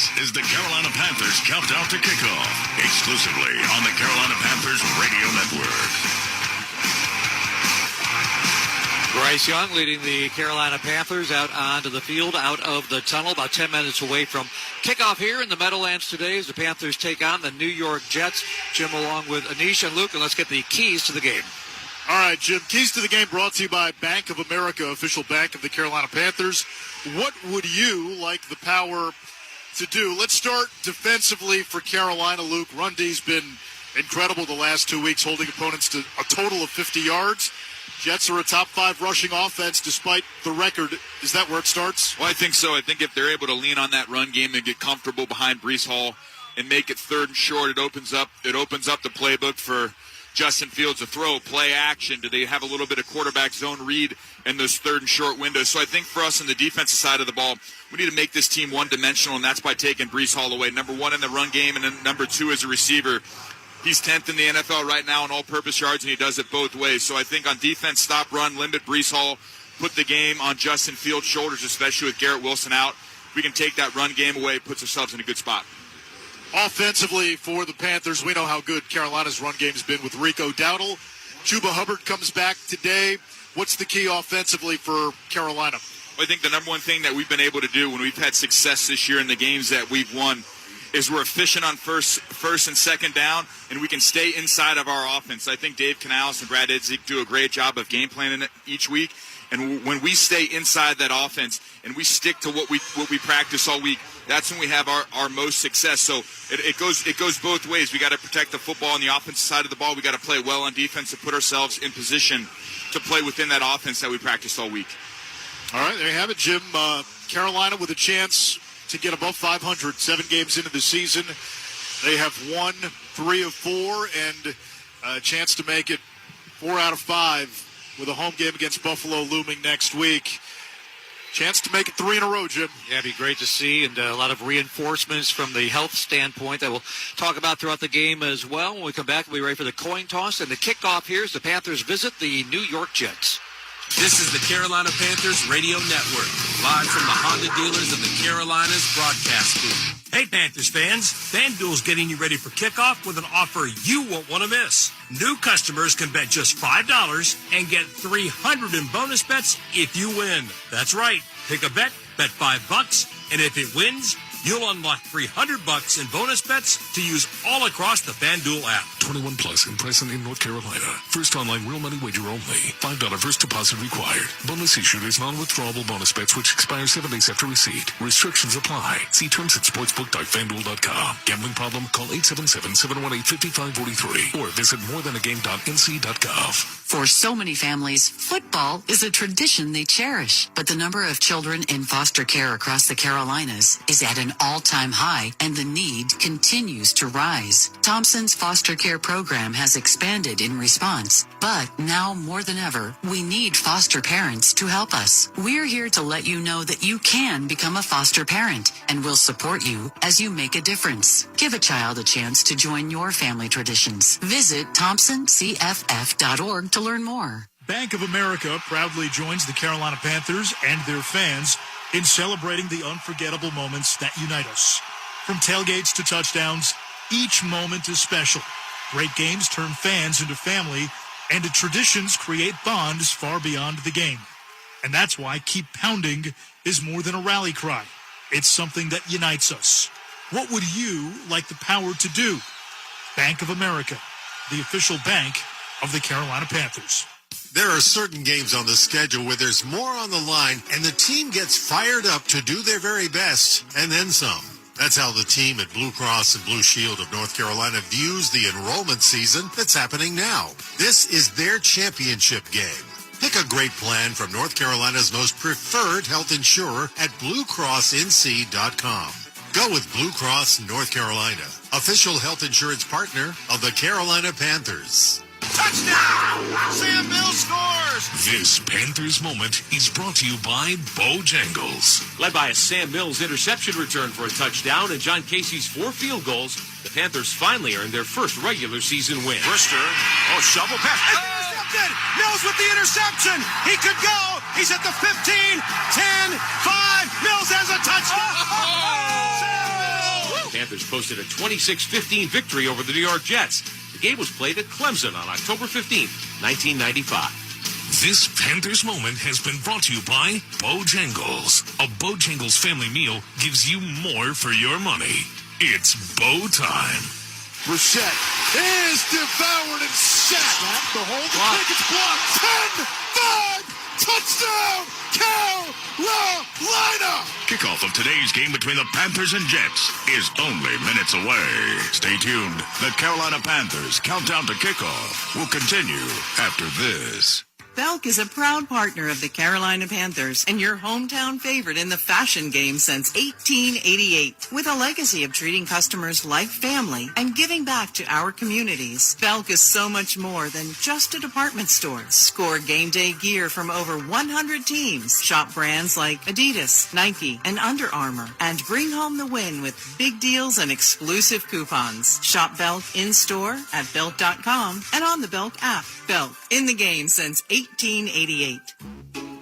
This is the Carolina Panthers Countdown to Kickoff, exclusively on the Carolina Panthers Radio Network. Bryce Young leading the Carolina Panthers out onto the field, out of the tunnel, about 10 minutes away from kickoff here in the Meadowlands today as the Panthers take on the New York Jets. Jim, along with Anish and Luke, and let's get the keys to the game. All right, Jim, keys to the game brought to you by Bank of America, official bank of the Carolina Panthers. What would you like the Power to do? Let's start defensively for Carolina, Luke. Run D's been incredible the last 2 weeks, holding opponents to a total of 50 yards. Jets are a top 5 rushing offense despite the record. Is that where it starts? Well, I think so. I think if they're able to lean on that run game and get comfortable behind Breece Hall and make it third and short, it opens up the playbook for Justin Fields to throw, play action. Do they have a little bit of quarterback zone read in those third and short windows? So I think for us on the defensive side of the ball, we need to make this team one-dimensional, and that's by taking Breece Hall away. Number one in the run game, and then number two as a receiver. He's 10th in the NFL right now in all-purpose yards, and he does it both ways. So I think on defense, stop run, limit Breece Hall, put the game on Justin Fields' shoulders, especially with Garrett Wilson out. We can take that run game away, puts ourselves in a good spot. Offensively for the Panthers, we know how good Carolina's run game has been with Rico Dowdle. Chuba Hubbard comes back today. What's the key offensively for Carolina? Well, I think the number one thing that we've been able to do when we've had success this year in the games that we've won is we're efficient on first and second down, and we can stay inside of our offense. I think Dave Canales and Brad Idzik do a great job of game planning it each week. And when we stay inside that offense and we stick to what we practice all week, that's when we have our most success. So it goes both ways. We got to protect the football on the offensive side of the ball. We got to play well on defense to put ourselves in position to play within that offense that we practiced all week. All right, there you have it, Jim. Carolina with a chance to get above 500, 7 games into the season. They have won 3 of 4 and a chance to make it 4 out of 5 with a home game against Buffalo looming next week. Chance to make it 3 in a row, Jim. Yeah, it'd be great to see, and a lot of reinforcements from the health standpoint that we'll talk about throughout the game as well. When we come back, we'll be ready for the coin toss and the kickoff here as the Panthers visit the New York Jets. This is the Carolina Panthers Radio Network, live from the Honda dealers of the Carolinas broadcast booth. Hey, Panthers fans, FanDuel's getting you ready for kickoff with an offer you won't want to miss. New customers can bet just $5 and get $300 in bonus bets if you win. That's right. Pick a bet, bet $5, and if it wins, you'll unlock $300 in bonus bets to use all across the FanDuel app. 21 plus and present in North Carolina. First online real money wager only. $5 first deposit required. Bonus issued is non-withdrawable bonus bets which expire 7 days after receipt. Restrictions apply. See terms at sportsbook.fanduel.com. Gambling problem? Call 877-718-5543 or visit morethanagame.nc.gov. For so many families, football is a tradition they cherish. But the number of children in foster care across the Carolinas is at an all-time high, and the need continues to rise. Thompson's foster care program has expanded in response, but now more than ever, we need foster parents to help us. We're here to let you know that you can become a foster parent, and we'll support you as you make a difference. Give a child a chance to join your family traditions. Visit thompsoncff.org to learn more. Bank of America proudly joins the Carolina Panthers and their fans in celebrating the unforgettable moments that unite us. From tailgates to touchdowns, each moment is special. Great games turn fans into family, and the traditions create bonds far beyond the game. And that's why Keep Pounding is more than a rally cry. It's something that unites us. What would you like the Power to do? Bank of America, the official bank of the Carolina Panthers. There are certain games on the schedule where there's more on the line, and the team gets fired up to do their very best, and then some. That's how the team at Blue Cross and Blue Shield of North Carolina views the enrollment season that's happening now. This is their championship game. Pick a great plan from North Carolina's most preferred health insurer at BlueCrossNC.com. Go with Blue Cross North Carolina, official health insurance partner of the Carolina Panthers. Touchdown! Sam Mills scores! This Panthers moment is brought to you by Bojangles. Led by a Sam Mills interception return for a touchdown and John Casey's 4 field goals, the Panthers finally earned their first regular season win. Brister, shovel pass. Intercepted! Mills with the interception! He could go! He's at the 15, 10, 5. Mills has a touchdown! Sam Mills! Panthers posted a 26-15 victory over the New York Jets. The game was played at Clemson on October 15, 1995. This Panthers moment has been brought to you by Bojangles. A Bojangles family meal gives you more for your money. It's Bo time. Brissett is devoured and sacked. The hold, the kick, it's blocked. 10-5, touchdown, Carolina! Kickoff of today's game between the Panthers and Jets is only minutes away. Stay tuned. The Carolina Panthers countdown to kickoff will continue after this. Belk is a proud partner of the Carolina Panthers and your hometown favorite in the fashion game since 1888. With a legacy of treating customers like family and giving back to our communities, Belk is so much more than just a department store. Score game day gear from over 100 teams. Shop brands like Adidas, Nike, and Under Armour. And bring home the win with big deals and exclusive coupons. Shop Belk in-store at Belk.com and on the Belk app. Belk, in the game since 1888.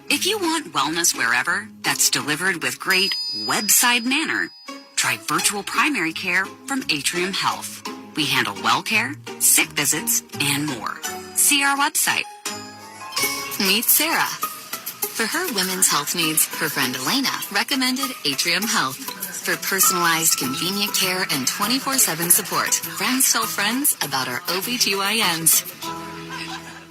If you want wellness wherever, that's delivered with great website manner, try virtual primary care from Atrium Health. We handle well care, sick visits, and more. See our website. Meet Sarah. For her women's health needs, her friend Elena recommended Atrium Health. For personalized, convenient care and 24/7 support, friends tell friends about our OBGYNs.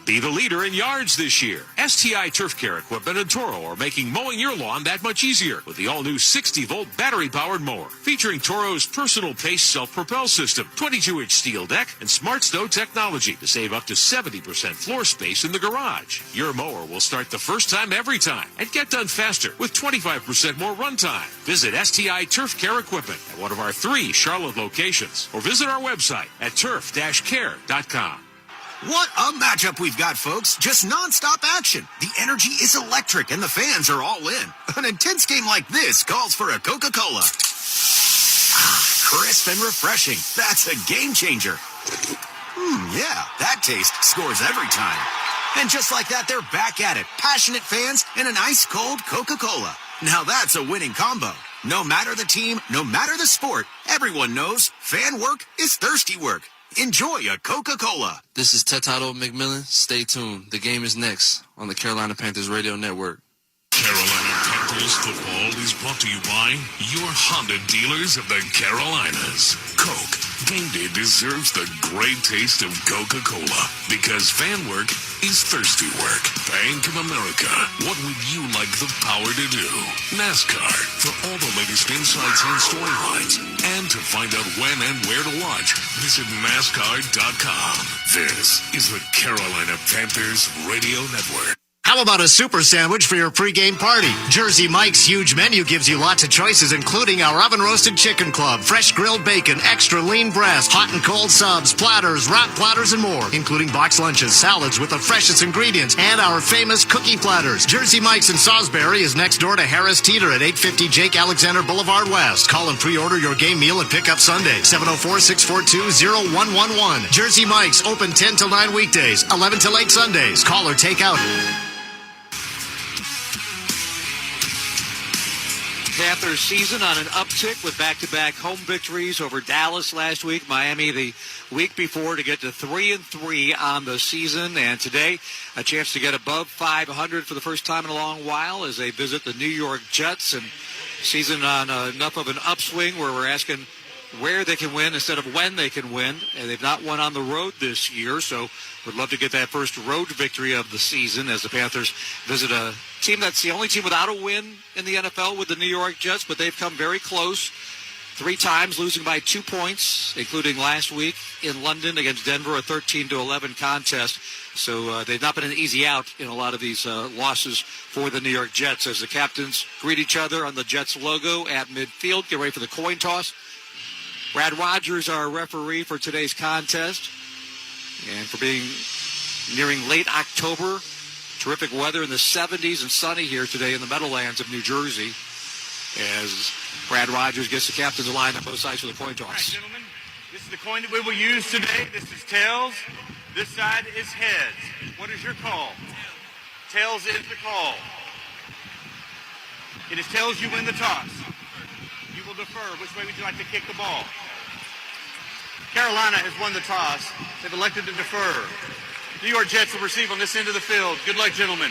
Be the leader in yards this year. STI Turf Care Equipment and Toro are making mowing your lawn that much easier with the all-new 60-volt battery-powered mower featuring Toro's personal pace self-propel system, 22-inch steel deck, and smart snow technology to save up to 70% floor space in the garage. Your mower will start the first time every time and get done faster with 25% more runtime. Visit STI Turf Care Equipment at one of our 3 Charlotte locations or visit our website at turf-care.com. What a matchup we've got, folks. Just nonstop action. The energy is electric and the fans are all in. An intense game like this calls for a Coca-Cola. Crisp and refreshing. That's a game changer. Yeah, that taste scores every time. And just like that, they're back at it. Passionate fans and an ice-cold Coca-Cola. Now that's a winning combo. No matter the team, no matter the sport, everyone knows fan work is thirsty work. Enjoy a Coca-Cola. This is Tetato McMillan. Stay tuned. The game is next on the Carolina Panthers Radio Network. Carolina Panthers football is brought to you by your Honda dealers of the Carolinas. Coke. Game day deserves the great taste of Coca-Cola because fan work is thirsty work. Bank of America. What would you like the power to do? NASCAR. For all the latest insights and storylines. And to find out when and where to watch, visit NASCAR.com. This is the Carolina Panthers Radio Network. How about a super sandwich for your pregame party? Jersey Mike's huge menu gives you lots of choices, including our oven-roasted chicken club, fresh grilled bacon, extra lean breast, hot and cold subs, platters, wrap platters, and more, including box lunches, salads with the freshest ingredients, and our famous cookie platters. Jersey Mike's in Salisbury is next door to Harris Teeter at 850 Jake Alexander Boulevard West. Call and pre-order your game meal and pick up Sunday, 704-642-0111. Jersey Mike's open 10 till 9 weekdays, 11 till 8 Sundays. Call or take out. Panthers season on an uptick with back-to-back home victories over Dallas last week, Miami the week before to get to 3-3 on the season, and today a chance to get above 500 for the first time in a long while as they visit the New York Jets, and season on enough of an upswing where we're asking where they can win instead of when they can win, and they've not won on the road this year, so would love to get that first road victory of the season as the Panthers visit a team that's the only team without a win in the NFL with the New York Jets, but they've come very close 3 times, losing by 2 points, including last week in London against Denver, a 13-11 contest. So they've not been an easy out in a lot of these losses for the New York Jets as the captains greet each other on the Jets logo at midfield. Get ready for the coin toss. Brad Rogers, our referee for today's contest, and for being nearing late October. Terrific weather in the 70s and sunny here today in the Meadowlands of New Jersey as Brad Rogers gets the captain's line on both sides for the coin toss. All right, gentlemen, this is the coin that we will use today. This is tails. This side is heads. What is your call? Tails is the call. It is tails, you win the toss. You will defer. Which way would you like to kick the ball? Carolina has won the toss. They've elected to defer. New York Jets will receive on this end of the field. Good luck, gentlemen.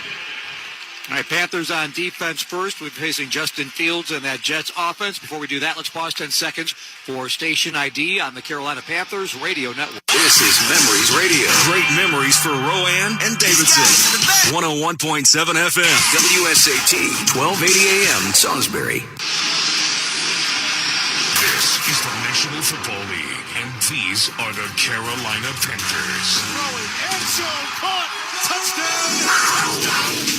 All right, Panthers on defense first. We're facing Justin Fields and that Jets offense. Before we do that, let's pause 10 seconds for station ID on the Carolina Panthers Radio Network. This is Memories Radio. Great memories for Rowan and Davidson. 101.7 FM. WSAT, 1280 AM, Salisbury. This is the National Football League, and these are the Carolina Panthers. Throwing end zone, caught, touchdown, Carolina.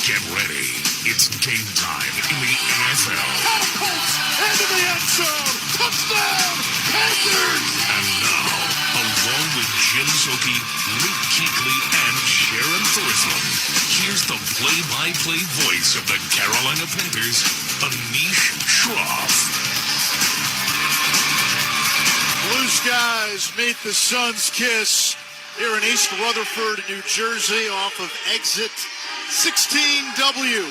Get ready. It's game time in the NFL. Catapults into the end zone, touchdown, Panthers. And now, along with Jim Szoke, Luke Kuechly, and Sharon Thorsland, here's the play-by-play voice of the Carolina Panthers, Anish Shroff. Blue skies meet the sun's kiss here in East Rutherford, New Jersey, off of exit 16W.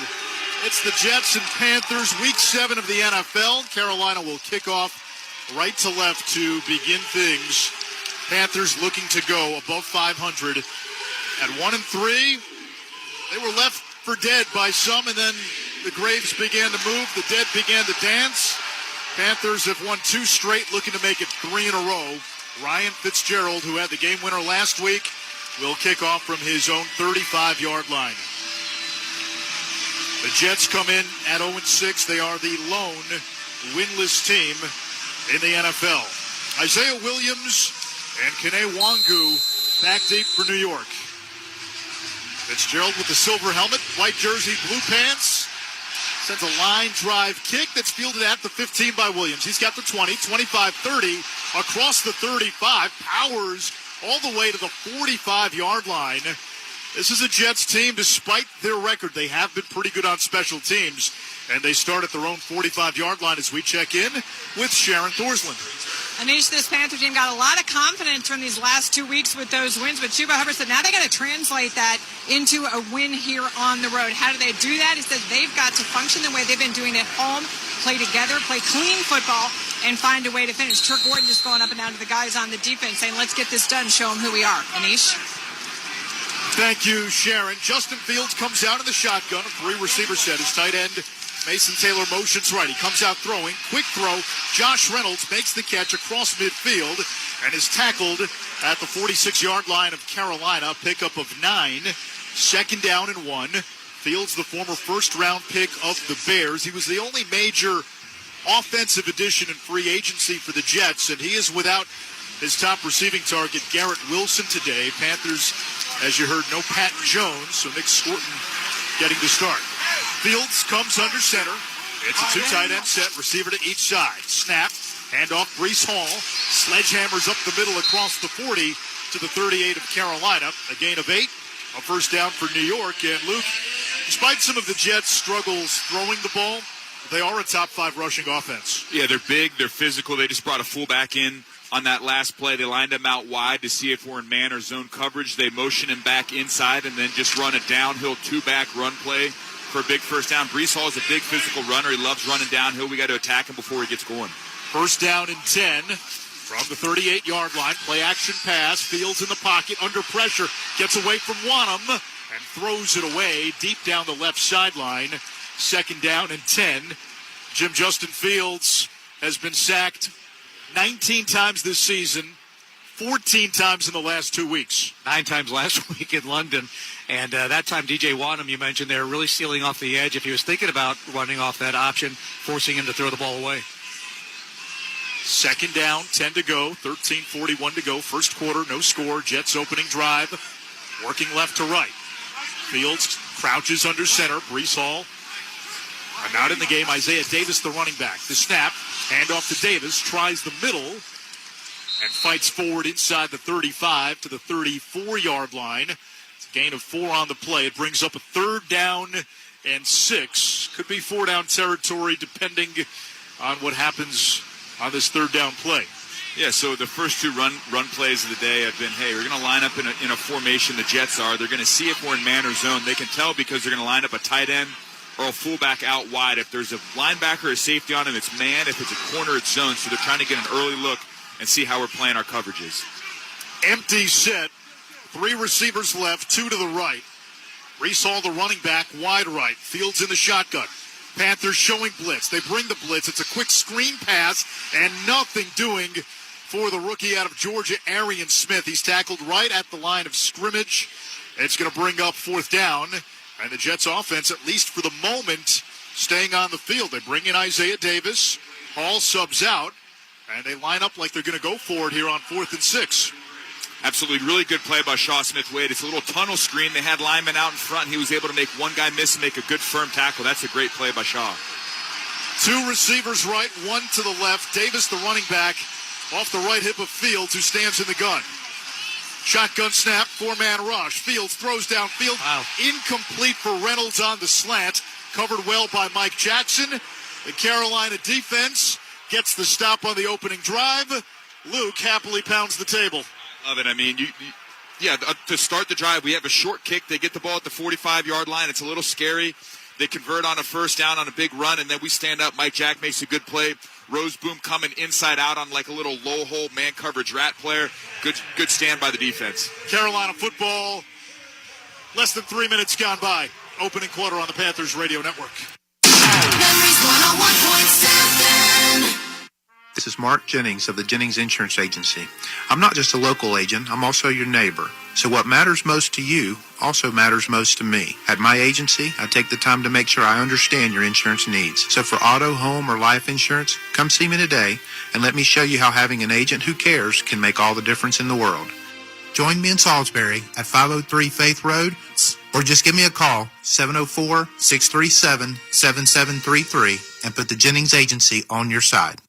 It's the Jets and Panthers, week 7 of the NFL. Carolina will kick off right to left to begin things. Panthers looking to go above 500 at 1-3. They were left for dead by some, and then the graves began to move. The dead began to dance. Panthers have won 2 straight, looking to make it 3 in a row. Ryan Fitzgerald, who had the game winner last week, will kick off from his own 35-yard line. The Jets come in at 0-6. They are the lone winless team in the NFL. Isaiah Williams and Kene Wangu back deep for New York. Fitzgerald with the silver helmet, white jersey, blue pants. Sends a line drive kick that's fielded at the 15 by Williams. He's got the 20, 25-30, across the 35, powers all the way to the 45-yard line. This is a Jets team, despite their record, they have been pretty good on special teams, and they start at their own 45-yard line as we check in with Sharon Thorsland. Anish, this Panther team got a lot of confidence from these last 2 weeks with those wins, but Chuba Hubbard said now they got to translate that into a win here on the road. How do they do that? He says they've got to function the way they've been doing at home, play together, play clean football, and find a way to finish. Turk Gordon just going up and down to the guys on the defense saying, let's get this done, show them who we are. Anish? Thank you, Sharon. Justin Fields comes out in the shotgun, a 3-receiver set. His tight end, Mason Taylor, motions right. He comes out throwing. Quick throw. Josh Reynolds makes the catch across midfield and is tackled at the 46-yard line of Carolina. Pickup of 9. Second down and 1. Fields, the former first-round pick of the Bears. He was the only major offensive addition in free agency for the Jets, and he is without his top receiving target, Garrett Wilson, today. Panthers, as you heard, no Pat Jones, so Nick Scorton getting to start. Fields comes under center. It's a 2 tight end set, receiver to each side. Snap, handoff, Breece Hall. Sledgehammers up the middle across the 40 to the 38 of Carolina. A gain of 8, a first down for New York. And Luke, despite some of the Jets' struggles throwing the ball, they are a top 5 rushing offense. Yeah, they're big, they're physical. They just brought a fullback in on that last play. They lined him out wide to see if we're in man or zone coverage. They motion him back inside and then just run a downhill 2-back run play for a big first down. Breece Hall is a big physical runner. He loves running downhill. We got to attack him before he gets going. First down and 10 from the 38-yard line. Play action pass. Fields in the pocket under pressure. Gets away from Wanham and throws it away deep down the left sideline. Second down and 10. Justin Fields has been sacked 19 times this season, 14 times in the last 2 weeks. 9 times last week in London. And that time, DJ Wanham, you mentioned, they're really sealing off the edge. If he was thinking about running off that option, forcing him to throw the ball away. Second down, 10 to go, 13:41 to go. First quarter, no score. Jets opening drive, working left to right. Fields crouches under center. Breece Hall. And not in the game, Isaiah Davis, the running back. The snap, handoff to Davis, tries the middle, and fights forward inside the 35 to the 34-yard line. It's a gain of 4 on the play. It brings up a 3rd down and 6. Could be 4-down territory depending on what happens on this 3rd down play. Yeah, so the first 2 run plays of the day have been, hey, we're going to line up in a formation, the Jets are. They're going to see if we're in man or zone. They can tell because they're going to line up a tight end or a fullback out wide. If there's a linebacker or safety on him, it's man. If it's a corner, it's zone. So they're trying to get an early look and see how we're playing our coverages. Empty set. 3 receivers left, 2 to the right. Reese Hall, the running back, wide right. Fields in the shotgun. Panthers showing blitz. They bring the blitz. It's a quick screen pass and nothing doing for the rookie out of Georgia, Arian Smith. He's tackled right at the line of scrimmage. It's going to bring up 4th down. And the Jets offense, at least for the moment, staying on the field. They bring in Isaiah Davis. Hall subs out. And they line up like they're going to go for it here on 4th and 6. Absolutely, really good play by Shaw Smith-Wade. It's a little tunnel screen. They had linemen out in front, and he was able to make one guy miss and make a good firm tackle. That's a great play by Shaw. 2 receivers right, 1 to the left. Davis, the running back, off the right hip of Fields, who stands in the gun. Shotgun snap, 4-man rush. Fields throws downfield. Wow. Incomplete for Reynolds on the slant. Covered well by Mike Jackson. The Carolina defense gets the stop on the opening drive. Luke happily pounds the table. Love it. I mean, to start the drive, we have a short kick. They get the ball at the 45-yard line. It's a little scary. They convert on a first down on a big run, and then we stand up. Mike Jack makes a good play. Roseboom coming inside out on like a little low hole man coverage rat player. Good stand by the defense. Carolina football, less than 3 minutes gone by. Opening quarter on the Panthers Radio Network. Memories 101.7. This is Mark Jennings of the Jennings Insurance Agency. I'm not just a local agent, I'm also your neighbor. So what matters most to you also matters most to me. At my agency, I take the time to make sure I understand your insurance needs. So for auto, home, or life insurance, come see me today and let me show you how having an agent who cares can make all the difference in the world. Join me in Salisbury at 503 Faith Road, or just give me a call, 704-637-7733, and put the Jennings Agency on your side.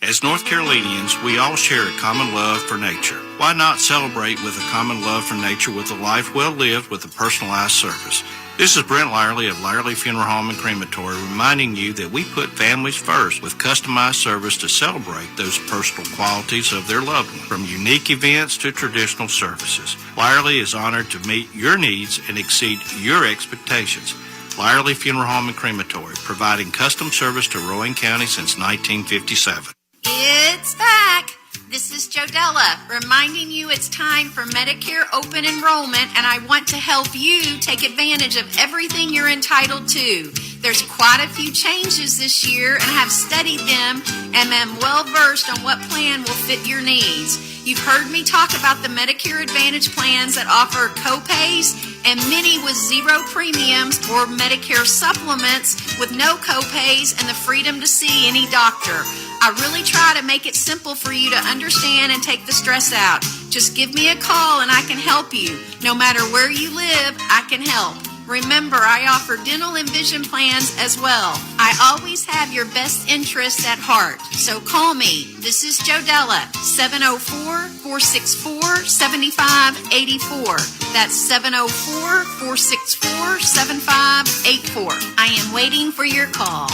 As North Carolinians, we all share a common love for nature. Why not celebrate with a common love for nature with a life well lived with a personalized service? This is Brent Lyerly of Lyerly Funeral Home and Crematory reminding you that we put families first with customized service to celebrate those personal qualities of their loved one. From unique events to traditional services, Lyerly is honored to meet your needs and exceed your expectations. Lyerly Funeral Home and Crematory, providing custom service to Rowan County since 1957. It's back. This is Jodella reminding you it's time for Medicare open enrollment, and I want to help you take advantage of everything you're entitled to. There's quite a few changes this year, and I have studied them and am well versed on what plan will fit your needs. You've heard me talk about the Medicare Advantage plans that offer co-pays and many with zero premiums, or Medicare supplements with no co-pays and the freedom to see any doctor. I really try to make it simple for you to understand and take the stress out. Just give me a call and I can help you. No matter where you live, I can help. Remember, I offer dental and vision plans as well. I always have your best interests at heart. So call me. This is Jodella, 704-464-7584. That's 704-464-7584. I am waiting for your call.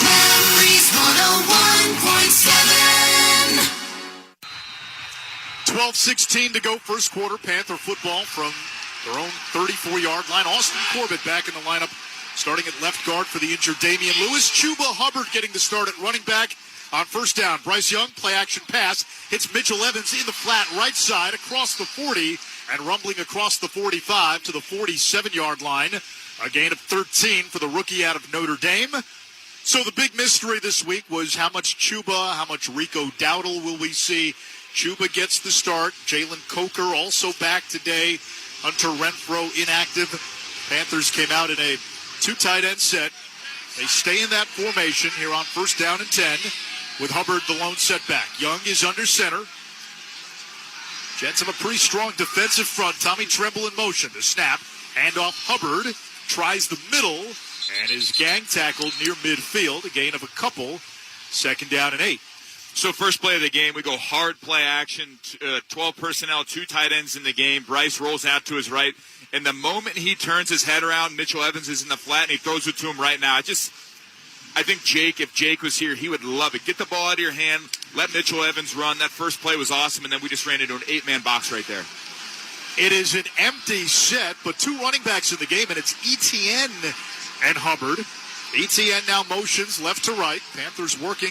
Memories 101.7. 12:16 to go, first quarter. Panther football from their own 34-yard line. Austin Corbett back in the lineup, starting at left guard for the injured Damian Lewis. Chuba Hubbard getting the start at running back on first down. Bryce Young, play-action pass, hits Mitchell Evans in the flat right side across the 40 and rumbling across the 45 to the 47-yard line. A gain of 13 for the rookie out of Notre Dame. So the big mystery this week was how much Chuba, how much Rico Dowdle will we see? Chuba gets the start. Jalen Coker also back today. Hunter Renfro inactive. Panthers came out in a 2 tight end set. They stay in that formation here on first down and 10 with Hubbard the lone setback. Young is under center. Jets have a pretty strong defensive front. Tommy Tremble in motion. The snap. Handoff Hubbard. Tries the middle and is gang tackled near midfield. A gain of a couple. Second down and 8. So first play of the game, we go hard play action, 12 personnel, 2 tight ends in the game. Bryce rolls out to his right. And the moment he turns his head around, Mitchell Evans is in the flat, and he throws it to him right now. I think if Jake was here, he would love it. Get the ball out of your hand, let Mitchell Evans run. That first play was awesome, and then we just ran into an 8-man box right there. It is an empty set, but two running backs in the game, and it's Etienne and Hubbard. Etienne now motions left to right. Panthers working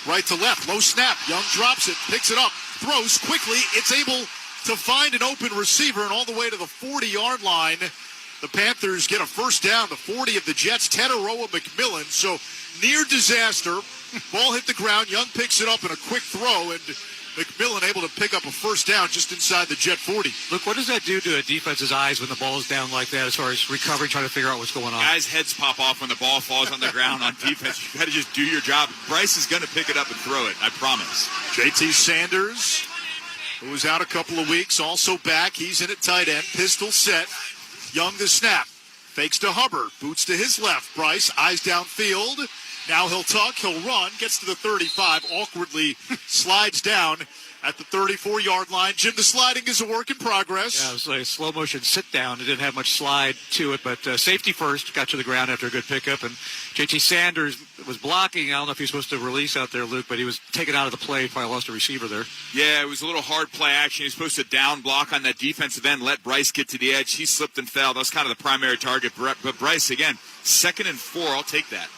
right to left. Low snap. Young drops it, picks it up, throws quickly. It's able to find an open receiver, and all the way to the 40-yard line. The Panthers get a first down, the 40 of the Jets, Tataroa McMillan. So near disaster. Ball hit the ground. Young picks it up in a quick throw, and McMillan able to pick up a first down just inside the Jet 40. Look, what does that do to a defense's eyes when the ball is down like that as far as recovering, trying to figure out what's going on? Guys' heads pop off when the ball falls on the ground on defense. You got to just do your job. Bryce is going to pick it up and throw it, I promise. JT Sanders, who was out a couple of weeks, also back. He's in at tight end. Pistol set. Young the snap. Fakes to Hubbard. Boots to his left. Bryce, eyes downfield. Now he'll tuck, he'll run, gets to the 35, awkwardly slides down at the 34-yard line. Jim, the sliding is a work in progress. Yeah, it was like a slow motion sit down. It didn't have much slide to it, but safety first, got to the ground after a good pickup. And JT Sanders was blocking. I don't know if he's supposed to release out there, Luke, but he was taken out of the play. Probably lost a receiver there. Yeah, it was a little hard play action. He's supposed to down block on that defensive end, let Bryce get to the edge. He slipped and fell. That was kind of the primary target. But Bryce, again, 2nd and 4. I'll take that.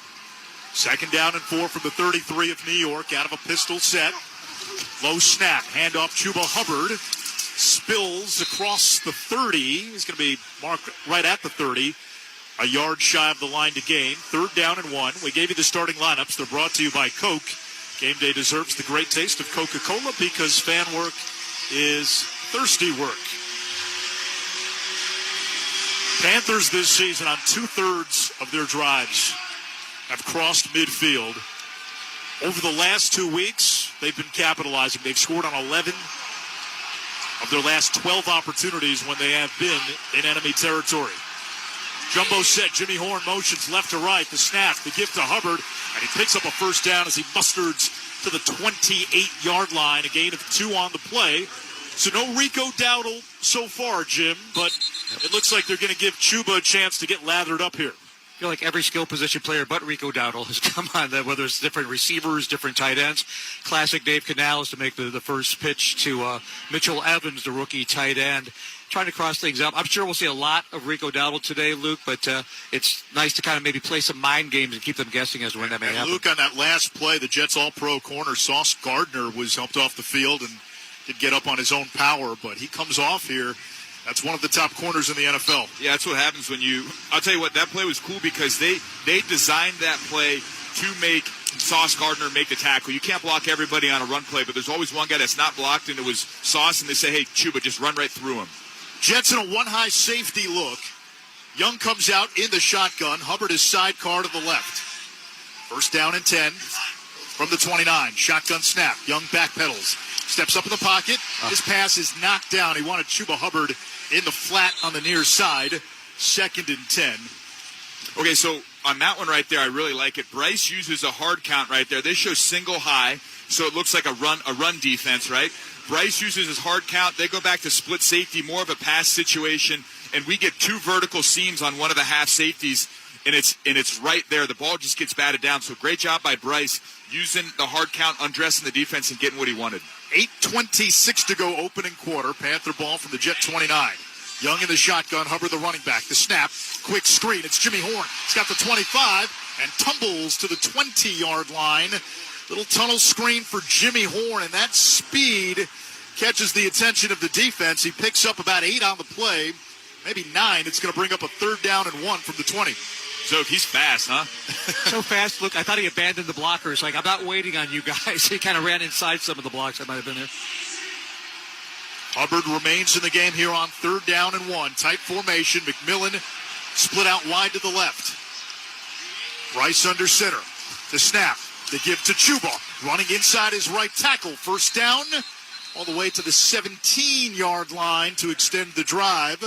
2nd down and 4 from the 33 of New York out of a pistol set. Low snap, handoff Chuba Hubbard. Spills across the 30. He's going to be marked right at the 30. A yard shy of the line to gain. 3rd down and 1. We gave you the starting lineups. They're brought to you by Coke. Game day deserves the great taste of Coca-Cola because fan work is thirsty work. Panthers this season on 2/3 of their drives have crossed midfield. Over the last 2 weeks, they've been capitalizing. They've scored on 11 of their last 12 opportunities when they have been in enemy territory. Jumbo set, Jimmy Horn motions left to right. The snap, the gift to Hubbard, and he picks up a first down as he mustards to the 28-yard line. A gain of 2 on the play. So no Rico Dowdle so far, Jim, but it looks like they're going to give Chuba a chance to get lathered up here. I feel like every skill position player but Rico Dowdle has come on, whether it's different receivers, different tight ends. Classic Dave Canales to make the first pitch to Mitchell Evans, the rookie tight end, trying to cross things up. I'm sure we'll see a lot of Rico Dowdle today, Luke, but it's nice to kind of maybe play some mind games and keep them guessing as to when that may happen. Luke, on that last play, the Jets all-pro corner, Sauce Gardner, was helped off the field and did get up on his own power, but he comes off here. That's one of the top corners in the NFL. Yeah, that's what happens when you – I'll tell you what, that play was cool because they designed that play to make Sauce Gardner make the tackle. You can't block everybody on a run play, but there's always one guy that's not blocked, and it was Sauce, and they say, hey, Chuba, just run right through him. Jets in a one-high safety look. Young comes out in the shotgun. Hubbard is sidecar to the left. First down and 10 from the 29. Shotgun snap. Young backpedals. Steps up in the pocket. His pass is knocked down. He wanted Chuba Hubbard in the flat on the near side. 2nd and 10. Okay, so on that one right there, I really like it. Bryce uses a hard count right there. They show single high, so it looks like a run defense, right? Bryce uses his hard count. They go back to split safety, more of a pass situation, and we get 2 vertical seams on one of the half safeties, and it's right there. The ball just gets batted down. So great job by Bryce using the hard count, undressing the defense, and getting what he wanted. 8:26 to go, opening quarter. Panther ball from the Jet 29. Young in the shotgun, Hubbard the running back. The snap, quick screen. It's Jimmy Horn. He's got the 25 and tumbles to the 20-yard line. Little tunnel screen for Jimmy Horn, and that speed catches the attention of the defense. He picks up about 8 on the play, maybe 9. It's going to bring up a 3rd down and 1 from the 20. So he's fast, huh? So fast. Look, I thought he abandoned the blockers. Like, I'm not waiting on you guys. He kind of ran inside some of the blocks that might have been there. Hubbard remains in the game here on 3rd down and 1. Tight formation. McMillan split out wide to the left. Bryce under center. The snap. The give to Chuba. Running inside his right tackle. First down all the way to the 17-yard line to extend the drive.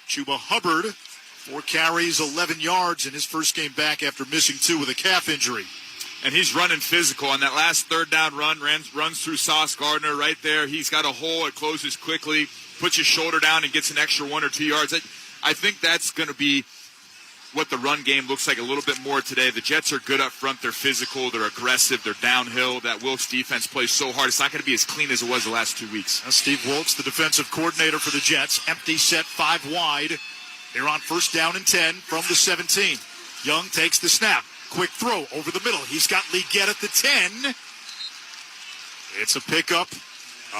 Chuba Hubbard, 4 carries, 11 yards in his first game back after missing 2 with a calf injury. And he's running physical on that last 3rd down run, runs through Sauce Gardner right there. He's got a hole. It closes quickly, puts his shoulder down and gets an extra 1 or 2 yards. I think that's going to be what the run game looks like a little bit more today. The Jets are good up front. They're physical. They're aggressive. They're downhill. That Wilkes defense plays so hard. It's not going to be as clean as it was the last 2 weeks. Now Steve Wilkes, the defensive coordinator for the Jets. Empty set, 5 wide. They're on first down and 10 from the 17. Young takes the snap. Quick throw over the middle. He's got Leggett at the 10. It's a pickup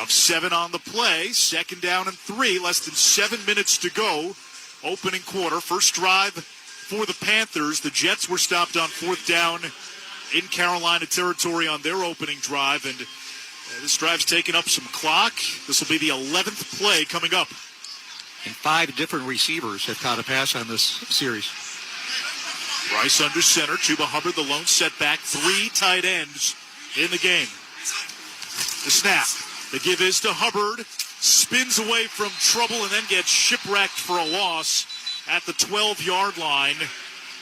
of 7 on the play. Second down and 3. Less than 7 minutes to go. Opening quarter. First drive for the Panthers. The Jets were stopped on fourth down in Carolina territory on their opening drive. And this drive's taken up some clock. This will be the 11th play coming up. And 5 different receivers have caught a pass on this series. Bryce under center. Chuba Hubbard, the lone setback. 3 tight ends in the game. The snap. The give is to Hubbard. Spins away from trouble and then gets shipwrecked for a loss at the 12-yard line.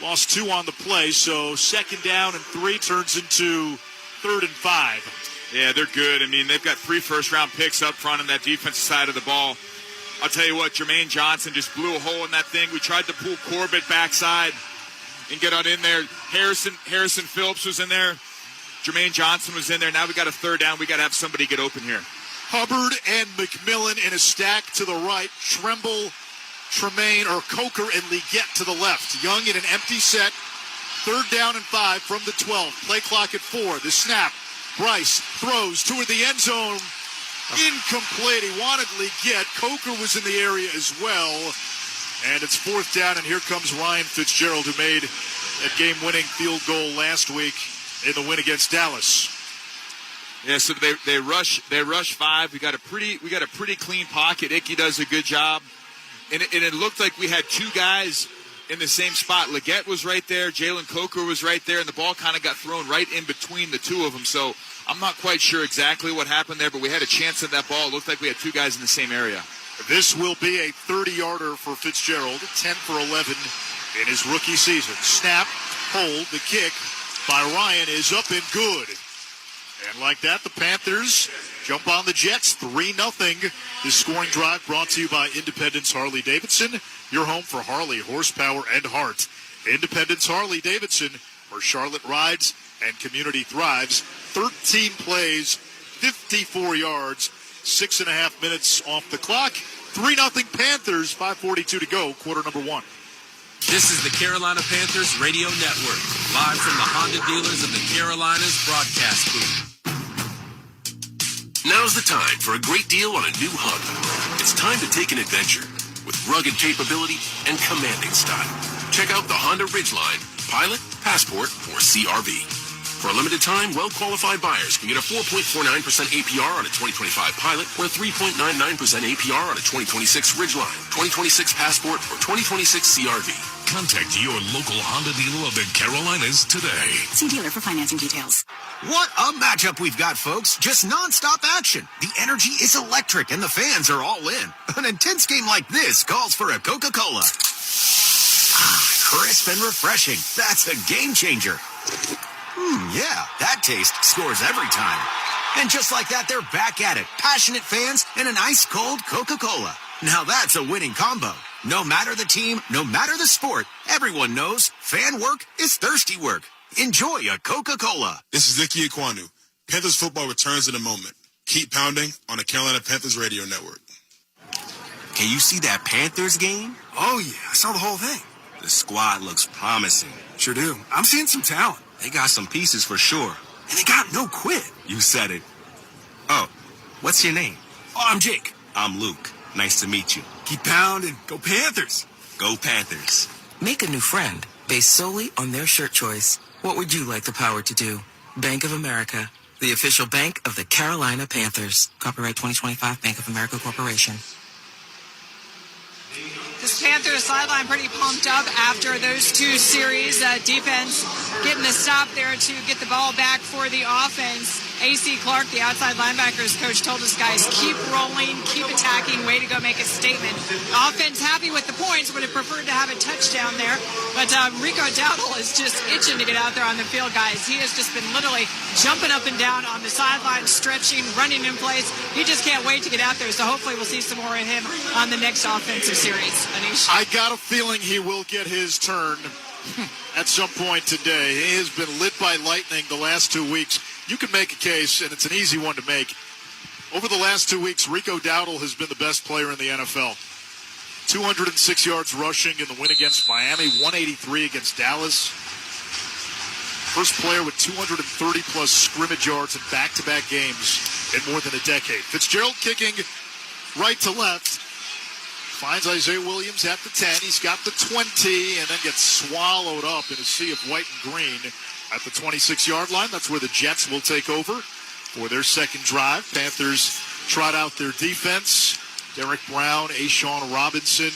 Lost 2 on the play, so second down and 3 turns into 3rd and 5. Yeah, they're good. I mean, they've got 3 first-round picks up front on that defensive side of the ball. I'll tell you what, Jermaine Johnson just blew a hole in that thing. We tried to pull Corbett backside and get on in there. Harrison Phillips was in there. Jermaine Johnson was in there. Now we got a 3rd down. We got to have somebody get open here. Hubbard and McMillan in a stack to the right. Tremble, Tremaine, or Coker and Leggett to the left. Young in an empty set. 3rd down and 5 from the 12. Play clock at 4. The snap. Bryce throws toward the end zone. Incomplete. He wanted Leggett. Coker was in the area as well. And it's 4th down, and here comes Ryan Fitzgerald, who made that game-winning field goal last week in the win against Dallas. Yeah, so they rush 5. We got a pretty clean pocket. Icky does a good job, and it looked like we had 2 guys in the same spot. Leggett was right there, Jalen Coker was right there, and the ball kind of got thrown right in between the 2 of them. So I'm not quite sure exactly what happened there, but we had a chance at that ball. It looked like we had 2 guys in the same area. This will be a 30-yarder for Fitzgerald, 10 for 11 in his rookie season. Snap, hold, the kick by Ryan is up and good. And like that, the Panthers jump on the Jets 3-0. This scoring drive brought to you by Independence Harley-Davidson, your home for Harley, horsepower, and heart. Independence Harley-Davidson, where Charlotte rides and community thrives. 13 plays, 54 yards, 6.5 minutes off the clock. 3-0 Panthers, 5:42 to go, quarter number 1. This is the Carolina Panthers Radio Network, live from the Honda dealers of the Carolinas broadcast booth. Now's the time for a great deal on a new Honda. It's time to take an adventure with rugged capability and commanding style. Check out the Honda Ridgeline, Pilot, Passport, or CRV. For a limited time, well-qualified buyers can get a 4.49% APR on a 2025 Pilot or a 3.99% APR on a 2026 Ridgeline, 2026 Passport, or 2026 CRV. Contact your local Honda dealer of the Carolinas today. See dealer for financing details. What a matchup we've got, folks. Just nonstop action. The energy is electric and the fans are all in. An intense game like this calls for a Coca-Cola. Crisp and refreshing. That's a game changer. Yeah, that taste scores every time. And just like that, they're back at it. Passionate fans and an ice-cold Coca-Cola. Now that's a winning combo. No matter the team, no matter the sport, everyone knows fan work is thirsty work. Enjoy a Coca-Cola. This is Vicky Ikwanu. Panthers football returns in a moment. Keep pounding on the Carolina Panthers Radio Network. Can you see that Panthers game? Oh, yeah, I saw the whole thing. The squad looks promising. Sure do. I'm seeing some talent. They got some pieces for sure. And they got no quit. You said it. Oh, what's your name? Oh, I'm Jake. I'm Luke. Nice to meet you. Keep pounding. Go Panthers. Go Panthers. Make a new friend based solely on their shirt choice. What would you like the power to do? Bank of America, the official bank of the Carolina Panthers. Copyright 2025 Bank of America Corporation. This Panthers sideline pretty pumped up after those 2 series. Defense getting the stop there to get the ball back for the offense. A.C. Clark, the outside linebackers coach, told us, guys, keep rolling, keep attacking, way to go make a statement. Offense happy with the points, would have preferred to have a touchdown there. But Rico Dowdle is just itching to get out there on the field, guys. He has just been literally jumping up and down on the sideline, stretching, running in place. He just can't wait to get out there. So hopefully we'll see some more of him on the next offensive series. Anish? I got a feeling he will get his turn at some point today. He has been lit by lightning the last 2 weeks. You can make a case, and it's an easy one to make. Over the last 2 weeks, Rico Dowdle has been the best player in the NFL. 206 yards rushing in the win against Miami, 183 against Dallas. First player with 230-plus scrimmage yards in back-to-back games in more than a decade. Fitzgerald kicking right to left. Finds Isaiah Williams at the 10. He's got the 20 and then gets swallowed up in a sea of white and green at the 26-yard line. That's where the Jets will take over for their second drive. Panthers trot out their defense. Derek Brown, Ashawn Robinson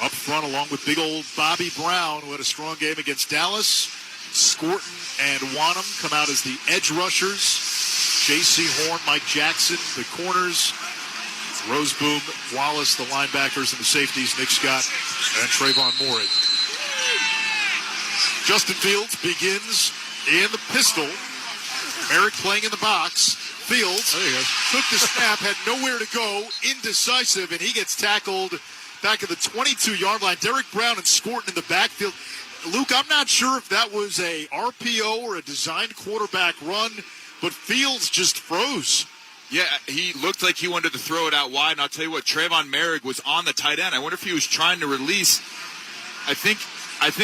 up front along with big old Bobby Brown, who had a strong game against Dallas. Scorton and Wanham come out as the edge rushers. J.C. Horn, Mike Jackson, the corners. Roseboom, Wallace, the linebackers, and the safeties, Nick Scott and Trayvon Morey. Justin Fields begins in the pistol. Merrick playing in the box. Fields took the snap, had nowhere to go, indecisive, and he gets tackled back at the 22-yard line. Derek Brown and Scorton in the backfield. Luke, I'm not sure if that was a RPO or a designed quarterback run, but Fields just froze. Yeah, he looked like he wanted to throw it out wide, and I'll tell you what, Trayvon Merrick was on the tight end. I wonder if he was trying to release. I think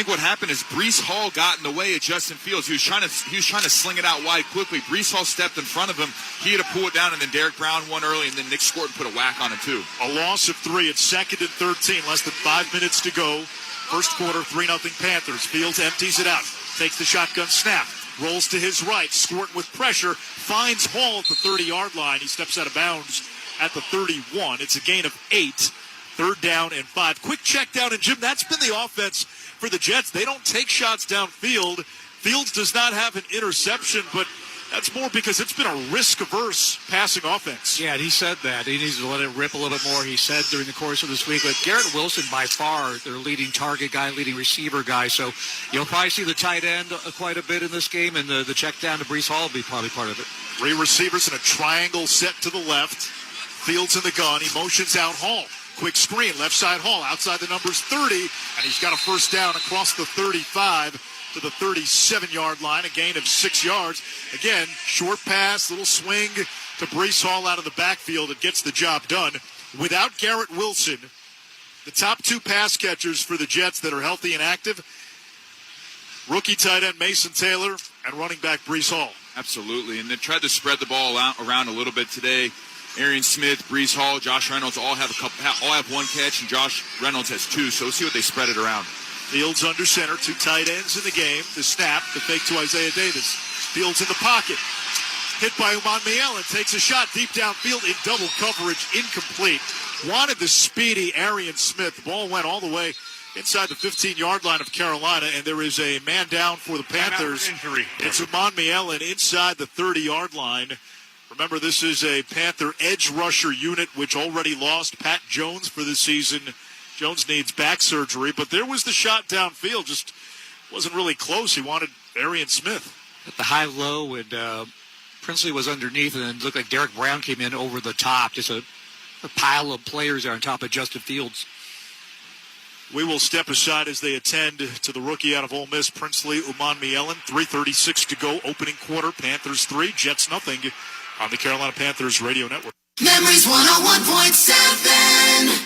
what happened is Breece Hall got in the way of Justin Fields. He was trying to sling it out wide quickly. Breece Hall stepped in front of him. He had to pull it down, and then Derek Brown won early, and then Nick Scorton put a whack on it too. A loss of 3 at 2nd and 13. Less than 5 minutes to go. First quarter, 3-0 Panthers. Fields empties it out. Takes the shotgun snap. Rolls to his right. Scorton with pressure. Finds Hall at the 30-yard line. He steps out of bounds at the 31. It's a gain of 8. 3rd down and 5. Quick check down. And, Jim, that's been the offense for the Jets. They don't take shots downfield. Fields does not have an interception, but that's more because it's been a risk-averse passing offense. Yeah, and he said that. He needs to let it rip a little bit more, he said, during the course of this week. But Garrett Wilson, by far, their leading target guy, leading receiver guy. So you'll probably see the tight end quite a bit in this game, and the check down to Breece Hall will be probably part of it. 3 receivers in a triangle set to the left. Fields in the gun. He motions out Hall. Quick screen, left side Hall, outside the numbers 30, and he's got a first down across the 35 to the 37-yard line, a gain of 6 yards. Again, short pass, little swing to Breece Hall out of the backfield. It gets the job done. Without Garrett Wilson, the top 2 pass catchers for the Jets that are healthy and active, rookie tight end Mason Taylor and running back Breece Hall. Absolutely, and they tried to spread the ball around a little bit today. Arian Smith, Breece Hall, Josh Reynolds all have 1 catch, and Josh Reynolds has 2. So we'll see what they spread it around. Fields under center, 2 tight ends in the game. The snap, the fake to Isaiah Davis. Fields in the pocket. Hit by Uman Mielen. Takes a shot deep downfield in double coverage. Incomplete. Wanted the speedy Arian Smith. The ball went all the way inside the 15-yard line of Carolina, and there is a man down for the Panthers. It's Uman Mielen inside the 30-yard line. Remember, this is a Panther edge rusher unit, which already lost Pat Jones for this season. Jones needs back surgery, but there was the shot downfield. Just wasn't really close. He wanted Arian Smith. At the high-low, and Princely was underneath, and it looked like Derek Brown came in over the top. Just a pile of players there on top of Justin Fields. We will step aside as they attend to the rookie out of Ole Miss, Princely Uman Mielen. 3:36 to go, opening quarter. Panthers 3, Jets nothing on the Carolina Panthers radio network. Memories 101.7.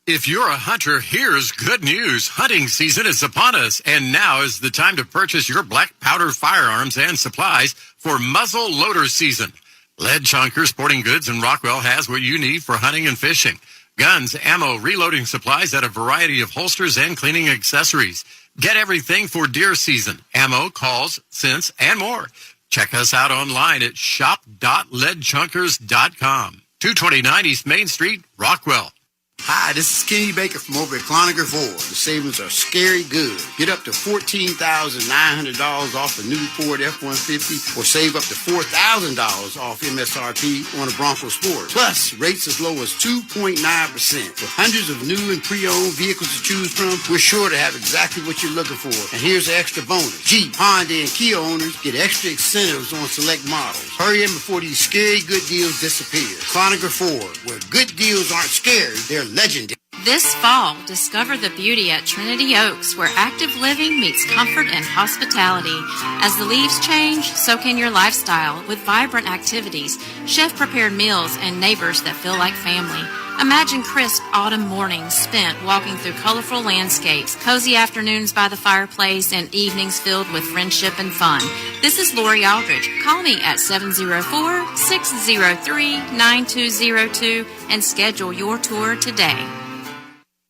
If you're a hunter, here's good news. Hunting season is upon us, and now is the time to purchase your black powder firearms and supplies for muzzle loader season. Lead Chunker Sporting Goods in Rockwell has what you need for hunting and fishing. Guns, ammo, reloading supplies at a variety of holsters and cleaning accessories. Get everything for deer season. Ammo, calls, scents, and more. Check us out online at shop.leadchunkers.com. 229 East Main Street, Rockwell. Hi, this is Kenny Baker from over at Cloniger Ford. The savings are scary good. Get up to $14,900 off a new Ford F-150 or save up to $4,000 off MSRP on a Bronco Sport. Plus, rates as low as 2.9%. With hundreds of new and pre-owned vehicles to choose from, we're sure to have exactly what you're looking for. And here's the extra bonus. Jeep, Honda, and Kia owners get extra incentives on select models. Hurry in before these scary good deals disappear. Cloniger Ford, where good deals aren't scary, they're legendary. This fall, discover the beauty at Trinity Oaks, where active living meets comfort and hospitality. As the leaves change, so can your lifestyle with vibrant activities, chef-prepared meals, and neighbors that feel like family. Imagine crisp autumn mornings spent walking through colorful landscapes, cozy afternoons by the fireplace, and evenings filled with friendship and fun. This is Lori Aldridge. Call me at 704-603-9202 and schedule your tour today.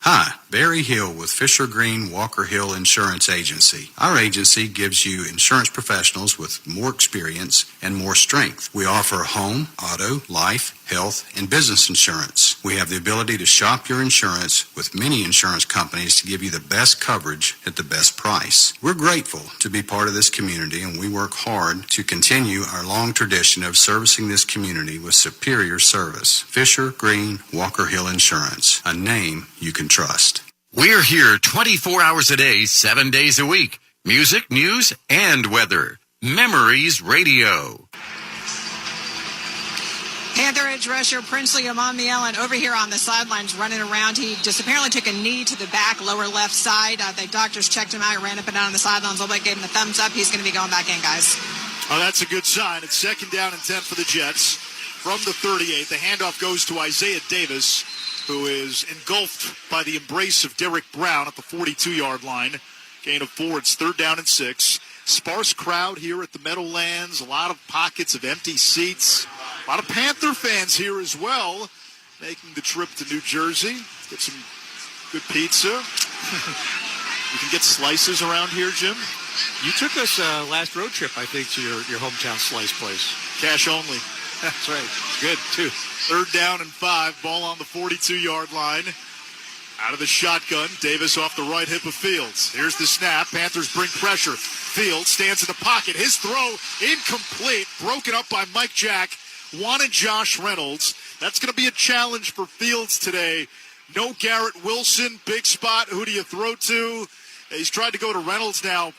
Hi, Barry Hill with Fisher Green Walker Hill Insurance Agency. Our agency gives you insurance professionals with more experience and more strength. We offer home, auto, life, health, and business insurance. We have the ability to shop your insurance with many insurance companies to give you the best coverage at the best price. We're grateful to be part of this community, and we work hard to continue our long tradition of servicing this community with superior service. Fisher Green Walker Hill Insurance, a name you can trust. We're here 24 hours a day, 7 days a week. Music, news, and weather. Memories Radio. Panther edge rusher Princely Amamiellan over here on the sidelines running around. He just apparently took a knee to the back, lower left side. The doctors checked him out, ran up and down on the sidelines a little bit, gave him the thumbs up. He's going to be going back in, guys. Oh, that's a good sign. It's 2nd down and 10 for the Jets. From the 38, the handoff goes to Isaiah Davis, who is engulfed by the embrace of Derek Brown at the 42-yard line. Gain of 4. It's 3rd down and 6. Sparse crowd here at the Meadowlands. A lot of pockets of empty seats. A lot of Panther fans here as well, making the trip to New Jersey. Get some good pizza. You can get slices around here, Jim. You took us last road trip, I think, to your hometown slice place. Cash only. That's right. Good, too. 3rd down and 5. Ball on the 42-yard line. Out of the shotgun. Davis off the right hip of Fields. Here's the snap. Panthers bring pressure. Fields stands in the pocket. His throw incomplete. Broken up by Mike Jack. Wanted Josh Reynolds. That's going to be a challenge for Fields today. No Garrett Wilson. Big spot. Who do you throw to? He's tried to go to Reynolds now.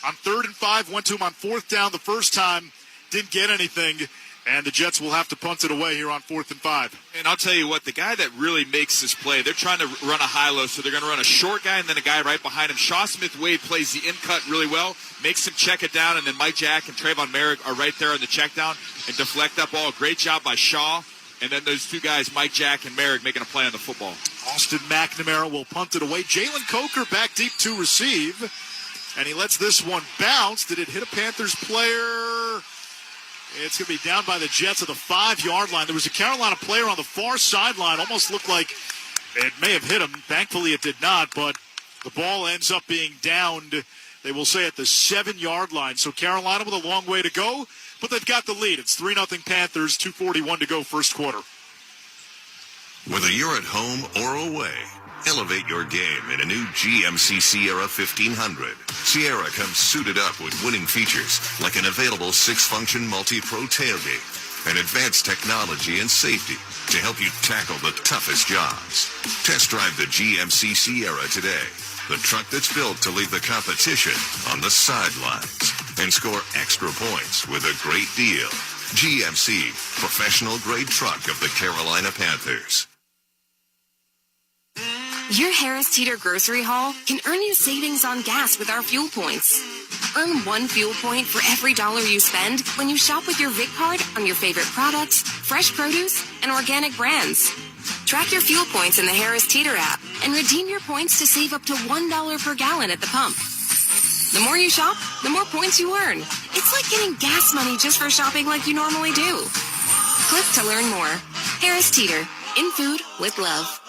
On 3rd and 5. Went to him on 4th down the first time. Didn't get anything. And the Jets will have to punt it away here on 4th and 5. And I'll tell you what, the guy that really makes this play, they're trying to run a high-low, so they're going to run a short guy and then a guy right behind him. Shaw Smith-Wade plays the in-cut really well, makes him check it down, and then Mike Jack and Trayvon Merrick are right there on the check down and deflect that ball. Great job by Shaw. And then those two guys, Mike Jack and Merrick, making a play on the football. Austin McNamara will punt it away. Jalen Coker back deep to receive. And he lets this one bounce. Did it hit a Panthers player? It's going to be down by the Jets at the 5-yard line. There was a Carolina player on the far sideline. Almost looked like it may have hit him. Thankfully, it did not. But the ball ends up being downed, they will say, at the 7-yard line. So Carolina with a long way to go, but they've got the lead. It's 3-0 Panthers, 2:41 to go first quarter. Whether you're at home or away, elevate your game in a new GMC Sierra 1500. Sierra comes suited up with winning features like an available 6-function multi-pro tailgate and advanced technology and safety to help you tackle the toughest jobs. Test drive the GMC Sierra today, the truck that's built to leave the competition on the sidelines and score extra points with a great deal. GMC, professional-grade truck of the Carolina Panthers. Your Harris Teeter grocery haul can earn you savings on gas with our fuel points. Earn 1 fuel point for every $1 you spend when you shop with your Vic card on your favorite products, fresh produce, and organic brands. Track your fuel points in the Harris Teeter app and redeem your points to save up to $1 per gallon at the pump. The more you shop, the more points you earn. It's like getting gas money just for shopping like you normally do. Click to learn more. Harris Teeter, in food with love.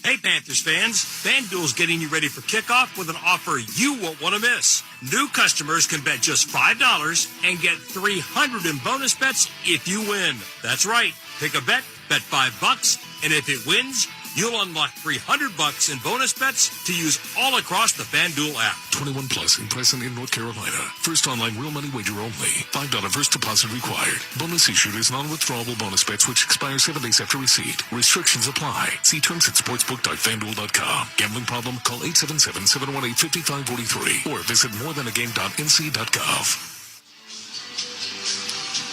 Hey, Panthers fans, FanDuel's getting you ready for kickoff with an offer you won't want to miss. New customers can bet just $5 and get $300 in bonus bets if you win. That's right. Pick a bet $5, and if it wins, You'll unlock $300 in bonus bets to use all across the FanDuel app. 21 plus and present in North Carolina. First online real money wager only. $5 first deposit required. Bonus issued is non-withdrawable bonus bets which expire 7 days after receipt. Restrictions apply. See terms at sportsbook.fanduel.com. Gambling problem? Call 877-718-5543 or visit morethanagame.nc.gov.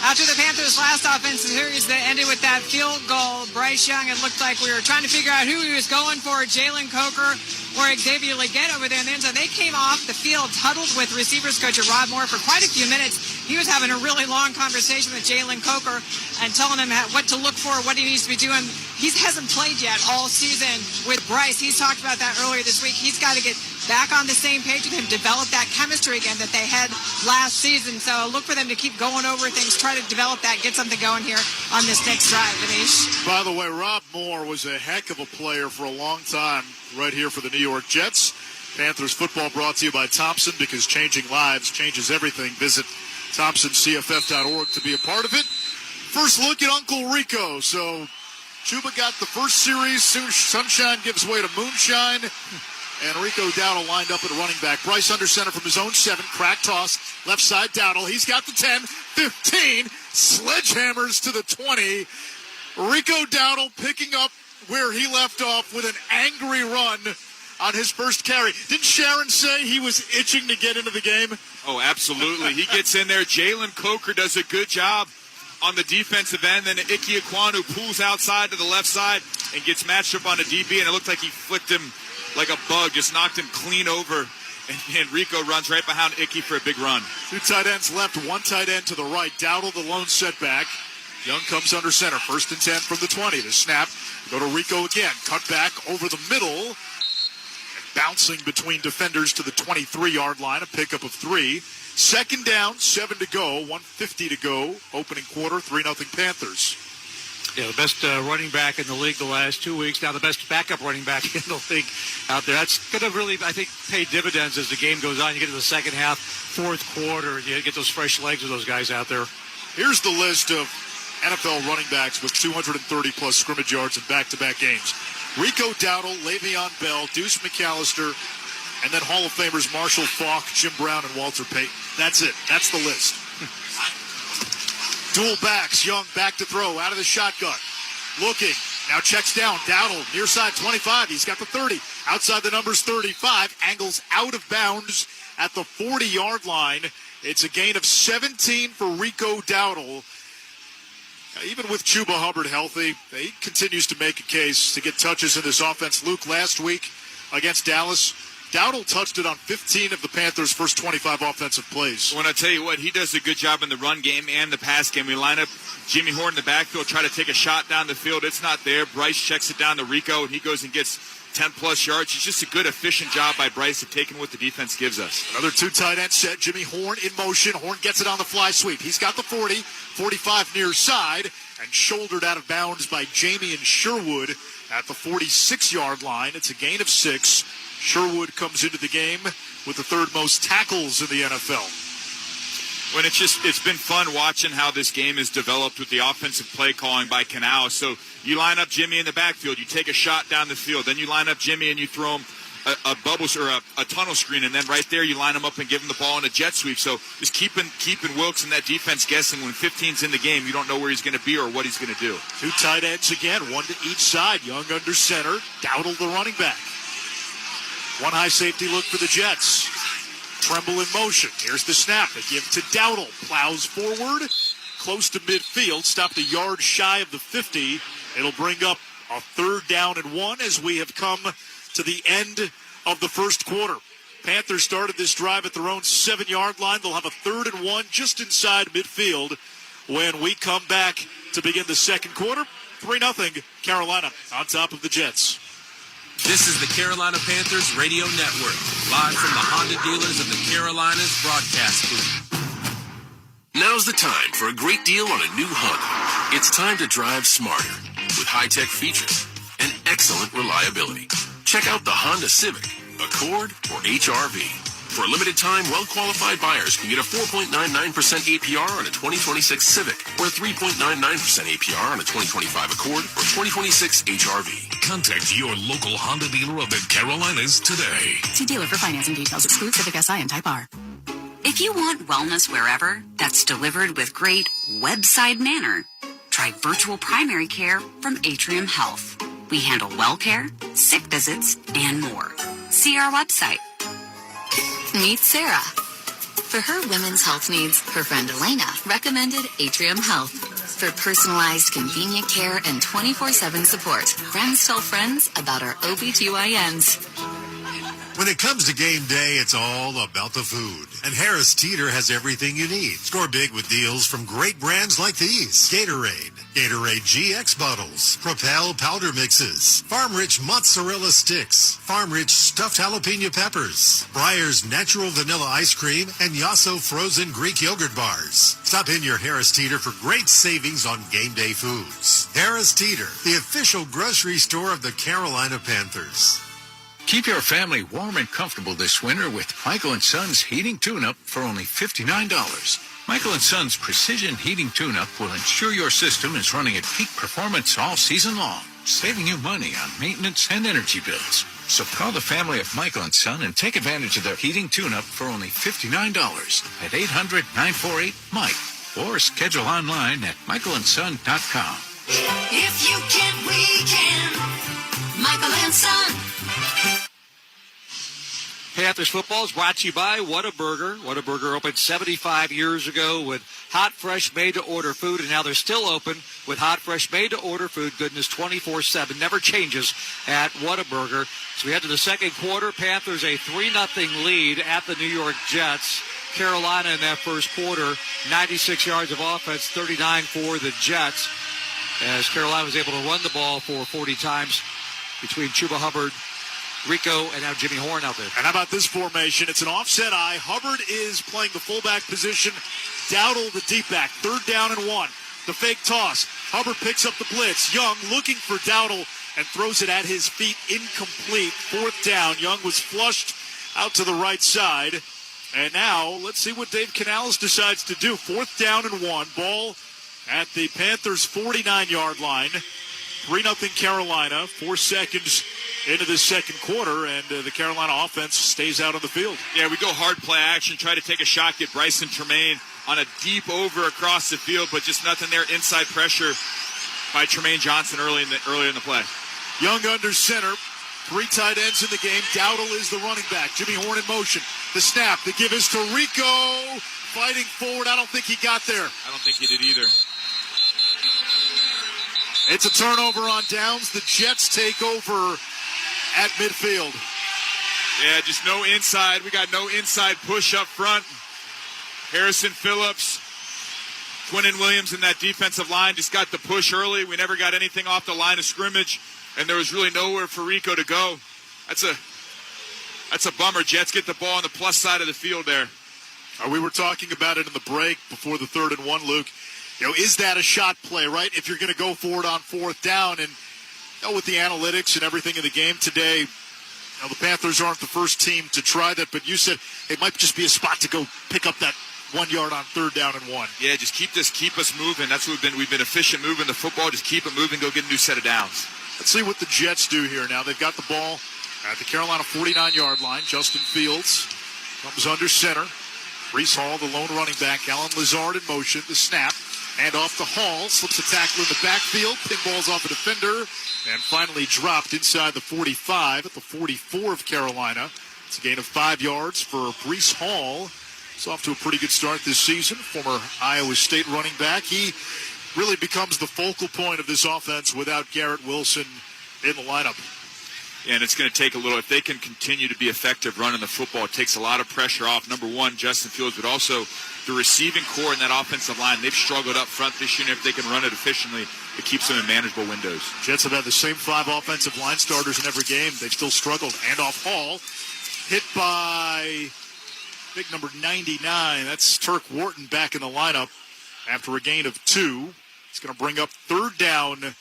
After the Panthers' last offensive series that ended with that field goal, Bryce Young, it looked like we were trying to figure out who he was going for, Jalen Coker or Xavier Leggett over there in the end zone. They came off the field, huddled with receivers coach Rob Moore for quite a few minutes. He was having a really long conversation with Jalen Coker and telling him what to look for, what he needs to be doing. He hasn't played yet all season with Bryce. He's talked about that earlier this week. He's got to get back on the same page with him, develop that chemistry again that they had last season. So look for them to keep going over things, try to develop that, get something going here on this next drive, Anish. By the way, Rob Moore was a heck of a player for a long time right here for the New York Jets. Panthers football brought to you by Thompson, because changing lives changes everything. Visit ThompsonCFF.org to be a part of it. First look at Uncle Rico. So Chuba got the first series. Soon sunshine gives way to moonshine. And Rico Dowdle lined up at running back. Bryce under center from his own 7. Crack toss. Left side Dowdle. He's got the 10, 15. Sledgehammers to the 20. Rico Dowdle picking up where he left off with an angry run on his first carry. Didn't Sharon say he was itching to get into the game? Oh, absolutely. He gets in there. Jalen Coker does a good job on the defensive end. Then Ike Ekwonu pulls outside to the left side and gets matched up on a DB, and it looked like he flicked him like a bug, just knocked him clean over. And Rico runs right behind Icky for a big run. 2 tight ends left, 1 tight end to the right. Dowdle, the lone setback. Young comes under center. 1st and 10 from the 20. The snap. Go to Rico again. Cut back over the middle. And bouncing between defenders to the 23-yard line. A pickup of 3. 2nd down, 7 to go. 1:50 to go. Opening quarter, 3-0 Panthers. Yeah, the best running back in the league the last 2 weeks. Now the best backup running back in the league out there. That's going to really, I think, pay dividends as the game goes on. You get to the second half, 4th quarter, and you get those fresh legs of those guys out there. Here's the list of NFL running backs with 230-plus scrimmage yards in back-to-back games. Rico Dowdle, Le'Veon Bell, Deuce McAllister, and then Hall of Famers Marshall Faulk, Jim Brown, and Walter Payton. That's it. That's the list. Dual backs, Young back to throw, out of the shotgun. Looking, now checks down, Dowdle, near side 25, he's got the 30. Outside the numbers 35, angles out of bounds at the 40-yard line. It's a gain of 17 for Rico Dowdle. Even with Chuba Hubbard healthy, he continues to make a case to get touches in this offense. Luke, last week against Dallas, Dowdle touched it on 15 of the Panthers' first 25 offensive plays. When I tell you what, he does a good job in the run game and the pass game. We line up Jimmy Horn in the backfield, try to take a shot down the field. It's not there. Bryce checks it down to Rico, and he goes and gets 10-plus yards. It's just a good, efficient job by Bryce of taking what the defense gives us. Another 2 tight end set. Jimmy Horn in motion. Horn gets it on the fly sweep. He's got the 40, 45 near side, and shouldered out of bounds by Jamie and Sherwood at the 46-yard line. It's a gain of 6. Sherwood comes into the game with the 3rd most tackles in the NFL. When it's been fun watching how this game is developed with the offensive play calling by Canal. So you line up Jimmy in the backfield, you take a shot down the field, then you line up Jimmy and you throw him a bubble or a tunnel screen, and then right there you line him up and give him the ball in a jet sweep. So just keeping Wilkes and that defense guessing. When 15's in the game, you don't know where he's going to be or what he's going to do. 2 tight ends again, 1 to each side. Young under center, Dowdle the running back. 1 high safety look for the Jets. Tremble in motion. Here's the snap. They give to Dowdle. Plows forward. Close to midfield. Stopped a yard shy of the 50. It'll bring up a 3rd down and 1 as we have come to the end of the first quarter. Panthers started this drive at their own 7-yard line. They'll have a 3rd and 1 just inside midfield when we come back to begin the second quarter. 3-0 Carolina on top of the Jets. This is the Carolina Panthers Radio Network, live from the Honda dealers of the Carolinas broadcast booth. Now's the time for a great deal on a new Honda. It's time to drive smarter with high-tech features and excellent reliability. Check out the Honda Civic, Accord, or HR-V. For a limited time, well-qualified buyers can get a 4.99% APR on a 2026 Civic or a 3.99% APR on a 2025 Accord or 2026 HRV. Contact your local Honda dealer of the Carolinas today. See dealer for financing details. Exclude Civic Si and Type R. If you want wellness wherever, that's delivered with great website manner, try virtual primary care from Atrium Health. We handle well care, sick visits, and more. See our website. Meet Sarah. For her women's health needs, her friend Elena recommended Atrium Health. For personalized, convenient care and 24/7 support, friends tell friends about our OBGYNs. When it comes to game day, it's all about the food. And Harris Teeter has everything you need. Score big with deals from great brands like these. Gatorade, Gatorade GX bottles, Propel powder mixes, Farm Rich mozzarella sticks, Farm Rich stuffed jalapeno peppers, Breyer's natural vanilla ice cream, and Yasso frozen Greek yogurt bars. Stop in your Harris Teeter for great savings on game day foods. Harris Teeter, the official grocery store of the Carolina Panthers. Keep your family warm and comfortable this winter with Michael & Son's Heating Tune-Up for only $59. Michael & Son's Precision Heating Tune-Up will ensure your system is running at peak performance all season long, saving you money on maintenance and energy bills. So call the family of Michael & Son and take advantage of their Heating Tune-Up for only $59 at 800-948-MIKE or schedule online at michaelandson.com. If you can, we can. Michael and Son. Panthers football is brought to you by Whataburger. Whataburger opened 75 years ago with hot, fresh, made-to-order food, and now they're still open with hot, fresh, made-to-order food. Goodness 24/7. Never changes at Whataburger. So we head to the second quarter. Panthers a 3-0 lead at the New York Jets. Carolina in that first quarter, 96 yards of offense, 39 for the Jets, as Carolina was able to run the ball for 40 times between Chuba Hubbard, Rico, and now Jimmy Horn out there. And how about this formation? It's an offset eye. Hubbard is playing the fullback position. Dowdle the deep back. 3rd down and 1. The fake toss. Hubbard picks up the blitz. Young looking for Dowdle and throws it at his feet. Incomplete. 4th down. Young was flushed out to the right side. And now let's see what Dave Canales decides to do. 4th down and 1. Ball at the Panthers' 49-yard line. 3-0 Carolina. 4 seconds into the second quarter, and the Carolina offense stays out on the field. Yeah, we go hard play action, try to take a shot, get Bryson Tremaine on a deep over across the field, but just nothing there. Inside pressure by Tremaine Johnson early in the play. Young under center. 3 tight ends in the game. Dowdle is the running back. Jimmy Horn in motion. The snap. The give is to Rico. Fighting forward. I don't think he got there. I don't think he did either. It's a turnover on downs. The Jets take over at midfield. Yeah, just no inside. We got no inside push up front. Harrison Phillips, Quinnen Williams in that defensive line just got the push early. We never got anything off the line of scrimmage, and there was really nowhere for Rico to go. That's a bummer. Jets get the ball on the plus side of the field there. We were talking about it in the break before the 3rd and 1, Luke. Is that a shot play, right? If you're going to go for it on 4th down, and with the analytics and everything in the game today, the Panthers aren't the first team to try that, but you said it might just be a spot to go pick up that 1 yard on 3rd down and 1. Yeah, just keep us moving. That's what we've been efficient moving the football. Just keep it moving, go get a new set of downs. Let's see what the Jets do here now. They've got the ball at the Carolina 49-yard line. Justin Fields comes under center. Brees Hall, the lone running back. Alan Lazard in motion. The snap. And off to Hall, slips a tackle in the backfield, pinballs off a defender, and finally dropped inside the 45 at the 44 of Carolina. It's a gain of 5 yards for Brees Hall. He's off to a pretty good start this season, former Iowa State running back. He really becomes the focal point of this offense without Garrett Wilson in the lineup. Yeah, and it's going to take a little. If they can continue to be effective running the football, it takes a lot of pressure off, number one, Justin Fields, but also the receiving core in that offensive line. They've struggled up front this year, and if they can run it efficiently, it keeps them in manageable windows. Jets have had the same 5 offensive line starters in every game. They've still struggled. Handoff Hall, hit by big number 99. That's Turk Wharton back in the lineup after a gain of 2. It's going to bring up 3rd down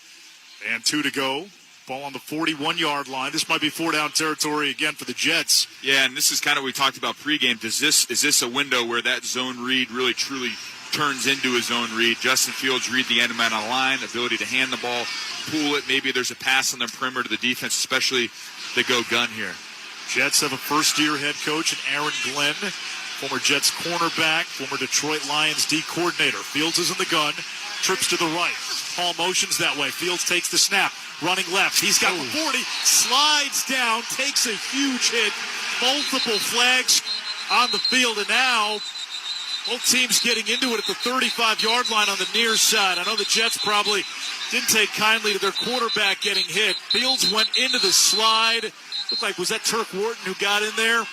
and 2 to go. Ball on the 41-yard line. This might be 4-down territory again for the Jets. Yeah, and this is kind of what we talked about pregame. Is this a window where that zone read really truly turns into a zone read? Justin Fields read the end man on the line, ability to hand the ball, pull it. Maybe there's a pass on the perimeter to the defense, especially the go gun here. Jets have a first-year head coach in Aaron Glenn, former Jets cornerback, former Detroit Lions D coordinator. Fields is in the gun, trips to the right. Hall motions that way. Fields takes the snap, running left. He's got the 40, slides down, takes a huge hit. Multiple flags on the field, and now both teams getting into it at the 35-yard line on the near side. I know the Jets probably didn't take kindly to their quarterback getting hit. Fields went into the slide. Looked like, was that Turk Wharton who got in there?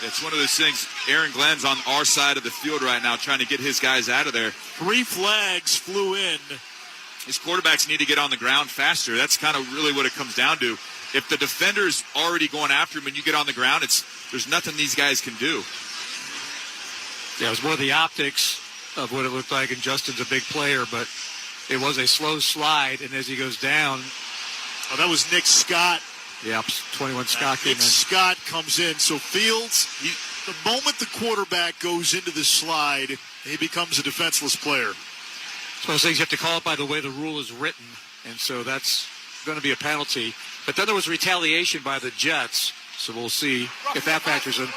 It's one of those things. Aaron Glenn's on our side of the field right now trying to get his guys out of there. 3 flags flew in. His quarterbacks need to get on the ground faster. That's kind of really what it comes down to. If the defender's already going after him and you get on the ground, there's nothing these guys can do. Yeah, it was more the optics of what it looked like, and Justin's a big player, but it was a slow slide, and as he goes down. Oh, that was Nick Scott. Yep, 21 Scott came in. Nick Scott comes in. So Fields, the moment the quarterback goes into the slide, he becomes a defenseless player. It's one of those things you have to call it by the way the rule is written, and so that's going to be a penalty. But then there was retaliation by the Jets, so we'll see if that factors in.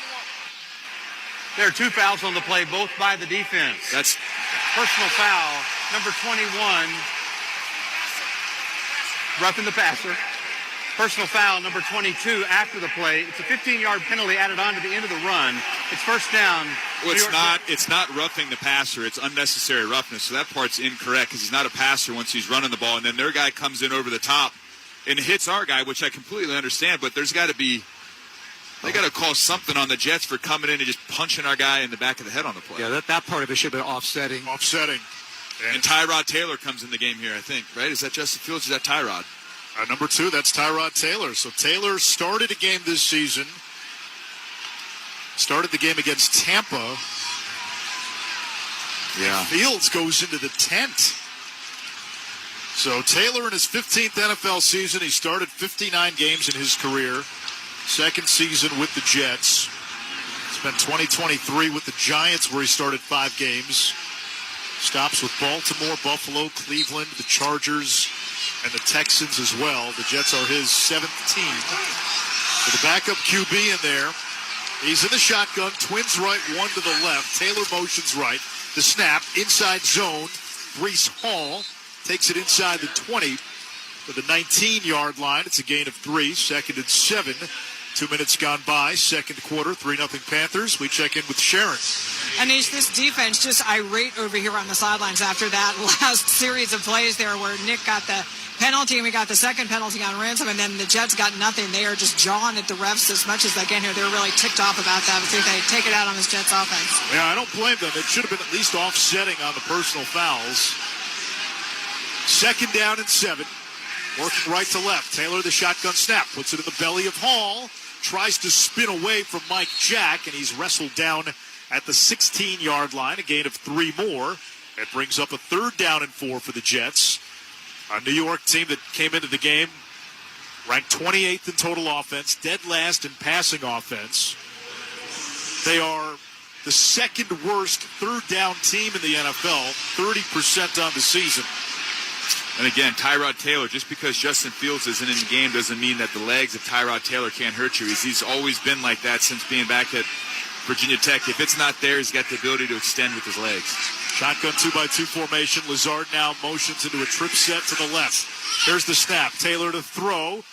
There are 2 fouls on the play, both by the defense. That's personal foul, number 21, roughing the passer. Personal foul, number 22, after the play. It's a 15-yard penalty added on to the end of the run. It's first down. Well, it's not roughing the passer. It's unnecessary roughness. So that part's incorrect because he's not a passer once he's running the ball. And then their guy comes in over the top and hits our guy, which I completely understand. But there's got to be – they got to call something on the Jets for coming in and just punching our guy in the back of the head on the play. Yeah, that part of it should have been offsetting. And Tyrod Taylor comes in the game here, I think, right? Is that Justin Fields or is that Tyrod? Number 2, that's Tyrod Taylor. So Taylor started a game this season. Started the game against Tampa. Yeah. Fields goes into the tent. So Taylor in his 15th NFL season. He started 59 games in his career. Second season with the Jets. Spent 2023 with the Giants where he started 5 games. Stops with Baltimore, Buffalo, Cleveland, the Chargers, and the Texans as well. The Jets are his 7th team. With the backup QB in there. He's in the shotgun. Twins right, one to the left. Taylor motions right. The snap, inside zone. Breece Hall takes it inside the 20 to the 19-yard line. It's a gain of 3. 2nd and 7. 2 minutes gone by. Second quarter, 3-0 Panthers. We check in with Sharon. Anish, this defense just irate over here on the sidelines after that last series of plays there where Nick got the penalty and we got the second penalty on Ransom, and then the Jets got nothing. They are just jawing at the refs as much as they can here. They're really ticked off about that. I think they take it out on this Jets offense. Yeah, I don't blame them. It should have been at least offsetting on the personal fouls. 2nd down and 7. Working right to left. Taylor, the shotgun snap, puts it in the belly of Hall. Tries to spin away from Mike Jack, and he's wrestled down at the 16-yard line. A gain of 3 more. It brings up a 3rd down and 4 for the Jets. A New York team that came into the game ranked 28th in total offense, dead last in passing offense. They are the 2nd worst 3rd down team in the NFL, 30% on the season. And again, Tyrod Taylor, just because Justin Fields isn't in the game doesn't mean that the legs of Tyrod Taylor can't hurt you. He's always been like that since being back at Virginia Tech. If it's not there, he's got the ability to extend with his legs. Shotgun 2x2 formation. Lazard now motions into a trip set to the left. There's the snap. Taylor to throw.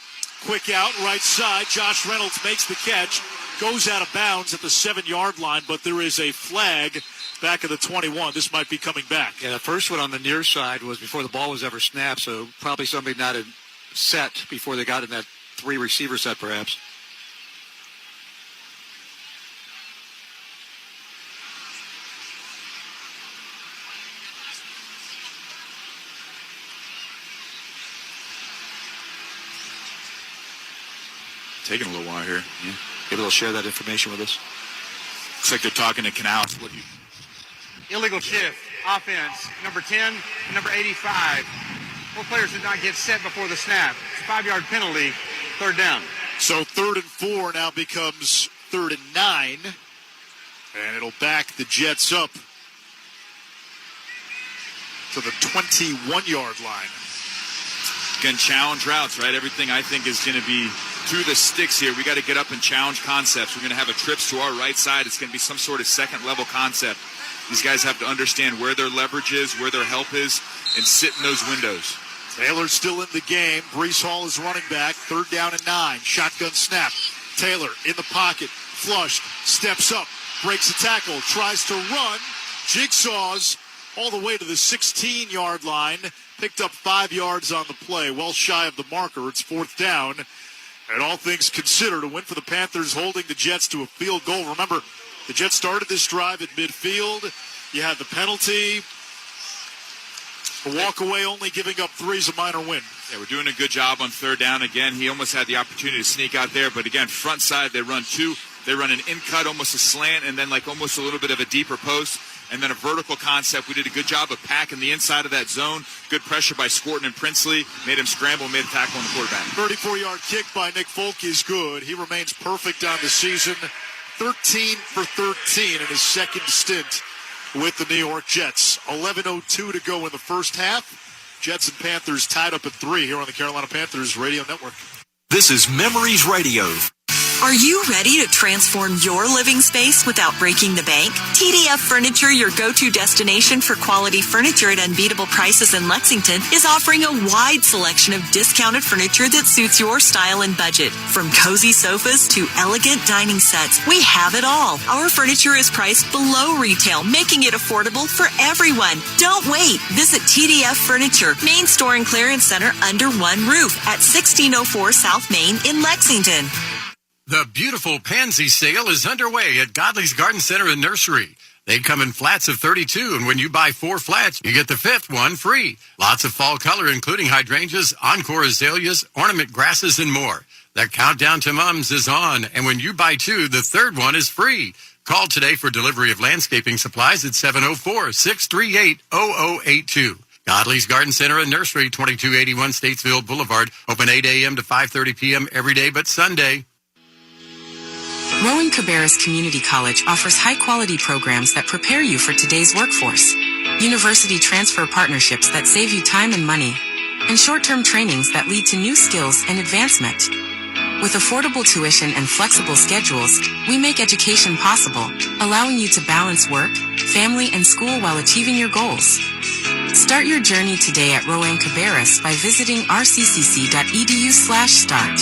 Quick out, right side. Josh Reynolds makes the catch. Goes out of bounds at the 7-yard line, but there is a flag back of the 21. This might be coming back. Yeah, the first one on the near side was before the ball was ever snapped, so probably somebody not in set before they got in that 3-receiver set, perhaps. Taking a little while here. Yeah. Maybe they'll share that information with us. Looks like they're talking to Canals. What do you? Illegal shift, offense, number 10 and number 85. Both players did not get set before the snap. It's a 5-yard penalty, third down. So 3rd and 4 now becomes 3rd and 9. And it'll back the Jets up to the 21-yard line. Again, challenge routes, right? Everything I think is going to be through the sticks here. We got to get up and challenge concepts. We're going to have a trips to our right side. It's going to be some sort of second-level concept. These guys have to understand where their leverage is, where their help is, and sit in those windows. Taylor's still in the game. Breece Hall is running back. 3rd down and 9. Shotgun snap. Taylor in the pocket. Flushed. Steps up. Breaks a tackle. Tries to run. Jigsaws all the way to the 16-yard line. Picked up 5 yards on the play. Well shy of the marker. It's 4th down. And all things considered, a win for the Panthers, holding the Jets to a field goal. Remember, the Jets started this drive at midfield. You had the penalty. A walk away, only giving up 3 is a minor win. Yeah, we're doing a good job on 3rd down. Again, he almost had the opportunity to sneak out there. But again, front side, they run 2. They run an in-cut, almost a slant, and then like almost a little bit of a deeper post. And then a vertical concept. We did a good job of packing the inside of that zone. Good pressure by Scorton and Princely. Made him scramble, made a tackle on the quarterback. 34-yard kick by Nick Folk is good. He remains perfect on the season. 13 for 13 in his second stint with the New York Jets. 11:02 to go in the first half. Jets and Panthers tied up at 3 here on the Carolina Panthers Radio Network. This is Memories Radio. Are you ready to transform your living space without breaking the bank? TDF Furniture, your go-to destination for quality furniture at unbeatable prices in Lexington, is offering a wide selection of discounted furniture that suits your style and budget. From cozy sofas to elegant dining sets, we have it all. Our furniture is priced below retail, making it affordable for everyone. Don't wait. Visit TDF Furniture, main store and clearance center under one roof at 1604 South Main in Lexington. The beautiful pansy sale is underway at Godley's Garden Center and Nursery. They come in flats of 32, and when you buy 4 flats, you get the 5th one free. Lots of fall color, including hydrangeas, encore azaleas, ornament grasses, and more. The countdown to mums is on, and when you buy 2, the 3rd one is free. Call today for delivery of landscaping supplies at 704-638-0082. Godley's Garden Center and Nursery, 2281 Statesville Boulevard, open 8 a.m. to 5:30 p.m. every day but Sunday. Rowan Cabarrus Community College offers high-quality programs that prepare you for today's workforce, university transfer partnerships that save you time and money, and short-term trainings that lead to new skills and advancement. With affordable tuition and flexible schedules, we make education possible, allowing you to balance work, family, and school while achieving your goals. Start your journey today at Rowan Cabarrus by visiting rccc.edu/start.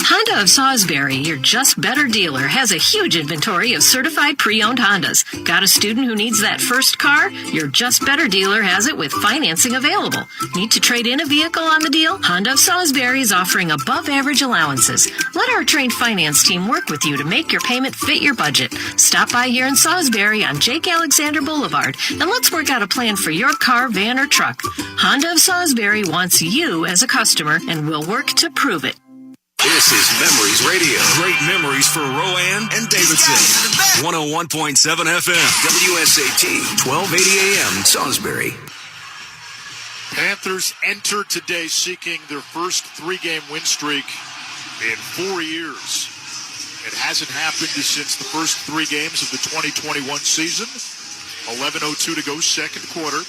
Honda of Salisbury, your just better dealer, has a huge inventory of certified pre-owned Hondas. Got a student who needs that first car? Your just better dealer has it with financing available. Need to trade in a vehicle on the deal? Honda of Salisbury is offering above average allowances. Let our trained finance team work with you to make your payment fit your budget. Stop by here in Salisbury on Jake Alexander Boulevard and let's work out a plan for your car, van, or truck. Honda of Salisbury wants you as a customer and will work to prove it. This is Memories Radio. Great memories for Rowan and Davidson. 101.7 FM. WSAT, 1280 AM, Salisbury. Panthers enter today seeking their first 3-game win streak in 4 years. It hasn't happened since the first 3 games of the 2021 season. 11:02 to go, second quarter.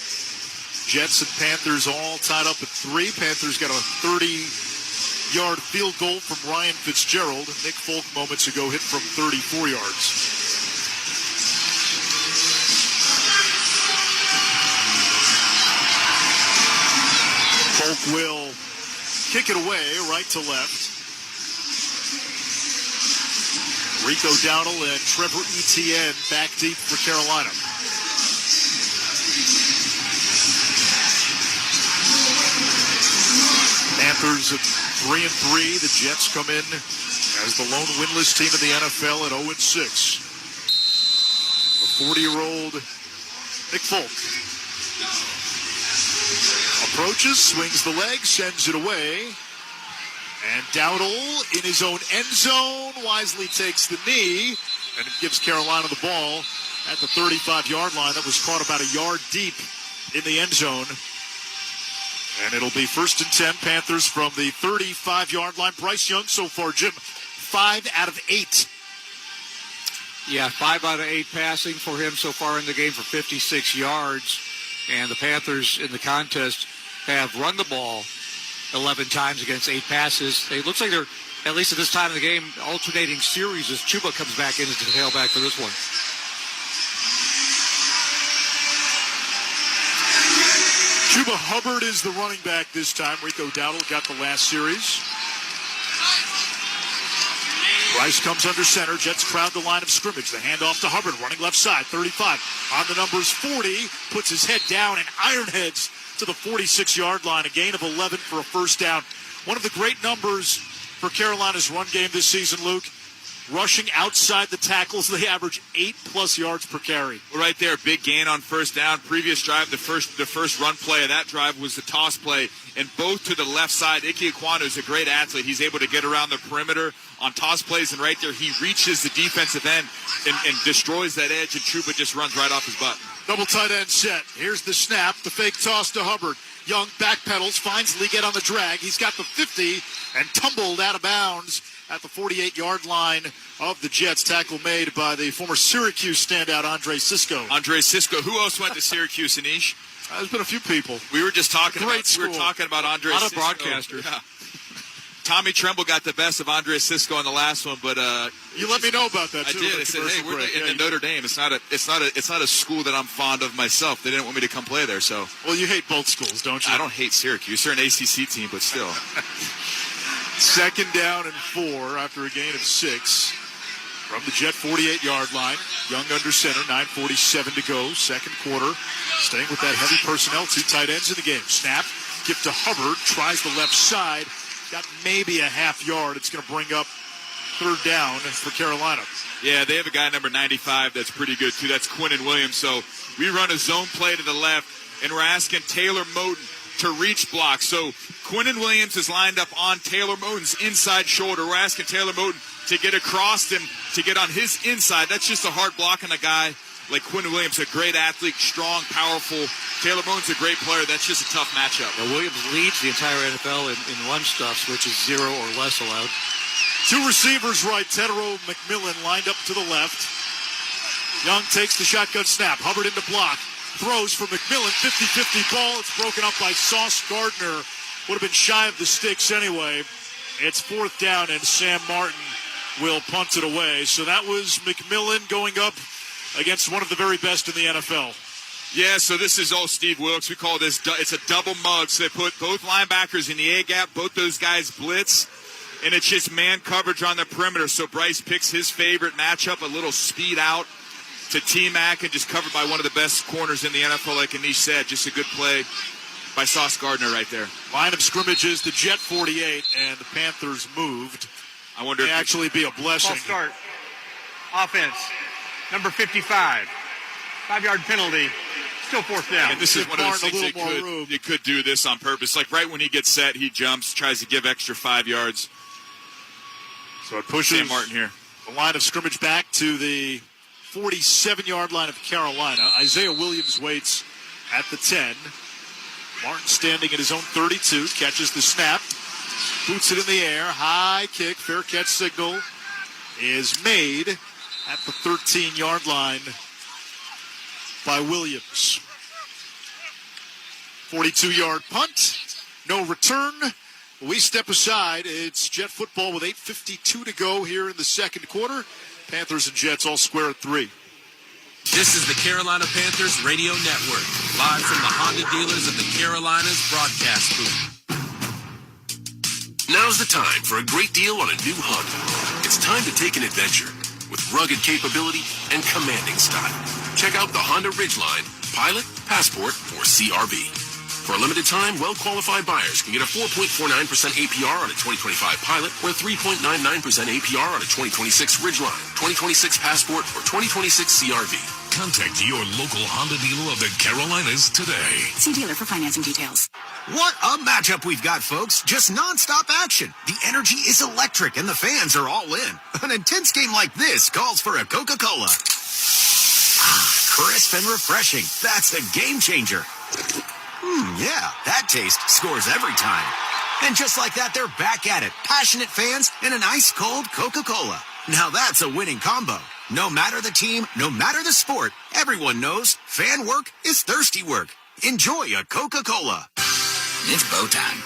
Jets and Panthers all tied up at 3. Panthers got a 30-yard field goal from Ryan Fitzgerald. Nick Folk moments ago hit from 34 yards. Folk will kick it away right to left. Rico Dowdle and Trevor Etienne back deep for Carolina. Panthers at 3-3. The Jets come in as the lone winless team in the NFL at 0-6. The 40-year-old Nick Folk approaches, swings the leg, sends it away. And Dowdle in his own end zone wisely takes the knee and it gives Carolina the ball at the 35-yard line. That was caught about a yard deep in the end zone. And it'll be 1st and 10, Panthers from the 35-yard line. Bryce Young so far, Jim, 5 out of 8. Yeah, 5 out of 8 passing for him so far in the game for 56 yards. And the Panthers in the contest have run the ball 11 times against 8 passes. It looks like they're, at least at this time of the game, alternating series as Chuba comes back in as the tailback for this one. Chuba Hubbard is the running back this time. Rico Dowdle got the last series. Rice comes under center. Jets crowd the line of scrimmage. The handoff to Hubbard, running left side, 35. On the numbers 40, puts his head down and ironheads to the 46-yard line. A gain of 11 for a first down. One of the great numbers for Carolina's run game this season, Luke. Rushing outside the tackles, they average 8+ yards per carry. Well, right there, big gain on first down. Previous drive, the first run play of that drive was the toss play, and both to the left side. Ike Ekwonu is a great athlete. He's able to get around the perimeter on toss plays, and right there he reaches the defensive end and destroys that edge, and Chuba just runs right off his butt. Double tight end set. Here's the snap, the fake toss to Hubbard. Young backpedals, finds Leggett on the drag. He's got the 50 and tumbled out of bounds at the 48-yard line of the Jets. Tackle made by the former Syracuse standout, Andre Sisco. Andre Sisco. Who else went to Syracuse, Anish? There's been a few people. We were just talking Great about school. We were talking about Andre Not Sisco. a broadcaster. Yeah. Tommy Tremble got the best of Andre Sisco in the last one, but you let me know about that too. I did. I said, "Hey, we're in Notre Dame. It's not a school that I'm fond of myself. They didn't want me to come play there, so." Well, you hate both schools, don't you? I don't hate Syracuse. They're an ACC team, but still. 2nd down and 4 after a gain of 6 from the Jet 48-yard line. Young under center, 9:47 to go, second quarter. Staying with that heavy personnel, 2 tight ends in the game. Snap, give to Hubbard, tries the left side. Got maybe a half yard. It's going to bring up 3rd down for Carolina. Yeah, they have a guy number 95 that's pretty good, too. That's Quinnen Williams. So we run a zone play to the left, and we're asking Taylor Moton to reach block. So Quinnen Williams is lined up on Taylor Moton's inside shoulder. We're asking Taylor Moton to get across him, to get on his inside. That's just a hard block on a guy like Quinnen Williams, a great athlete, strong, powerful. Taylor Moton's a great player. That's just a tough matchup. Now, Williams leads the entire NFL in run stuffs, which is 0 or less allowed. 2 receivers right. Tetero McMillan lined up to the left. Young takes the shotgun snap. Hubbard into block. Throws for McMillan. 50-50 ball. It's broken up by Sauce Gardner. Would have been shy of the sticks anyway. It's 4th down, and Sam Martin will punt it away. So that was McMillan going up against one of the very best in the NFL. Yeah, so this is all Steve Wilkes. We call this, it's a double mug. So they put both linebackers in the A-gap, both those guys blitz, and it's just man coverage on the perimeter. So Bryce picks his favorite matchup, a little speed out to T-Mac, and just covered by one of the best corners in the NFL, like Anish said. Just a good play by Sauce Gardner right there. Line of scrimmage is the Jet 48, and the Panthers moved. I wonder if may actually be a blessing. Ball start. Offense. Number 55. 5-yard penalty. Still 4th down. And this is one of those things you could do this on purpose. Like right when he gets set, he jumps, tries to give extra 5 yards. So it pushes Sam Martin here. The line of scrimmage back to the 47-yard line of Carolina. Isaiah Williams waits at the 10. Martin standing at his own 32, catches the snap, boots it in the air, high kick, fair catch signal is made at the 13-yard line by Williams. 42-yard punt, no return. We step aside. It's Jet football with 8:52 to go here in the second quarter. Panthers and Jets all square at 3. This is the Carolina Panthers Radio Network, live from the Honda dealers of the Carolinas broadcast booth. Now's the time for a great deal on a new Honda. It's time to take an adventure with rugged capability and commanding style. Check out the Honda Ridgeline, Pilot, Passport, or CRV. For a limited time, well-qualified buyers can get a 4.49% APR on a 2025 Pilot or 3.99% APR on a 2026 Ridgeline, 2026 Passport, or 2026 CRV. Contact your local Honda dealer of the Carolinas today. See dealer for financing details. What a matchup we've got, folks. Just nonstop action. The energy is electric and the fans are all in. An intense game like this calls for a Coca-Cola. Crisp and refreshing. That's a game changer. Yeah, that taste scores every time. And just like that, they're back at it. Passionate fans and an ice-cold Coca-Cola. Now that's a winning combo. No matter the team, no matter the sport, everyone knows fan work is thirsty work. Enjoy a Coca-Cola. It's Bo time.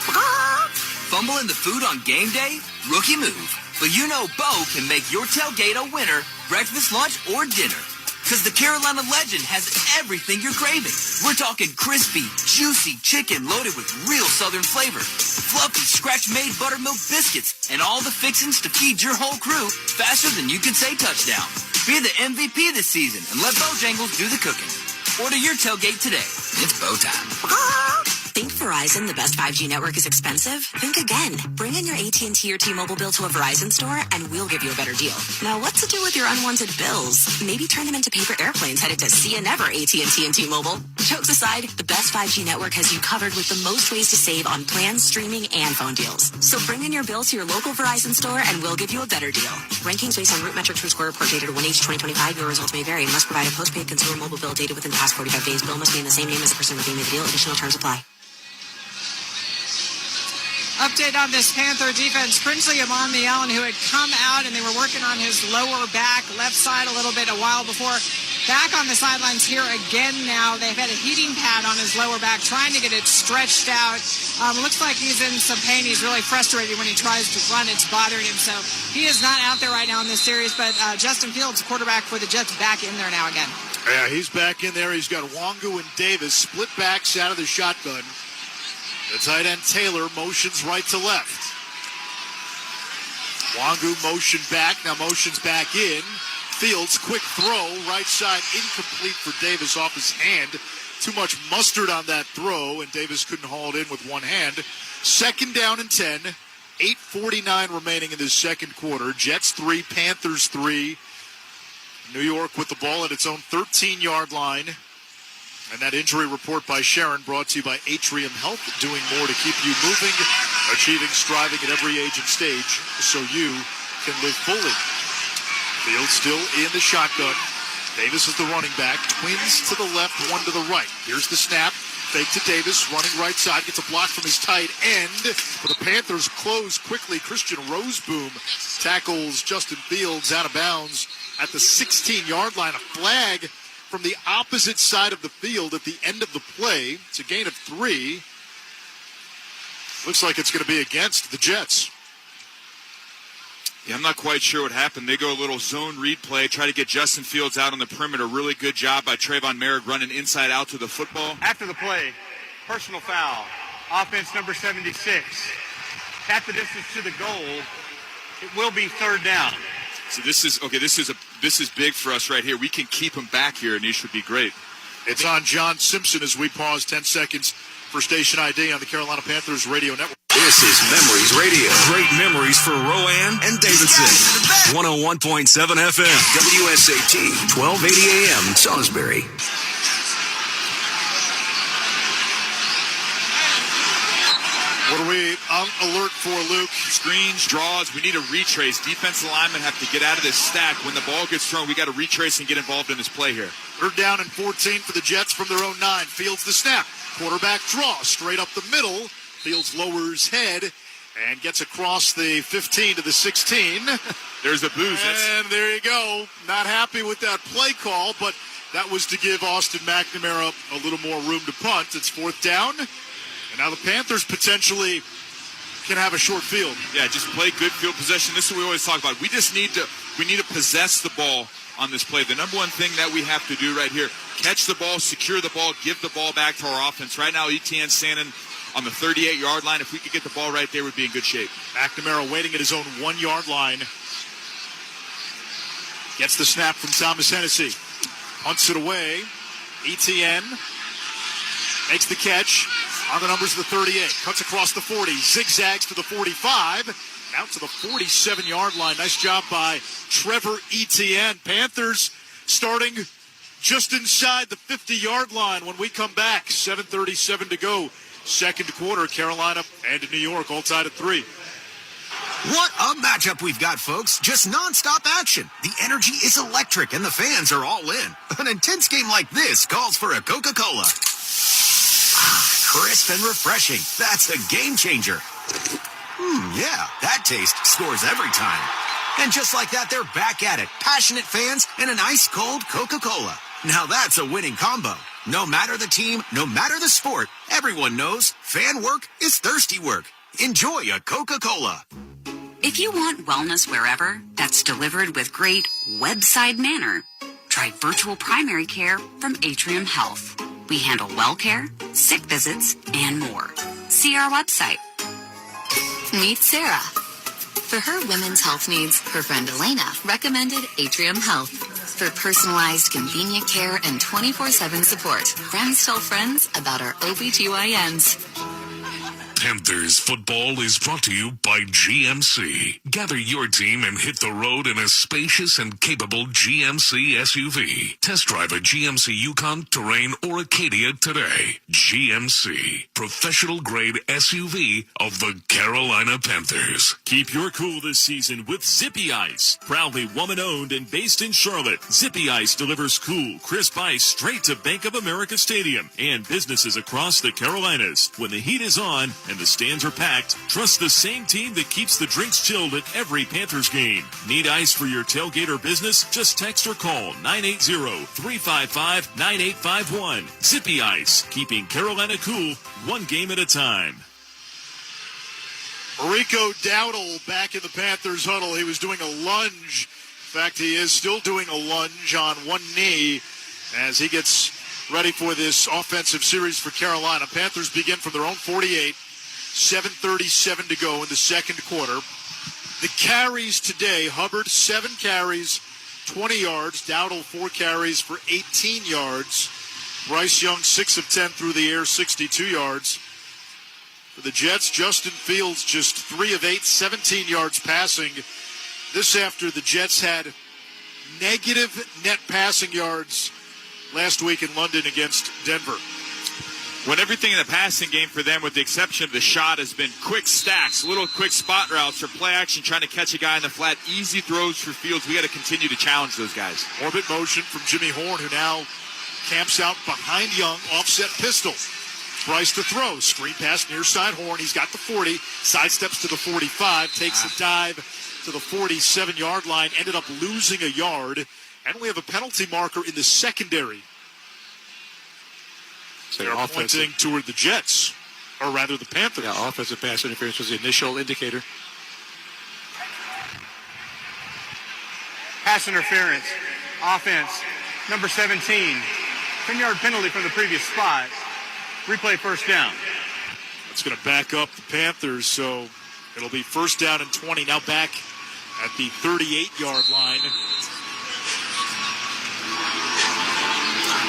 Fumbling the food on game day? Rookie move. But you know Bo can make your tailgate a winner, breakfast, lunch, or dinner. Because the Carolina Legend has everything you're craving. We're talking crispy, juicy chicken loaded with real Southern flavor, fluffy, scratch-made buttermilk biscuits, and all the fixings to feed your whole crew faster than you can say touchdown. Be the MVP this season and let Bojangles do the cooking. Order your tailgate today. It's Bo time. Think Verizon, the best 5G network, is expensive? Think again. Bring in your AT&T or T-Mobile bill to a Verizon store and we'll give you a better deal. Now, what to do with your unwanted bills? Maybe turn them into paper airplanes headed to see and never AT&T and T-Mobile. Jokes aside, the best 5G network has you covered with the most ways to save on plans, streaming, and phone deals. So bring in your bill to your local Verizon store and we'll give you a better deal. Rankings based on root metrics from Score Report dated 1H 2025. Your results may vary. Must provide a postpaid consumer mobile bill dated within the past 45 days. Bill must be in the same name as the person redeeming the deal. Additional terms apply. Update on this Panther defense. Princely Amon Allen, who had come out and they were working on his lower back, left side a little bit a while before. Back on the sidelines here again now. They've had a heating pad on his lower back, trying to get it stretched out. Looks like he's in some pain. He's really frustrated when he tries to run. It's bothering him. So he is not out there right now in this series. But Justin Fields, quarterback for the Jets, back in there now again. Yeah, he's back in there. He's got Wangu and Davis split backs out of the shotgun. The tight end Taylor motions right to left. Wangu motion back, now motions back in. Fields, quick throw, right side incomplete for Davis off his hand. Too much mustard on that throw, and Davis couldn't haul it in with one hand. Second down and 10, 8:49 remaining in this second quarter. Jets 3, Panthers 3. New York with the ball at its own 13-yard line. And that injury report by Sharon brought to you by Atrium Health, doing more to keep you moving, achieving, striving at every age and stage so you can live fully. Fields still in the shotgun. Davis is the running back. Twins to the left, one to the right. Here's the snap. Fake to Davis, running right side, gets a block from his tight end. But the Panthers close quickly. Christian Roseboom tackles Justin Fields out of bounds at the 16-yard line. A flag from the opposite side of the field at the end of the play. It's a gain of 3. Looks like it's going to be against the Jets. Yeah, I'm not quite sure what happened. They go a little zone read play, try to get Justin Fields out on the perimeter. Really good job by Trayvon Merrick running inside out to the football. After the play, personal foul. Offense number 76. At the distance to the goal, it will be third down. So this is big for us right here. We can keep him back here, and this would be great. It's on John Simpson as we pause 10 seconds for Station ID on the Carolina Panthers radio network. This is Memories Radio. Great memories for Rowan and Davidson. 101.7 FM. WSAT, 1280 AM, Salisbury. What are we on alert for, Luke? Screens, draws. We need a retrace. Defensive linemen have to get out of this stack. When the ball gets thrown, we got to retrace and get involved in this play here. Third down and 14 for the Jets from their own 9. Fields the snap. Quarterback draw straight up the middle. Fields lowers head and gets across the 15 to the 16. There's a booze. And there you go. Not happy with that play call, but that was to give Austin McNamara a little more room to punt. It's fourth down. And now the Panthers potentially can have a short field. Yeah, just play good field possession. This is what we always talk about. We need to possess the ball on this play. The number one thing that we have to do right here, catch the ball, secure the ball, give the ball back to our offense. Right now, Etienne standing on the 38-yard line. If we could get the ball right there, we'd be in good shape. McNamara waiting at his own 1-yard line. Gets the snap from Thomas Hennessy. Punts it away. Etienne makes the catch. On the numbers of the 38. Cuts across the 40. Zigzags to the 45. Out to the 47-yard line. Nice job by Trevor Etienne. Panthers starting just inside the 50-yard line when we come back. 7:37 to go. Second quarter. Carolina and New York all tied at 3. What a matchup we've got, folks. Just nonstop action. The energy is electric and the fans are all in. An intense game like this calls for a Coca-Cola. crisp and refreshing. That's a game changer. Yeah, that taste scores every time. And just like that, they're back at it. Passionate fans and an ice-cold Coca-Cola. Now that's a winning combo. No matter the team, no matter the sport, everyone knows fan work is thirsty work. Enjoy a Coca-Cola. If you want wellness wherever, that's delivered with great webside manner, try virtual primary care from Atrium Health. We handle well care, sick visits, and more. See our website. Meet Sarah. For her women's health needs, her friend Elena recommended Atrium Health. For personalized, convenient care and 24/7 support, friends tell friends about our OBGYNs. Panthers football is brought to you by GMC. Gather your team and hit the road in a spacious and capable GMC SUV. Test drive a GMC Yukon, Terrain, or Acadia today. GMC, professional grade SUV of the Carolina Panthers. Keep your cool this season with Zippy Ice. Proudly woman-owned and based in Charlotte, Zippy Ice delivers cool, crisp ice straight to Bank of America Stadium and businesses across the Carolinas. When the heat is on and the stands are packed, trust the same team that keeps the drinks chilled at every Panthers game. Need ice for your tailgate or business? Just text or call 980-355-9851. Zippy Ice, keeping Carolina cool, one game at a time. Rico Dowdle back in the Panthers huddle. He was doing a lunge. In fact, he is still doing a lunge on one knee as he gets ready for this offensive series for Carolina. Panthers begin from their own 48. 7:37 to go in the second quarter. The carries today, Hubbard 7 carries, 20 yards. Dowdle 4 carries for 18 yards. Bryce Young 6 of 10 through the air, 62 yards. For the Jets, Justin Fields just 3 of 8, 17 yards passing. This after the Jets had negative net passing yards last week in London against Denver. When everything in the passing game for them, with the exception of the shot, has been quick stacks, little quick spot routes or play action, trying to catch a guy in the flat, easy throws for Fields. We got to continue to challenge those guys. Orbit motion from Jimmy Horn, who now camps out behind Young, offset pistol. Bryce to throw, screen pass near side Horn. He's got the 40, sidesteps to the 45, takes a dive to the 47-yard line, ended up losing a yard, and we have a penalty marker in the secondary. They're pointing toward the Jets, or rather the Panthers. Yeah, offensive pass interference was the initial indicator. Pass interference. Offense. Number 17. 10-yard penalty from the previous spot. Replay first down. That's going to back up the Panthers, so it'll be first down and 20. Now back at the 38-yard line.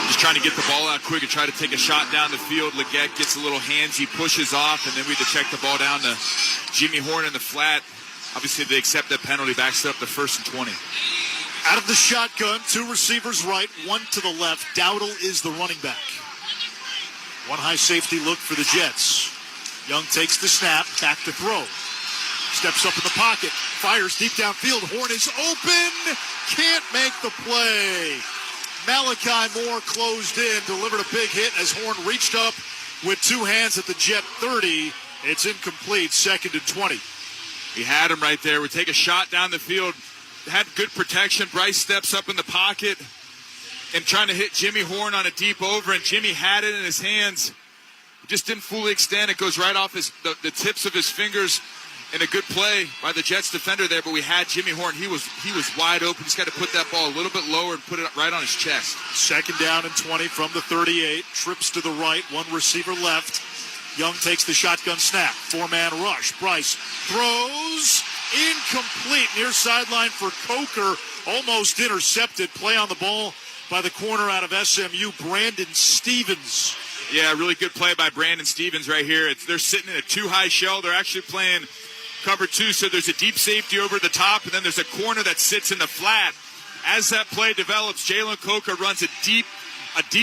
Just trying to get the ball out quick and try to take a shot down the field. Leggett gets a little handsy, pushes off, and then we check the ball down to Jimmy Horn in the flat. Obviously, they accept that penalty, backs it up to first and 20. Out of the shotgun, 2 receivers right, 1 to the left. Dowdle is the running back. One high safety look for the Jets. Young takes the snap, back to throw. Steps up in the pocket, fires deep downfield. Horn is open, can't make the play. Malachi Moore closed in, delivered a big hit as Horn reached up with 2 hands at the Jet 30. It's incomplete, second and 20. We had him right there. We take a shot down the field. Had good protection. Bryce steps up in the pocket and trying to hit Jimmy Horn on a deep over, and Jimmy had it in his hands. Just didn't fully extend. It goes right off the tips of his fingers. And a good play by the Jets defender there, but we had Jimmy Horn. He was wide open. He's got to put that ball a little bit lower and put it right on his chest. Second down and 20 from the 38. Trips to the right, 1 receiver left. Young takes the shotgun snap. 4-man rush. Bryce throws. Incomplete. Near sideline for Coker. Almost intercepted. Play on the ball by the corner out of SMU, Brandon Stevens. Yeah, really good play by Brandon Stevens right here. They're sitting in a 2-high shell. They're actually playing cover 2, so there's a deep safety over the top, and then there's a corner that sits in the flat. As that play develops, Jalen Coker runs a deep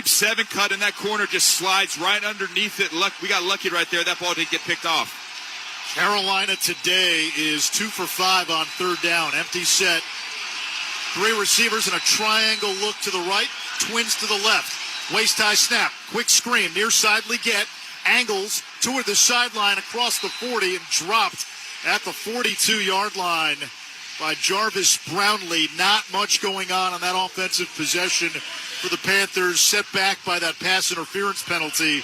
7 cut, and that corner just slides right underneath it. We got lucky right there. That ball didn't get picked off. Carolina today is 2 for 5 on third down. Empty set. 3 receivers in a triangle look to the right, twins to the left. Waist high snap, quick screen, near side Leggett, angles toward the sideline across the 40 and dropped at the 42-yard line by Jarvis Brownlee. Not much going on that offensive possession for the Panthers, set back by that pass interference penalty,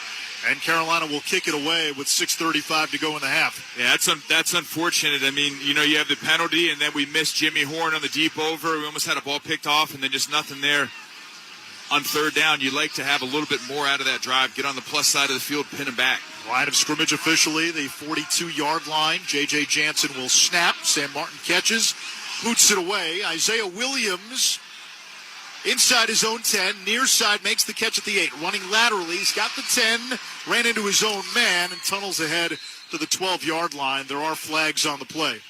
and Carolina will kick it away with 6:35 to go in the half. Yeah, that's unfortunate. I mean, you have the penalty, and then we missed Jimmy Horn on the deep over. We almost had a ball picked off, and then just nothing there on third down. You'd like to have a little bit more out of that drive, get on the plus side of the field, pin him back. Line of scrimmage officially, the 42-yard line. J.J. Jansen will snap. Sam Martin catches, boots it away. Isaiah Williams inside his own 10, near side, makes the catch at the 8. Running laterally, he's got the 10, ran into his own man, and tunnels ahead to the 12-yard line. There are flags on the play.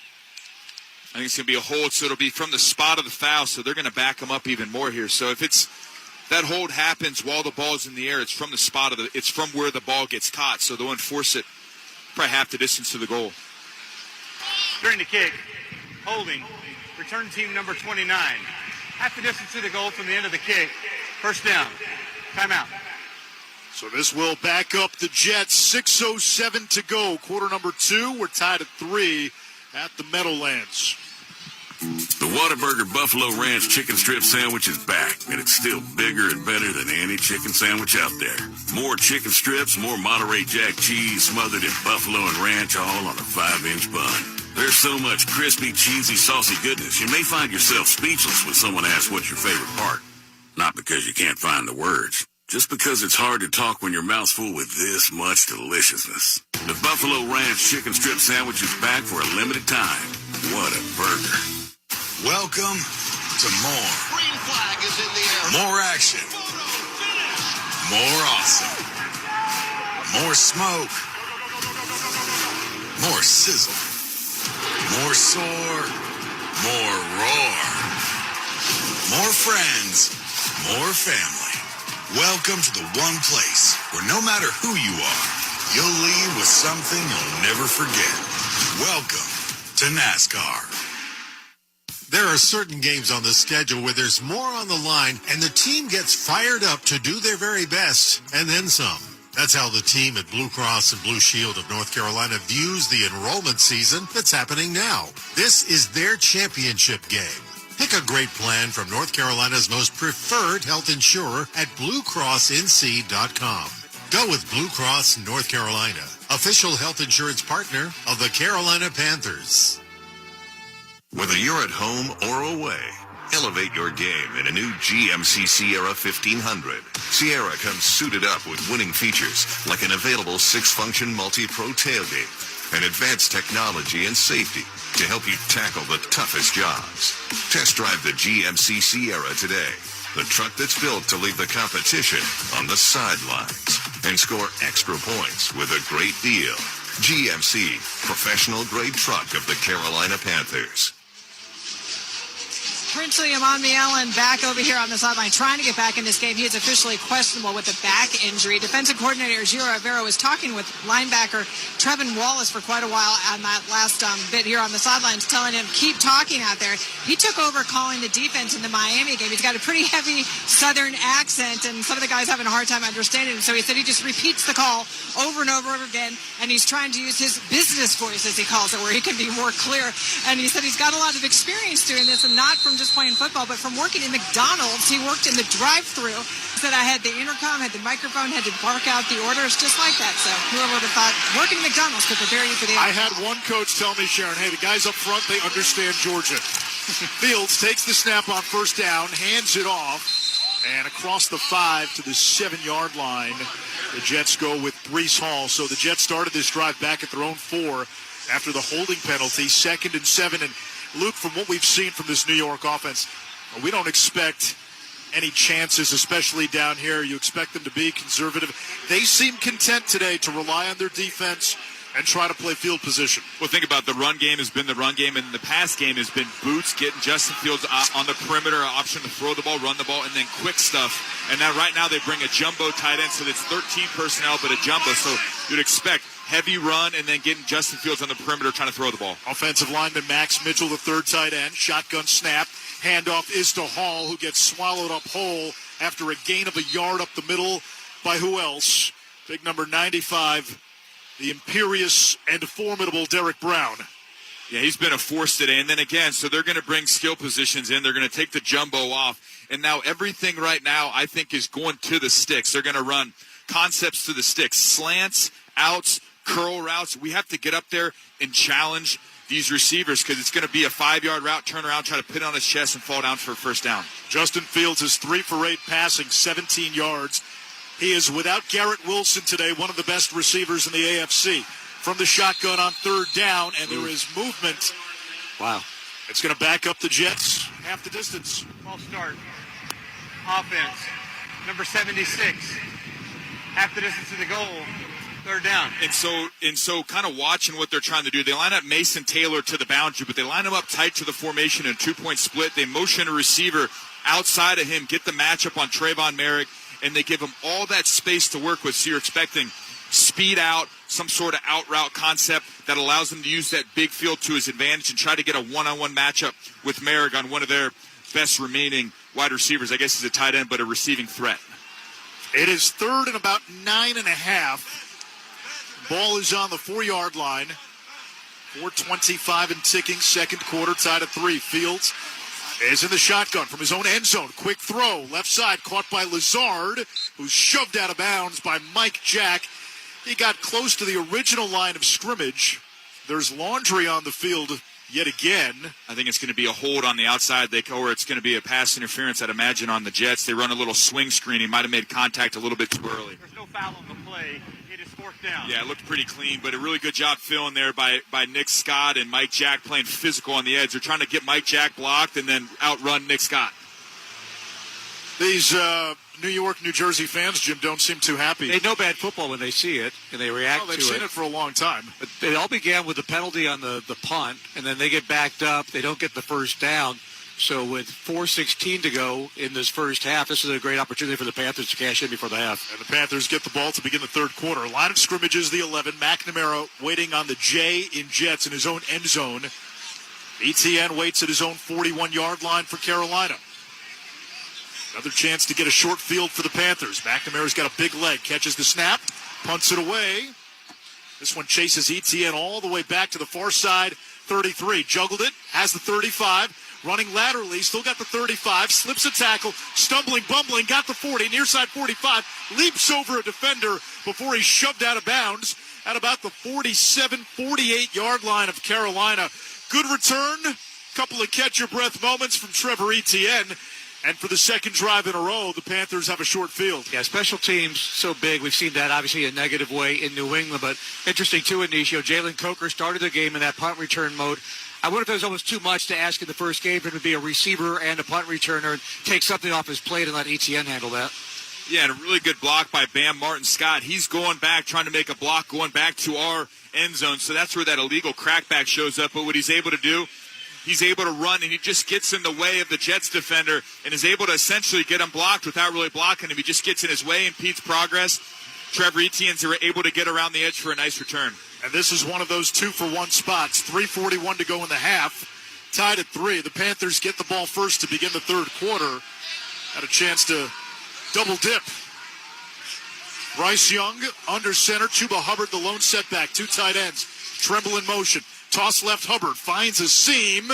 I think it's going to be a hold, so it'll be from the spot of the foul, so they're going to back him up even more here. So if that hold happens while the ball's in the air, it's from the spot it's from where the ball gets caught, so they'll enforce it probably half the distance to the goal. During the kick, holding, return team number 29. Half the distance to the goal from the end of the kick. First down. Timeout. So this will back up the Jets. 6:07 to go. Quarter number 2. We're tied at 3 at the Meadowlands. The Whataburger Buffalo Ranch Chicken Strip Sandwich is back, and it's still bigger and better than any chicken sandwich out there. More chicken strips, more Monterey Jack cheese smothered in buffalo and ranch, all on a 5-inch bun. There's so much crispy, cheesy, saucy goodness, you may find yourself speechless when someone asks what's your favorite part. Not because you can't find the words, just because it's hard to talk when your mouth's full with this much deliciousness. The Buffalo Ranch Chicken Strip Sandwich is back for a limited time. What a burger. Welcome to more. Green flag is in the air. More action. More awesome. More smoke. More sizzle. More soar. More roar. More friends. More family. Welcome to the one place where no matter who you are, you'll leave with something you'll never forget. Welcome to NASCAR. There are certain games on the schedule where there's more on the line and the team gets fired up to do their very best and then some. That's how the team at Blue Cross and Blue Shield of North Carolina views the enrollment season that's happening now. This is their championship game. Pick a great plan from North Carolina's most preferred health insurer at BlueCrossNC.com. Go with Blue Cross North Carolina, official health insurance partner of the Carolina Panthers. Whether you're at home or away, elevate your game in a new GMC Sierra 1500. Sierra comes suited up with winning features like an available 6-function multi-pro tailgate and advanced technology and safety to help you tackle the toughest jobs. Test drive the GMC Sierra today, the truck that's built to leave the competition on the sidelines and score extra points with a great deal. GMC, professional-grade truck of the Carolina Panthers. Princely Amon-Mielen back over here on the sideline trying to get back in this game. He is officially questionable with a back injury. Defensive coordinator Giro Rivera was talking with linebacker Trevin Wallace for quite a while on that last bit here on the sidelines, telling him, keep talking out there. He took over calling the defense in the Miami game. He's got a pretty heavy southern accent, and some of the guys having a hard time understanding him. So he said he just repeats the call over and over again, and he's trying to use his business voice, as he calls it, where he can be more clear. And he said he's got a lot of experience doing this, and not from just playing football, but from working in McDonald's. He worked in the drive-thru. He said, I had the intercom, had the microphone, had to bark out the orders just like that. So whoever would have thought working at McDonald's could prepare you for the I had one coach tell me, Sharon, hey, the guys up front, they understand Georgia. Fields takes the snap on first down, hands it off, and across the 5 to the 7-yard line, the Jets go with Breece Hall. So the Jets started this drive back at their own 4 after the holding penalty, 2nd and 7. And Luke, from what we've seen from this New York offense, we don't expect any chances, especially down here. You expect them to be conservative. They seem content today to rely on their defense and try to play field position. Well, think about the run game has been the run game, and the pass game has been Boots getting Justin Fields on the perimeter, option to throw the ball, run the ball, and then quick stuff. And now right now they bring a jumbo tight end, so it's 13 personnel, but a jumbo. So you'd expect heavy run and then getting Justin Fields on the perimeter trying to throw the ball. Offensive lineman Max Mitchell, the third tight end. Shotgun snap. Handoff is to Hall, who gets swallowed up whole after a gain of a yard up the middle by who else? Big number 95, the imperious and formidable Derek Brown. Yeah, he's been a force today. And then again, so they're going to bring skill positions in. They're going to take the jumbo off. And now everything right now, I think, is going to the sticks. They're going to run concepts to the sticks, slants, outs, curl routes. We have to get up there and challenge these receivers because it's going to be a 5-yard route, turn around, try to pin it on his chest and fall down for a first down. Justin Fields is 3 for 8 passing, 17 yards. He is, without Garrett Wilson today, one of the best receivers in the AFC. From the shotgun on third down, and there is movement. Wow. It's going to back up the Jets half the distance. False start. Offense. Number 76. Half the distance to the goal. Third down. And so kind of watching what they're trying to do. They line up Mason Taylor to the boundary, but they line him up tight to the formation in a 2-point split. They motion a receiver outside of him, get the matchup on Trayvon Merrick, and they give him all that space to work with. So you're expecting speed out, some sort of out route concept that allows them to use that big field to his advantage and try to get a one-on-one matchup with Merrick on one of their best remaining wide receivers. I guess he's a tight end, but a receiving threat. It is third and about 9.5. Ball is on the 4-yard line. 4:25 and ticking, second quarter, tied at 3. Fields is in the shotgun from his own end zone. Quick throw, left side, caught by Lazard, who's shoved out of bounds by Mike Jack. He got close to the original line of scrimmage. There's laundry on the field yet again. I think it's going to be a hold on the outside, or it's going to be a pass interference, I'd imagine, on the Jets. They run a little swing screen. He might have made contact a little bit too early. There's no foul on the play. It is fourth down. Yeah, it looked pretty clean, but a really good job filling there by Nick Scott and Mike Jack playing physical on the edge. They're trying to get Mike Jack blocked and then outrun Nick Scott. These New York, New Jersey fans, Jim, don't seem too happy. They know bad football when they see it, and they react to it. They've seen it for a long time. But it all began with the penalty on the punt, and then they get backed up. They don't get the first down. So with 4:16 to go in this first half, this is a great opportunity for the Panthers to cash in before the half. And the Panthers get the ball to begin the third quarter. Line of scrimmage is the 11. McNamara waiting on the J in Jets in his own end zone. ETN waits at his own 41-yard line for Carolina. Another chance to get a short field for the Panthers. McNamara's got a big leg, catches the snap, punts it away. This one chases ETN all the way back to the far side, 33. Juggled it, has the 35. Running laterally, still got the 35, slips a tackle, stumbling, bumbling, got the 40, near side 45, leaps over a defender before he's shoved out of bounds at about the 47, 48-yard line of Carolina. Good return, couple of catch-your-breath moments from Trevor Etienne. And for the second drive in a row, the Panthers have a short field. Yeah, special teams so big. We've seen that obviously in a negative way in New England. But interesting, too, Inicio. Jalen Coker started the game in that punt return mode. I wonder if it was almost too much to ask in the first game for him to be a receiver and a punt returner and take something off his plate and let Etienne handle that. Yeah, and a really good block by Bam Martin Scott. He's going back, trying to make a block, going back to our end zone. So that's where that illegal crackback shows up. But what he's able to do, he's able to run, and he just gets in the way of the Jets defender and is able to essentially get him blocked without really blocking him. He just gets in his way, impedes progress. Trevor Etienne's able to get around the edge for a nice return. And this is one of those 2-for-1 spots. 3:41 to go in the half. Tied at 3. The Panthers get the ball first to begin the third quarter. Had a chance to double dip. Bryce Young under center. Chuba Hubbard, the lone setback. 2 tight ends. Tremble in motion. Toss left, Hubbard finds a seam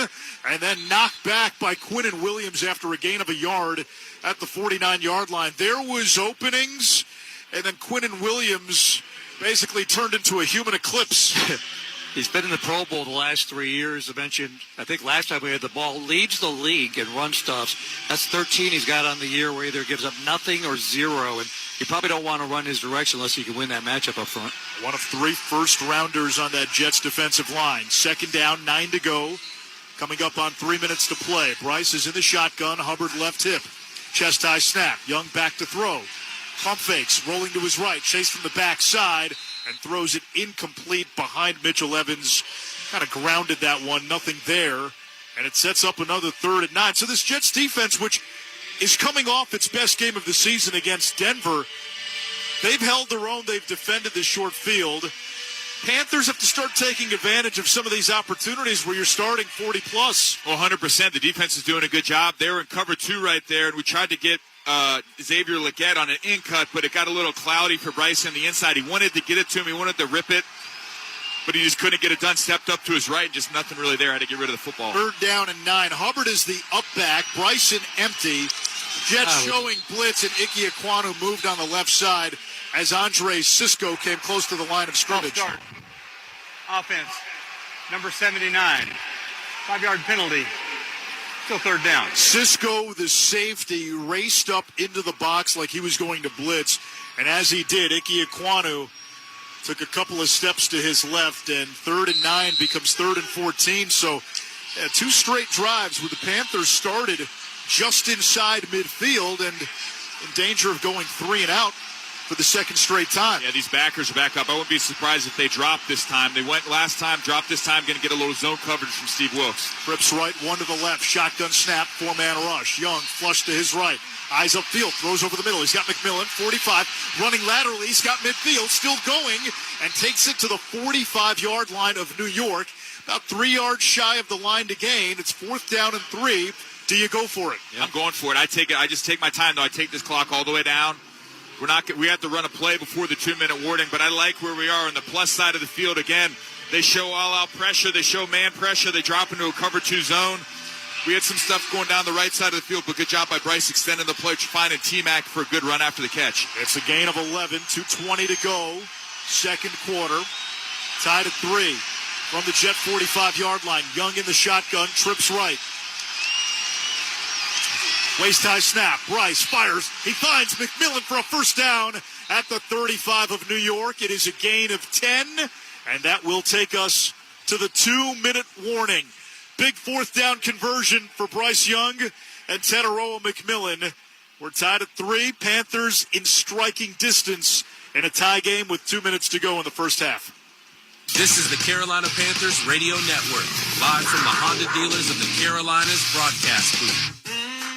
and then knocked back by Quinnen Williams after a gain of a yard at the 49-yard line. There was openings, and then Quinnen Williams basically turned into a human eclipse. He's been in the Pro Bowl the last 3 years. I mentioned, I think last time we had the ball, leads the league in run stuffs. That's 13 he's got on the year where either gives up nothing or 0. And you probably don't want to run his direction unless you can win that matchup up front. One of 3 first-rounders on that Jets defensive line. Second down, 9 to go. Coming up on 3 minutes to play. Bryce is in the shotgun. Hubbard left hip. Chest high snap. Young back to throw. Pump fakes, rolling to his right. Chase from the backside and throws it incomplete behind Mitchell Evans. Kind of grounded that one. Nothing there. And it sets up another 3rd and 9. So this Jets defense, which is coming off its best game of the season against Denver, they've held their own. They've defended this short field. Panthers have to start taking advantage of some of these opportunities where you're starting 40-plus. Well, 100%. The defense is doing a good job. They were in cover 2 right there, and we tried to get Xavier Leggett on an in cut, but it got a little cloudy for Bryce on the inside. He wanted to get it to him. He wanted to rip it, but he just couldn't get it done. Stepped up to his right, just nothing really there. Had to get rid of the football. 3rd down and 9. Hubbard is the up back. Bryson empty. Jets showing blitz, and Ike Ekwonu moved on the left side as Andre Cisco came close to the line of scrimmage. Start. Offense, number 79. 5-yard penalty. Still 3rd down. Cisco, the safety, raced up into the box like he was going to blitz. And as he did, Ike Ekwonu took a couple of steps to his left, and 3rd and 9 becomes 3rd and 14. So 2 straight drives where the Panthers started just inside midfield and in danger of going 3 and out for the 2nd straight time. Yeah, these backers are back up. I wouldn't be surprised if they dropped this time. They went last time, dropped this time, going to get a little zone coverage from Steve Wilkes. Trips right, 1 to the left, shotgun snap, 4-man rush. Young flush to his right, eyes upfield, throws over the middle. He's got McMillan, 45, running laterally. He's got midfield, still going, and takes it to the 45-yard line of New York. About 3 yards shy of the line to gain. It's 4th down and 3. Do you go for it? Yeah, I'm going for it. I just take my time, though. I take this clock all the way down. We have to run a play before the 2-minute warning, but I like where we are on the plus side of the field. Again, they show all-out pressure. They show man pressure. They drop into a cover 2 zone. We had some stuff going down the right side of the field, but good job by Bryce extending the play, finding T-Mac for a good run after the catch. It's a gain of 11, 2:20 to go, 2nd quarter. Tied at 3 from the Jet 45-yard line. Young in the shotgun, trips right. Waist-high snap. Bryce fires. He finds McMillan for a 1st down at the 35 of New York. It is a gain of 10, and that will take us to the 2-minute warning. Big 4th down conversion for Bryce Young and Teteroa McMillan. We're tied at 3. Panthers in striking distance in a tie game with 2 minutes to go in the first half. This is the Carolina Panthers Radio Network, live from the Honda dealers of the Carolinas broadcast booth.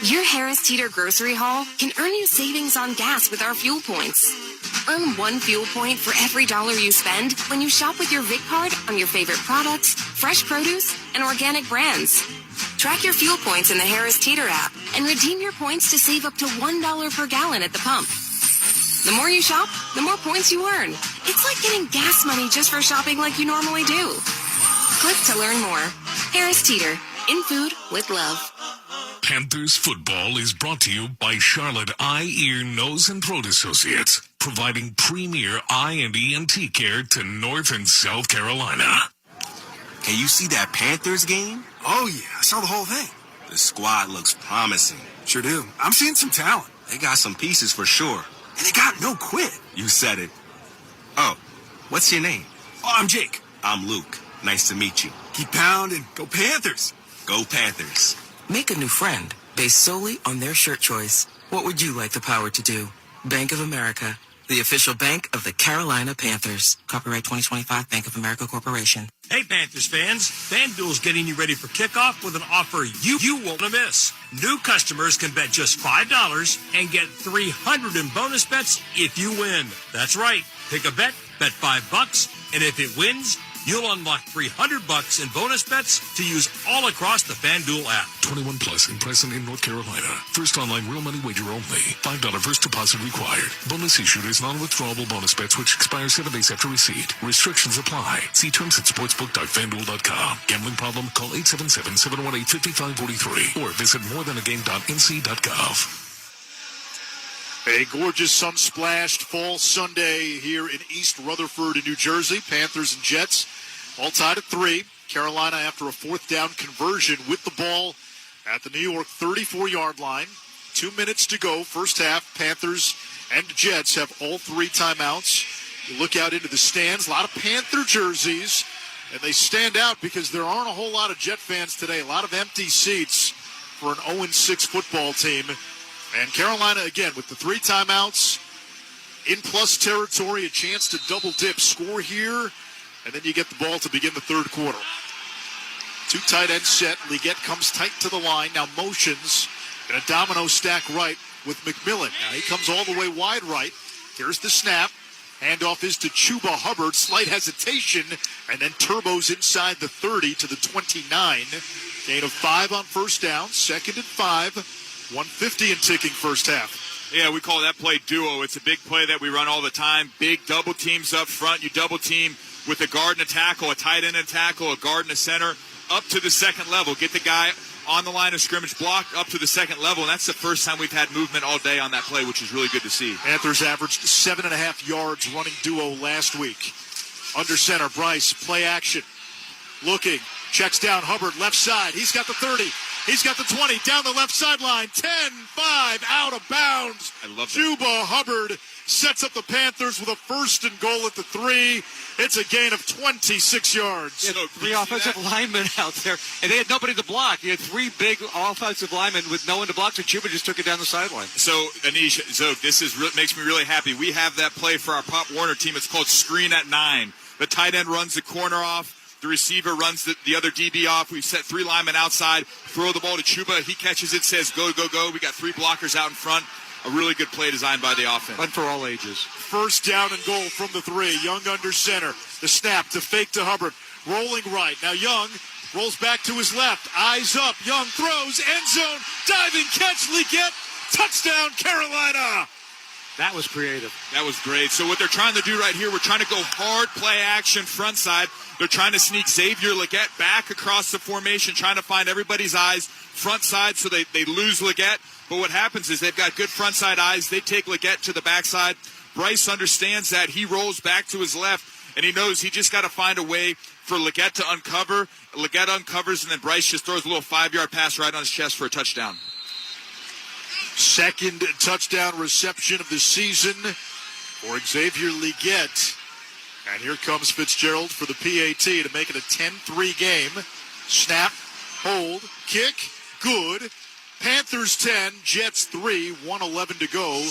Your Harris Teeter grocery haul can earn you savings on gas with our fuel points. Earn 1 fuel point for every $1 you spend when you shop with your Vic card on your favorite products, fresh produce, and organic brands. Track your fuel points in the Harris Teeter app and redeem your points to save up to $1 per gallon at the pump. The more you shop, the more points you earn. It's like getting gas money just for shopping like you normally do. Click to learn more. Harris Teeter, in food with love. Panthers football is brought to you by Charlotte Eye, Ear, Nose, and Throat Associates, providing premier eye and ENT care to North and South Carolina. Hey, you see that Panthers game? Oh, yeah, I saw the whole thing. The squad looks promising. Sure do. I'm seeing some talent. They got some pieces for sure. And they got no quit. You said it. Oh, what's your name? Oh, I'm Jake. I'm Luke. Nice to meet you. Keep pounding. Go Panthers. Go Panthers. Make a new friend based solely on their shirt choice. What would you like the power to do? Bank of America, the official bank of the Carolina Panthers. Copyright 2025 Bank of America Corporation. Hey, Panthers fans, FanDuel's getting you ready for kickoff with an offer you won't miss. New customers can bet just $5 and get $300 in bonus bets if you win. That's right. Pick a bet $5, and if it wins, you'll unlock $300 in bonus bets to use all across the FanDuel app. 21 plus and present in North Carolina. First online real money wager only. $5 first deposit required. Bonus issued is non-withdrawable bonus bets which expire 7 days after receipt. Restrictions apply. See terms at sportsbook.fanduel.com. Gambling problem? Call 877-718-5543 or visit morethanagame.nc.gov. A gorgeous sun-splashed fall Sunday here in East Rutherford, New Jersey. Panthers and Jets all tied at 3. Carolina after a 4th down conversion with the ball at the New York 34-yard line. 2 minutes to go. First half, Panthers and Jets have all 3 timeouts. You look out into the stands, a lot of Panther jerseys, and they stand out because there aren't a whole lot of Jet fans today. A lot of empty seats for an 0-6 football team. And Carolina, again, with the 3 timeouts, in plus territory, a chance to double dip, score here, and then you get the ball to begin the 3rd quarter. 2 tight end set. Leggett comes tight to the line, now motions in a domino stack right with McMillan. Now he comes all the way wide right. Here's the snap. Handoff is to Chuba Hubbard. Slight hesitation, and then turbos inside the 30 to the 29. Gain of 5 on first down, 2nd and 5. 150 and ticking first half. Yeah, we call that play duo. It's a big play that we run all the time. Big double teams up front. You double team with a guard and a tackle, a tight end and a tackle, a guard and a center, up to the second level. Get the guy on the line of scrimmage blocked up to the second level, and that's the first time we've had movement all day on that play, which is really good to see. Panthers averaged 7.5 yards running duo last week. Under center, Bryce, play action. Looking, checks down Hubbard, left side. He's got the 30. He's got the 20, down the left sideline, 10-5, out of bounds. I love that. Juba Hubbard sets up the Panthers with a 1st and goal at the 3. It's a gain of 26 yards. Yeah, 3 offensive linemen out there, and they had nobody to block. You had 3 big offensive linemen with no one to block, so Juba just took it down the sideline. So, Anish, this makes me really happy. We have that play for our Pop Warner team. It's called screen at 9. The tight end runs the corner off. The receiver runs the other DB off. We set 3 linemen outside, throw the ball to Chuba. He catches it, says go, go, go. We got 3 blockers out in front. A really good play designed by the offense. Fun for all ages. First down and goal from the 3. Young under center. The snap to fake to Hubbard. Rolling right. Now Young rolls back to his left. Eyes up. Young throws. End zone. Diving catch. Leggett. Touchdown, Carolina. That was creative. That was great. So what they're trying to do right here, we're trying to go hard play action front side. They're trying to sneak Xavier Leggett back across the formation, trying to find everybody's eyes front side so they lose Leggett. But what happens is they've got good front side eyes. They take Leggett to the backside. Bryce understands that. He rolls back to his left, and he knows he just got to find a way for Leggett to uncover. Leggett uncovers, and then Bryce just throws a little 5-yard pass right on his chest for a touchdown. Second touchdown reception of the season for Xavier Leggett. And here comes Fitzgerald for the PAT to make it a 10-3 game. Snap, hold, kick, good. Panthers 10, Jets 3, 1:11 to go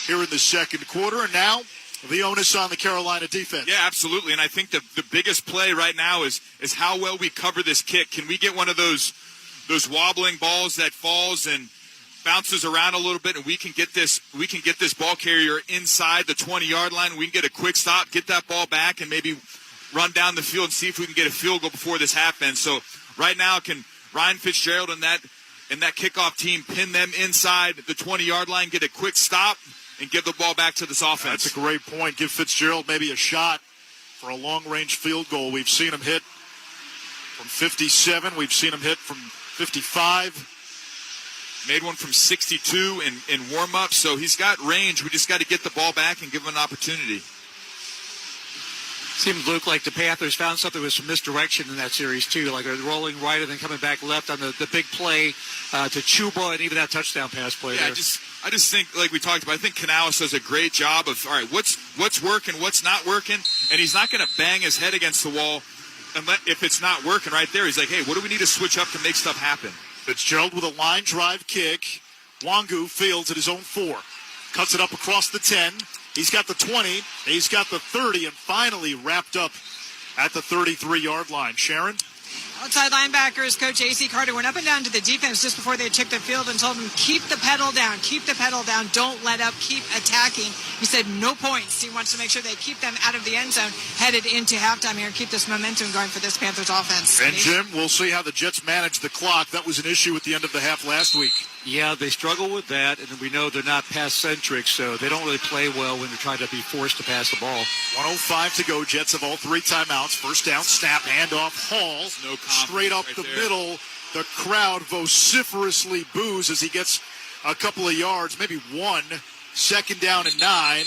here in the second quarter. And now the onus on the Carolina defense. Yeah, absolutely. And I think the biggest play right now is how well we cover this kick. Can we get one of those wobbling balls that falls and bounces around a little bit, and we can get this ball carrier inside the 20-yard line. We can get a quick stop, get that ball back, and maybe run down the field and see if we can get a field goal before this half ends. So right now, can Ryan Fitzgerald and that kickoff team pin them inside the 20-yard line, get a quick stop, and give the ball back to this offense? That's a great point. Give Fitzgerald maybe a shot for a long-range field goal. We've seen him hit from 57. We've seen him hit from 55. Made one from 62 in warm-up, so he's got range. We just got to get the ball back and give him an opportunity. Seemed, Luke, like the Panthers found something with some misdirection in that series, too, like a rolling right and then coming back left on the big play to Chuba and even that touchdown pass play there. I just think, like we talked about, I think Canales does a great job of, all right, what's working, what's not working, and he's not going to bang his head against the wall if it's not working right there. He's like, hey, what do we need to switch up to make stuff happen? Fitzgerald with a line drive kick. Wangu fields at his own 4. Cuts it up across the 10. He's got the 20. He's got the 30, and finally wrapped up at the 33-yard line. Sharon? Outside linebackers, Coach A.C. Carter went up and down to the defense just before they took the field and told them, keep the pedal down, don't let up, keep attacking. He said no points. He wants to make sure they keep them out of the end zone headed into halftime here and keep this momentum going for this Panthers offense. And Jim, we'll see how the Jets manage the clock. That was an issue at the end of the half last week. Yeah, they struggle with that, and we know they're not pass-centric, so they don't really play well when they're trying to be forced to pass the ball. 1:05 to go. Jets have all 3 timeouts. First down, snap, handoff, Hall. No straight up the middle. The crowd vociferously boos as he gets a couple of yards, maybe 1. Second down and 9.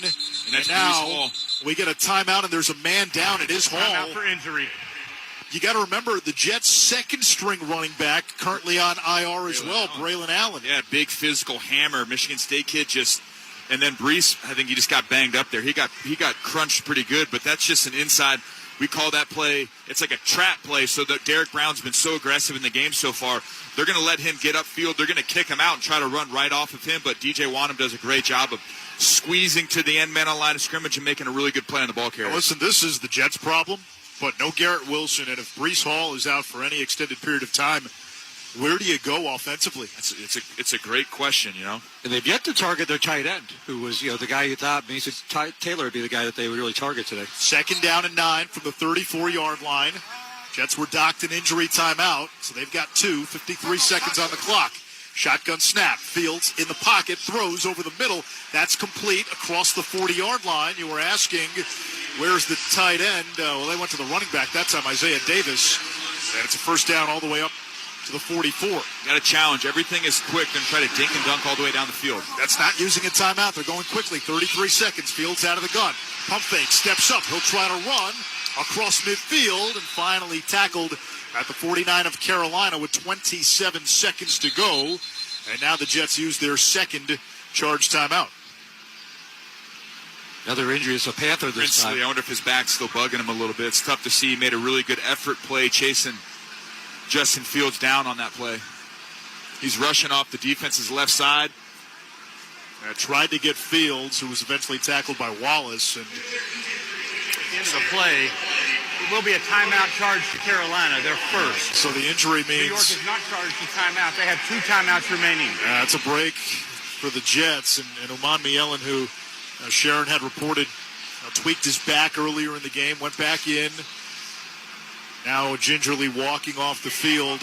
And now we get a timeout, and there's a man down. It is Hall. Timeout for injury. You got to remember the Jets' second-string running back currently on IR as well, Braylon Allen. Yeah, big physical hammer. Michigan State kid and then Brees, I think he just got banged up there. He got crunched pretty good, but that's just an inside. We call that play, it's like a trap play, so that Derek Brown's been so aggressive in the game so far. They're going to let him get upfield. They're going to kick him out and try to run right off of him, but DJ Wanham does a great job of squeezing to the end man on line of scrimmage and making a really good play on the ball carrier. Now listen, this is the Jets' problem. But no Garrett Wilson, and if Brees Hall is out for any extended period of time, where do you go offensively? It's a great question, you know. And they've yet to target their tight end, who was, the guy you thought, Mason Taylor would be the guy that they would really target today. Second down and 9 from the 34-yard line. Jets were docked an injury timeout, so they've got 53 seconds on the clock. Shotgun snap. Fields in the pocket, throws over the middle. That's complete across the 40-yard line. You were asking, where's the tight end? Well, they went to the running back that time, Isaiah Davis. And it's a first down all the way up to the 44. Got a challenge. Everything is quick. Then try to dink and dunk all the way down the field. That's not using a timeout. They're going quickly. 33 seconds. Fields out of the gun. Pump fake. Steps up. He'll try to run across midfield and finally tackled at the 49 of Carolina with 27 seconds to go. And now the Jets use their second charge timeout. Another injury is a Panther this time. I wonder if his back's still bugging him a little bit. It's tough to see. He made a really good effort play chasing Justin Fields down on that play. He's rushing off the defense's left side. Tried to get Fields, who was eventually tackled by Wallace. And at the end of the play, it will be a timeout charge to Carolina, their first. So the injury means New York is not charged a timeout. They have 2 timeouts remaining. It's a break for the Jets. And Oman Mielen, who Sharon had reported tweaked his back earlier in the game, went back in. Now gingerly walking off the field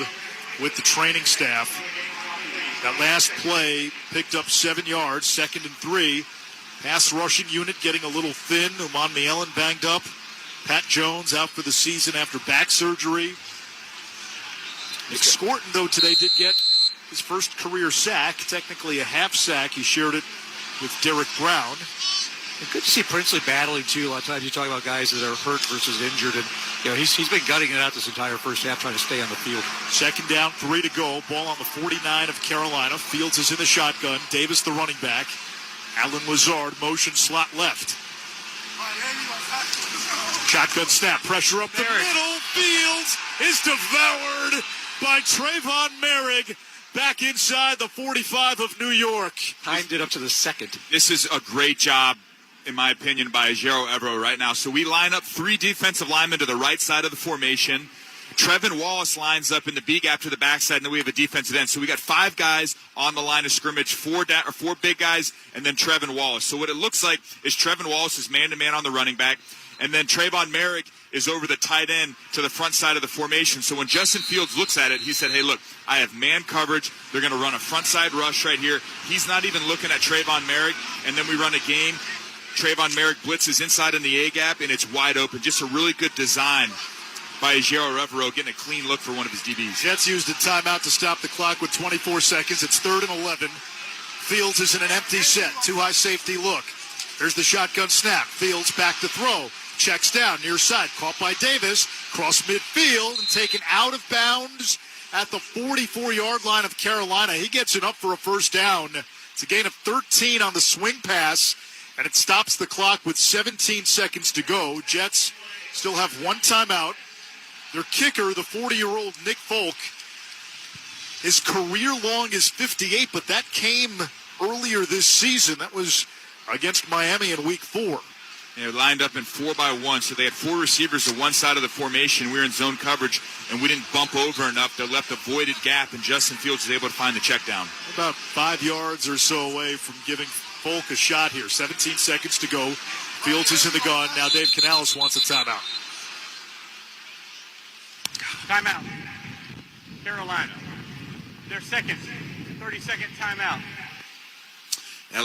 with the training staff. That last play picked up 7 yards, 2nd and 3. Pass rushing unit getting a little thin. Oman Mielen banged up. Pat Jones out for the season after back surgery. Nick Scorton, though, today did get his first career sack, technically a half sack. He shared it with Derek Brown. And good to see Princely battling, too. A lot of times you talk about guys that are hurt versus injured, and he's been gutting it out this entire first half, trying to stay on the field. 2nd down, 3 to go. Ball on the 49 of Carolina. Fields is in the shotgun. Davis, the running back. Alan Lazard, motion slot left. Shotgun snap, pressure up the middle. Fields is devoured by Trayvon Merrick. Back inside the 45 of New York. Timed it up to the 2nd. This is a great job, in my opinion, by Jero Evero right now. So we line up 3 defensive linemen to the right side of the formation. Trevin Wallace lines up in the B gap to the backside, and then we have a defensive end. So we got 5 guys on the line of scrimmage, 4 big guys, and then Trevin Wallace. So what it looks like is Trevin Wallace is man-to-man on the running back, and then Trayvon Merrick is over the tight end to the front side of the formation. So when Justin Fields looks at it, he said, hey, look, I have man coverage. They're going to run a front side rush right here. He's not even looking at Trayvon Merrick, and then we run a game. Trayvon Merrick blitzes inside in the A gap, and it's wide open. Just a really good design by Jero Evero, getting a clean look for one of his DBs. Jets used a timeout to stop the clock with 24 seconds. It's 3rd and 11. Fields is in an empty set. 2 high safety look. There's the shotgun snap. Fields back to throw. Checks down near side. Caught by Davis. Cross midfield and taken out of bounds at the 44-yard line of Carolina. He gets it up for a first down. It's a gain of 13 on the swing pass, and it stops the clock with 17 seconds to go. Jets still have 1 timeout. Their kicker, the 40-year-old Nick Folk, his career long is 58, but that came earlier this season. That was against Miami in week 4. They're lined up in 4-by-1, so they had 4 receivers to one side of the formation. We were in zone coverage, and we didn't bump over enough. They left a voided gap, and Justin Fields was able to find the check down. About 5 yards or so away from giving Folk a shot here. 17 seconds to go. Fields is in the gun. Now Dave Canales wants a timeout. Timeout. Carolina. Their second 30-second timeout. That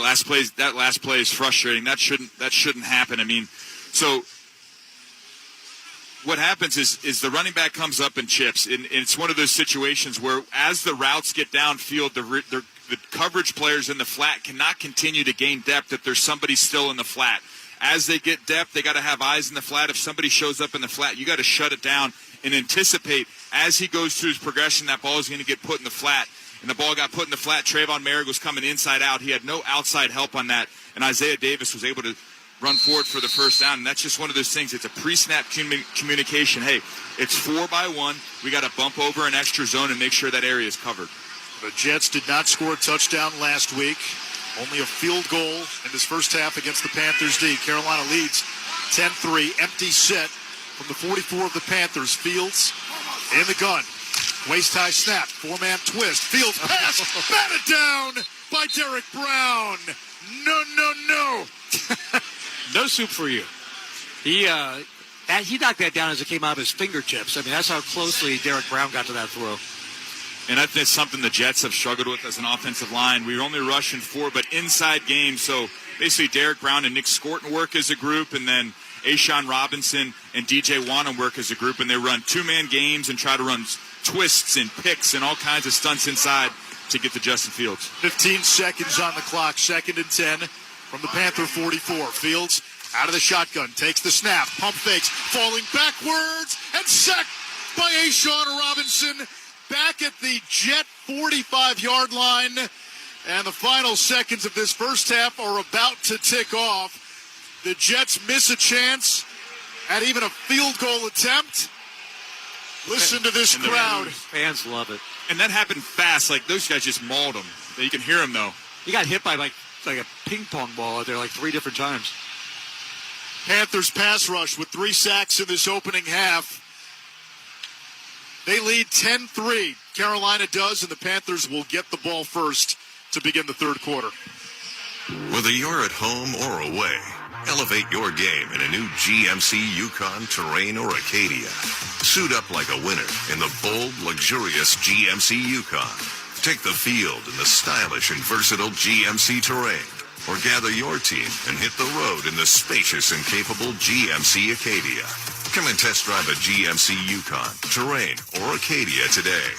last play is frustrating. That shouldn't happen. I mean, so what happens is the running back comes up and chips, and it's one of those situations where as the routes get downfield, the coverage players in the flat cannot continue to gain depth if there's somebody still in the flat. As they get depth, they got to have eyes in the flat. If somebody shows up in the flat, you got to shut it down and anticipate as he goes through his progression, that ball is going to get put in the flat. And the ball got put in the flat. Trayvon Merrick was coming inside out. He had no outside help on that. And Isaiah Davis was able to run forward for the first down. And that's just one of those things. It's a pre-snap communication. Hey, it's 4-by-1. We got to bump over an extra zone and make sure that area is covered. The Jets did not score a touchdown last week. Only a field goal in this first half against the Panthers D. Carolina leads 10-3. Empty set from the 44 of the Panthers. Fields in the gun. Waist-high snap. 4-man twist. Fields pass. Batted down by Derek Brown. No. No soup for you. He knocked that down as it came out of his fingertips. I mean, that's how closely Derek Brown got to that throw. And that's something the Jets have struggled with as an offensive line. We were only rushing 4, but inside games. So basically Derek Brown and Nick Scorton work as a group, and then Ashawn Robinson and DJ Wanham work as a group, and they run two-man games and try to run twists and picks and all kinds of stunts inside to get to Justin Fields. 15 seconds on the clock, 2nd and 10 from the Panther 44. Fields out of the shotgun, takes the snap, pump fakes, falling backwards, and sacked by Ashawn Robinson. Back at the Jet 45-yard line, and the final seconds of this first half are about to tick off. The Jets miss a chance at even a field goal attempt. Listen to this crowd. Fans love it. And that happened fast. Like, those guys just mauled him. You can hear him, though. He got hit by like a ping pong ball out there like 3 different times. Panthers pass rush with 3 sacks in this opening half. They lead 10-3. Carolina does, and the Panthers will get the ball first to begin the third quarter. Whether you're at home or away, elevate your game in a new GMC Yukon Terrain or Acadia. Suit up like a winner in the bold, luxurious GMC Yukon. Take the field in the stylish and versatile GMC Terrain. Or gather your team and hit the road in the spacious and capable GMC Acadia. Come and test drive a GMC Yukon, Terrain, or Acadia today.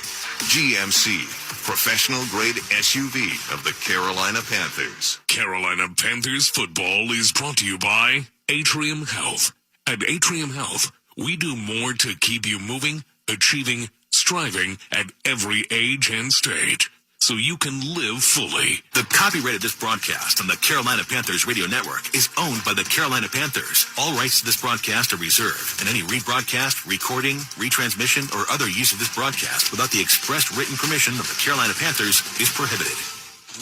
GMC, professional-grade SUV of the Carolina Panthers. Carolina Panthers football is brought to you by Atrium Health. At Atrium Health, we do more to keep you moving, achieving, striving at every age and stage, so you can live fully. The copyright of this broadcast on the Carolina Panthers radio network is owned by the Carolina Panthers. All rights to this broadcast are reserved, and any rebroadcast, recording, retransmission, or other use of this broadcast without the express written permission of the Carolina Panthers is prohibited.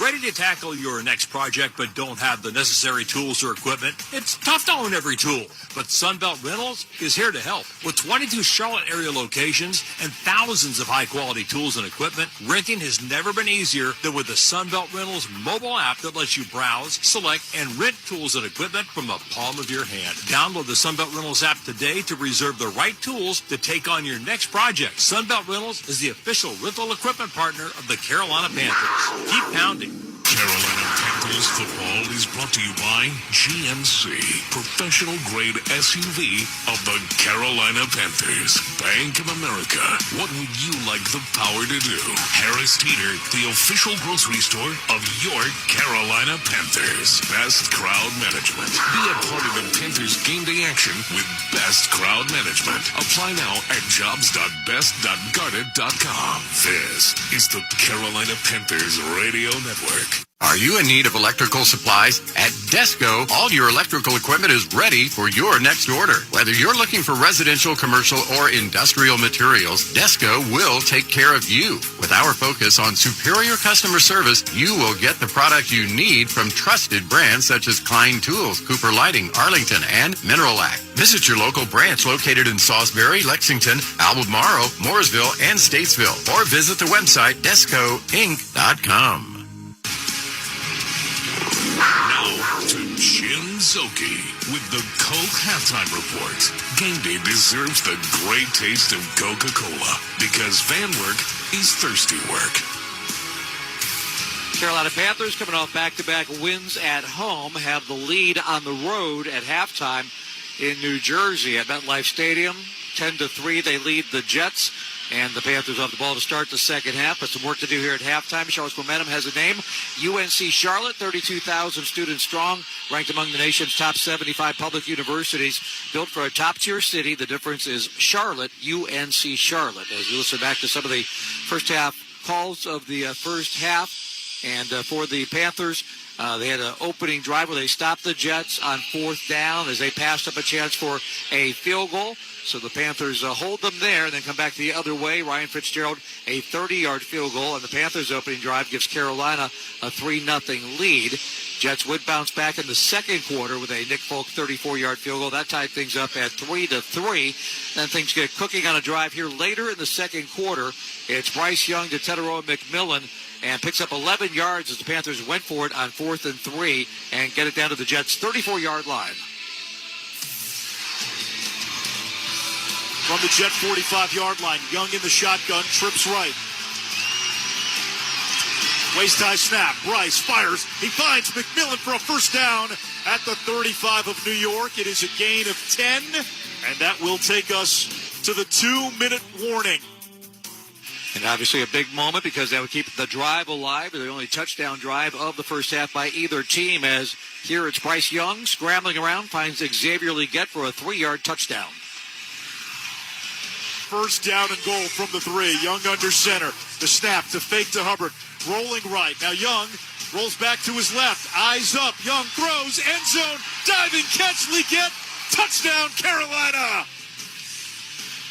Ready to tackle your next project but don't have the necessary tools or equipment? It's tough to own every tool, but Sunbelt Rentals is here to help. With 22 Charlotte area locations and thousands of high-quality tools and equipment, renting has never been easier than with the Sunbelt Rentals mobile app that lets you browse, select, and rent tools and equipment from the palm of your hand. Download the Sunbelt Rentals app today to reserve the right tools to take on your next project. Sunbelt Rentals is the official rental equipment partner of the Carolina Panthers. Keep pounding. Carolina Panthers football is brought to you by GMC, professional-grade SUV of the Carolina Panthers. Bank of America, what would you like the power to do? Harris Teeter, the official grocery store of your Carolina Panthers. Best crowd management. Be a part of the Panthers game day action with best crowd management. Apply now at jobs.best.guarded.com. This is the Carolina Panthers Radio Network. Are you in need of electrical supplies? At Desco, all your electrical equipment is ready for your next order. Whether you're looking for residential, commercial, or industrial materials, Desco will take care of you. With our focus on superior customer service, you will get the product you need from trusted brands such as Klein Tools, Cooper Lighting, Arlington, and Mineralac. Visit your local branch located in Salisbury, Lexington, Albemarle, Mooresville, and Statesville, or visit the website descoinc.com. Now to Jim Zoki with the Coke Halftime Report. Game day deserves the great taste of Coca-Cola because fan work is thirsty work. Carolina Panthers coming off back-to-back wins at home have the lead on the road at halftime in New Jersey at MetLife Stadium. 10-3, they lead the Jets. And the Panthers have the ball to start the second half, but some work to do here at halftime. Charlotte's momentum has a name. UNC Charlotte, 32,000 students strong, ranked among the nation's top 75 public universities, built for a top-tier city. The difference is Charlotte, UNC Charlotte. As we listen back to some of the first half calls of the first half, and for the Panthers, they had an opening drive where they stopped the Jets on 4th down as they passed up a chance for a field goal. So the Panthers hold them there and then come back the other way. Ryan Fitzgerald, a 30-yard field goal, and the Panthers' opening drive gives Carolina a 3-0 lead. Jets would bounce back in the second quarter with a Nick Folk 34-yard field goal. That tied things up at 3-3. Then things get cooking on a drive here later in the second quarter. It's Bryce Young to Teteroa McMillan, and picks up 11 yards as the Panthers went for it on 4th and 3 and get it down to the Jets' 34-yard line. From the Jet 45-yard line, Young in the shotgun, trips right. Waist-high snap. Bryce fires. He finds McMillan for a first down at the 35 of New York. It is a gain of 10, and that will take us to the 2-minute warning. And obviously a big moment because that would keep the drive alive. The only touchdown drive of the first half by either team, as here it's Bryce Young scrambling around, finds Xavier Leggett for a 3-yard touchdown. First down and goal from the 3. Young under center. The snap to fake to Hubbard. Rolling right. Now Young rolls back to his left. Eyes up. Young throws. End zone. Diving catch. Leggett. Touchdown Carolina.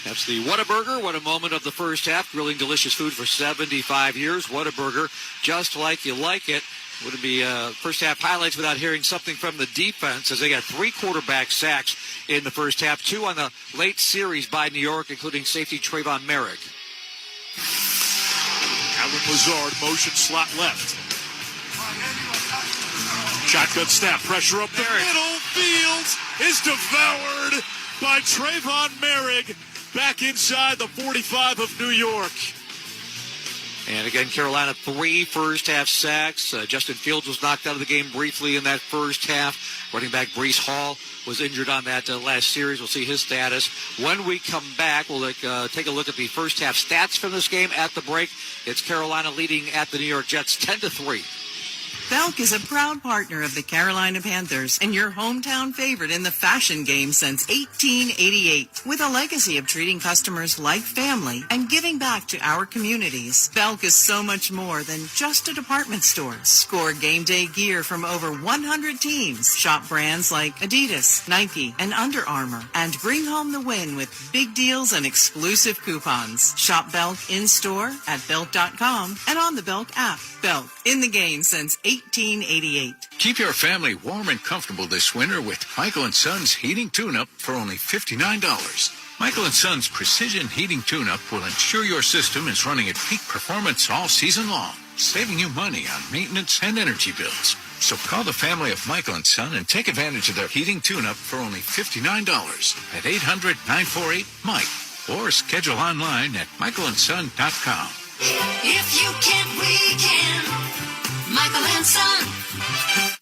That's the Whataburger. What a moment of the first half. Grilling delicious food for 75 years. Whataburger, just like you like it. Wouldn't be first half highlights without hearing something from the defense, as they got 3 quarterback sacks in the first half. 2 on the late series by New York, including safety Trayvon Merrick. Alan Lazard, motion slot left. Shotgun snap, pressure up the middle. Fields is devoured by Trayvon Merrick. Back inside the 45 of New York. And again, Carolina 3 first-half sacks. Justin Fields was knocked out of the game briefly in that first half. Running back Breece Hall was injured on that last series. We'll see his status. When we come back, we'll take a look at the first-half stats from this game at the break. It's Carolina leading at the New York Jets 10-3. Belk is a proud partner of the Carolina Panthers and your hometown favorite in the fashion game since 1888. With a legacy of treating customers like family and giving back to our communities, Belk is so much more than just a department store. Score game day gear from over 100 teams. Shop brands like Adidas, Nike, and Under Armour. And bring home the win with big deals and exclusive coupons. Shop Belk in-store at Belk.com and on the Belk app. Belk, in the game since 1888. Keep your family warm and comfortable this winter with Michael & Son's Heating Tune-Up for only $59. Michael & Son's Precision Heating Tune-Up will ensure your system is running at peak performance all season long, saving you money on maintenance and energy bills. So call the family of Michael & Son and take advantage of their heating tune-up for only $59 at 800-948-MIKE or schedule online at michaelandson.com. If you can, we can. Michael and Son.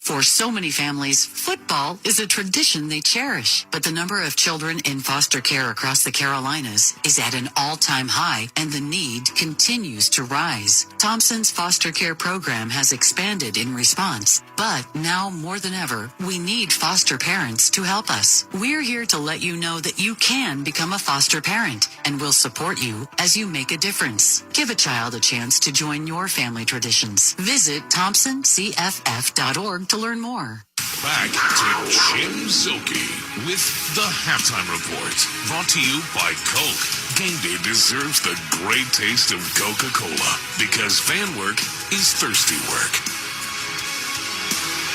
For so many families, football is a tradition they cherish. But the number of children in foster care across the Carolinas is at an all-time high, and the need continues to rise. Thompson's foster care program has expanded in response. But now more than ever, we need foster parents to help us. We're here to let you know that you can become a foster parent, and we'll support you as you make a difference. Give a child a chance to join your family traditions. Visit ThompsonCFF.org to learn more. Back to Jim Zilke with the Halftime Report. Brought to you by Coke. Game day deserves the great taste of Coca-Cola because fan work is thirsty work.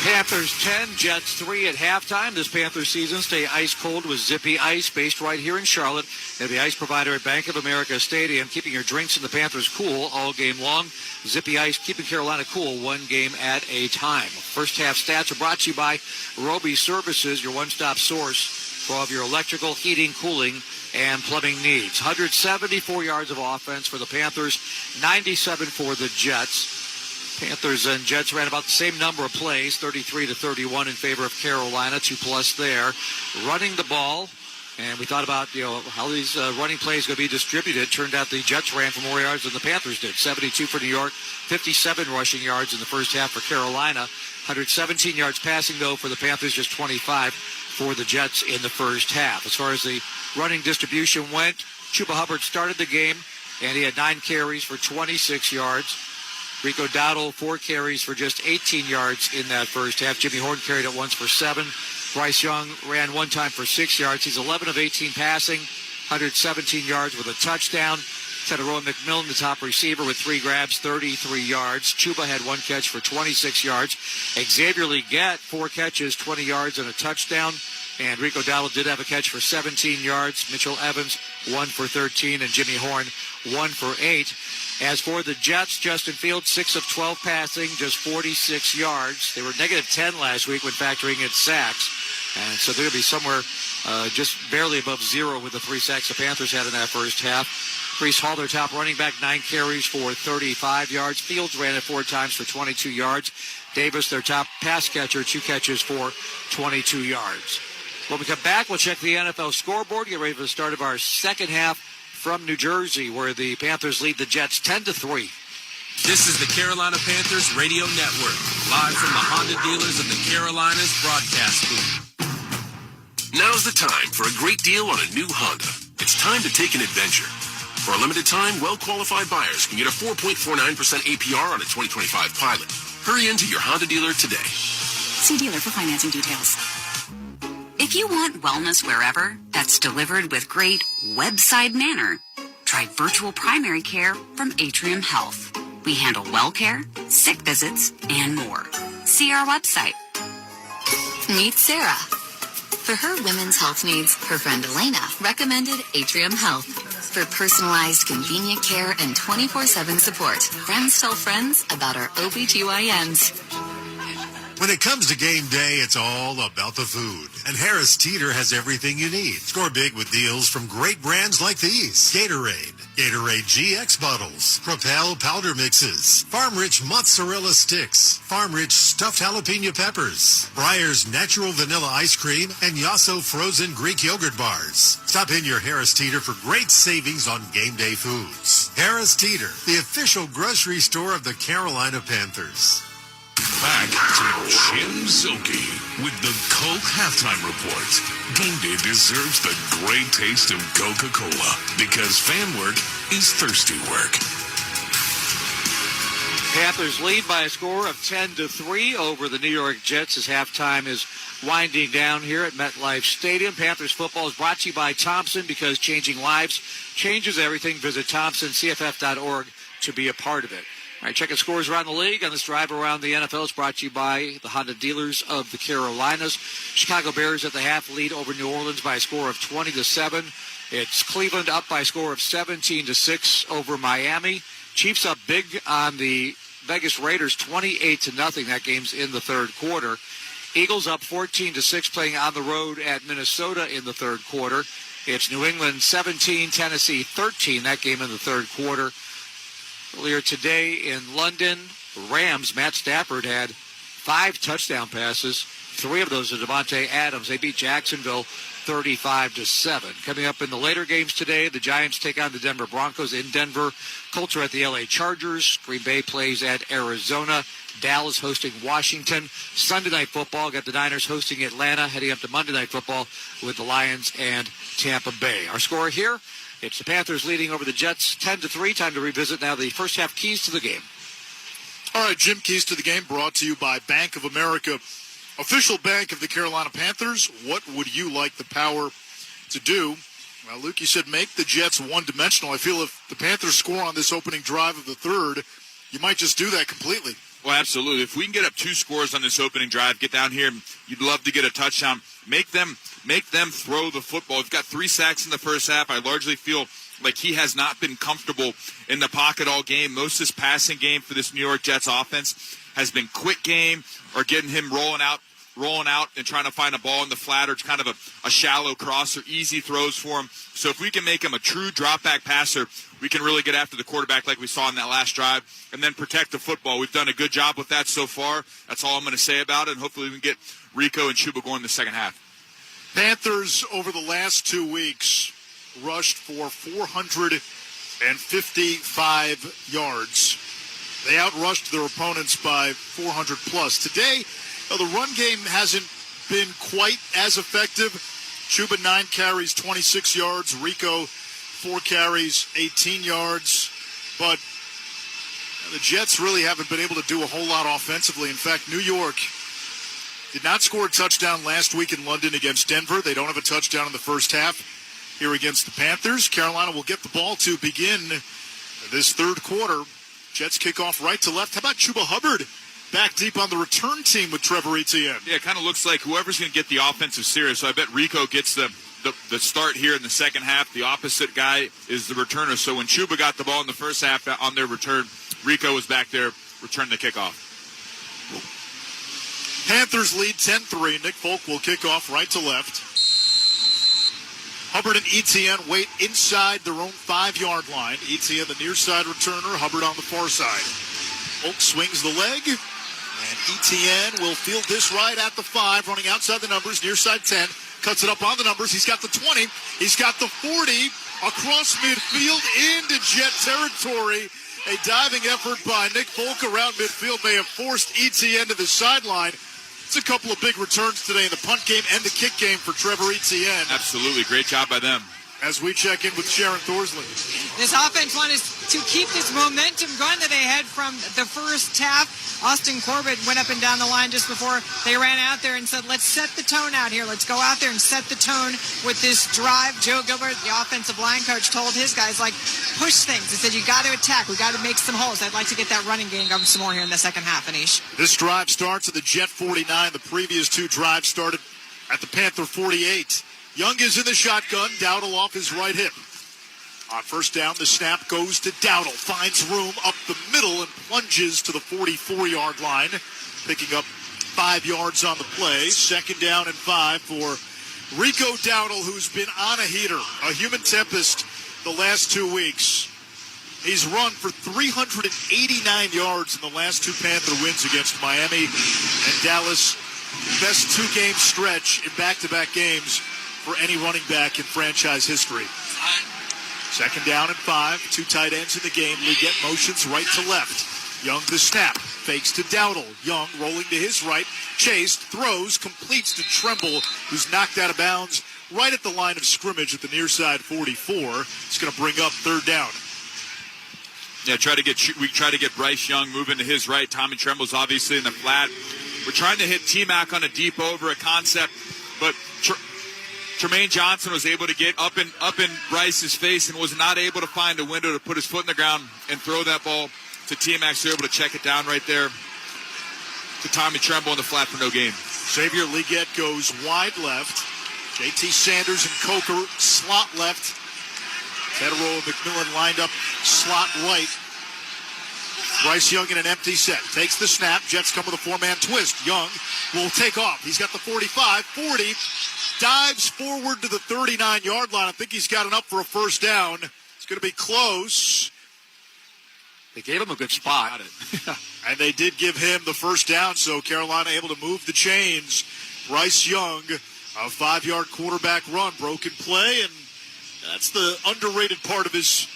Panthers 10, Jets 3 at halftime. This Panthers season stay ice cold with Zippy Ice, based right here in Charlotte. They're the ice provider at Bank of America Stadium, keeping your drinks and the Panthers cool all game long. Zippy Ice, keeping Carolina cool one game at a time. First half stats are brought to you by Roby Services, your one-stop source for all of your electrical, heating, cooling, and plumbing needs. 174 yards of offense for the Panthers, 97 for the Jets. Panthers and Jets ran about the same number of plays, 33-31 in favor of Carolina, 2+ there. Running the ball, and we thought about how these running plays going to be distributed. Turned out the Jets ran for more yards than the Panthers did. 72 for New York, 57 rushing yards in the first half for Carolina. 117 yards passing, though, for the Panthers, just 25 for the Jets in the first half. As far as the running distribution went, Chuba Hubbard started the game, and he had 9 carries for 26 yards. Rico Dowdle, 4 carries for just 18 yards in that first half. Jimmy Horn carried it once for 7. Bryce Young ran one time for 6 yards. He's 11 of 18 passing, 117 yards with a touchdown. Teteroa McMillan, the top receiver, with 3 grabs, 33 yards. Chuba had 1 catch for 26 yards. Xavier Leggett, 4 catches, 20 yards and a touchdown. And Rico Dowdle did have a catch for 17 yards. Mitchell Evans, 1 for 13. And Jimmy Horn, 1 for 8. As for the Jets, Justin Fields, 6 of 12 passing, just 46 yards. They were negative 10 last week when factoring in sacks. And so they're going to be somewhere just barely above 0 with the 3 sacks the Panthers had in that first half. Brees Hall, their top running back, 9 carries for 35 yards. Fields ran it 4 times for 22 yards. Davis, their top pass catcher, 2 catches for 22 yards. When we come back, we'll check the NFL scoreboard, get ready for the start of our second half from New Jersey, where the Panthers lead the Jets 10-3. This is the Carolina Panthers Radio Network, live from the Honda dealers of the Carolinas broadcast booth. Now's the time for a great deal on a new Honda. It's time to take an adventure. For a limited time, well-qualified buyers can get a 4.49% APR on a 2025 Pilot. Hurry into your Honda dealer today. See dealer for financing details. If you want wellness wherever, that's delivered with great website manner, try virtual primary care from Atrium Health. We handle well care, sick visits, and more. See our website. Meet Sarah. For her women's health needs, her friend Elena recommended Atrium Health. For personalized, convenient care and 24/7 support, friends tell friends about our OBGYNs. When it comes to game day, it's all about the food. And Harris Teeter has everything you need. Score big with deals from great brands like these. Gatorade, Gatorade GX bottles, Propel powder mixes, Farm Rich mozzarella sticks, Farm Rich stuffed jalapeno peppers, Breyer's natural vanilla ice cream, and Yasso frozen Greek yogurt bars. Stop in your Harris Teeter for great savings on game day foods. Harris Teeter, the official grocery store of the Carolina Panthers. Back to Jim Silky with the Coke Halftime Report. Game day deserves the great taste of Coca-Cola because fan work is thirsty work. Panthers lead by a score of 10-3 over the New York Jets as halftime is winding down here at MetLife Stadium. Panthers football is brought to you by Thompson because changing lives changes everything. Visit ThompsonCFF.org to be a part of it. All right, checking scores around the league on this drive around the NFL. It's brought to you by the Honda dealers of the Carolinas. Chicago Bears at the half lead over New Orleans by a score of 20-7. It's Cleveland up by a score of 17-6 over Miami. Chiefs up big on the Vegas Raiders 28-0. That game's in the third quarter. Eagles up 14-6 playing on the road at Minnesota in the third quarter. It's New England 17, Tennessee 13. That game in the third quarter. Earlier today in London, Rams, Matt Stafford had 5 touchdown passes. 3 of those to Devontae Adams. They beat Jacksonville 35-7. Coming up in the later games today, the Giants take on the Denver Broncos in Denver. Colts are at the LA Chargers. Green Bay plays at Arizona. Dallas hosting Washington. Sunday Night Football, got the Niners hosting Atlanta, heading up to Monday Night Football with the Lions and Tampa Bay. Our score here, it's the Panthers leading over the Jets 10-3. Time to revisit now the first half keys to the game. All right, Jim, keys to the game brought to you by Bank of America, official bank of the Carolina Panthers. What would you like the power to do? Well, Luke, you said make the Jets one-dimensional. I feel if the Panthers score on this opening drive of the third, you might just do that completely. Well, absolutely. If we can get up 2 scores on this opening drive, get down here, you'd love to get a touchdown. Make them throw the football. We've got 3 sacks in the first half. I largely feel like he has not been comfortable in the pocket all game. Most of this passing game for this New York Jets offense has been quick game or getting him rolling out and trying to find a ball in the flat, or it's kind of a shallow cross or easy throws for him. So if we can make him a true drop-back passer, we can really get after the quarterback like we saw in that last drive and then protect the football. We've done a good job with that so far. That's all I'm going to say about it, and hopefully we can get Rico and Chuba going in the second half. Panthers over the last 2 weeks rushed for 455 yards. They outrushed their opponents by 400-plus. Today, the run game hasn't been quite as effective. Chuba, 9 carries, 26 yards. Rico, 4 carries, 18 yards. But the Jets really haven't been able to do a whole lot offensively. In fact, New York did not score a touchdown last week in London against Denver. They don't have a touchdown in the first half here against the Panthers. Carolina will get the ball to begin this third quarter. Jets kick off right to left. How about Chuba Hubbard back deep on the return team with Trevor Etienne? Yeah, it kind of looks like whoever's going to get the offensive series. So I bet Rico gets the start here in the second half. The opposite guy is the returner. So when Chuba got the ball in the first half on their return, Rico was back there returning the kickoff. Panthers lead 10-3. Nick Folk will kick off right to left. Hubbard and Etienne wait inside their own 5-yard line. Etienne, the near side returner. Hubbard on the far side. Oak swings the leg. And Etienne will field this right at the 5, running outside the numbers, near side 10. Cuts it up on the numbers. He's got the 20. He's got the 40. Across midfield into Jet territory. A diving effort by Nick Volk around midfield may have forced Etienne to the sideline. It's a couple of big returns today in the punt game and the kick game for Trevor Etienne. Absolutely. Great job by them. As we check in with Sharon Thorsley. This offense wanted to keep this momentum going that they had from the first half. Austin Corbett went up and down the line just before they ran out there and said, let's set the tone out here. Let's go out there and set the tone with this drive. Joe Gilbert, the offensive line coach, told his guys, push things. He said, you got to attack. We got to make some holes. I'd like to get that running game going some more here in the second half, Anish. This drive starts at the Jet 49. The previous 2 drives started at the Panther 48. Young is in the shotgun. Dowdle off his right hip. On first down, the snap goes to Dowdle. Finds room up the middle and plunges to the 44-yard line. Picking up 5 yards on the play. Second down and 5 for Rico Dowdle, who's been on a heater. A human tempest the last 2 weeks. He's run for 389 yards in the last 2 Panther wins against Miami and Dallas. Best 2-game stretch in back-to-back games for any running back in franchise history. Second down and 5. 2 tight ends in the game. Leggett motions right to left. Young the snap. Fakes to Dowdle. Young rolling to his right. Chased. Throws. Completes to Tremble, who's knocked out of bounds right at the line of scrimmage at the near side 44. It's going to bring up third down. Yeah, we try to get Bryce Young moving to his right. Tommy Tremble's obviously in the flat. We're trying to hit T-Mac on a deep over a concept, but Tremaine Johnson was able to get up in Bryce's face and was not able to find a window to put his foot in the ground and throw that ball to T-Mac. So able to check it down right there to Tommy Tremble in the flat for no gain. Xavier Leggett goes wide left. JT Sanders and Coker slot left. Federal and McMillan lined up slot right. Bryce Young in an empty set. Takes the snap. Jets come with a 4-man twist. Young will take off. He's got the 45, 40. Dives forward to the 39-yard line. I think he's got enough for a first down. It's going to be close. They gave him a good spot. And they did give him the first down, so Carolina able to move the chains. Bryce Young, a 5-yard quarterback run. Broken play, and that's the underrated part of his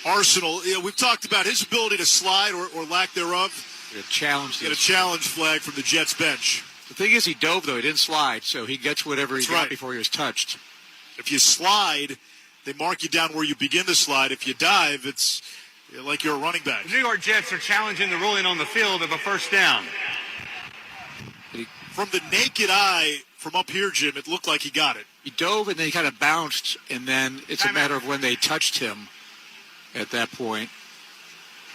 arsenal. We've talked about his ability to slide or lack thereof. Get a challenge flag from the Jets bench. The thing is, he dove, though. He didn't slide, so he gets whatever he got before he was touched. If you slide, they mark you down where you begin to slide. If you dive, it's like you're a running back. The New York Jets are challenging the ruling on the field of a first down. From the naked eye, from up here, Jim, it looked like he got it. He dove, and then he kind of bounced, and then it's a matter of when they touched him at that point.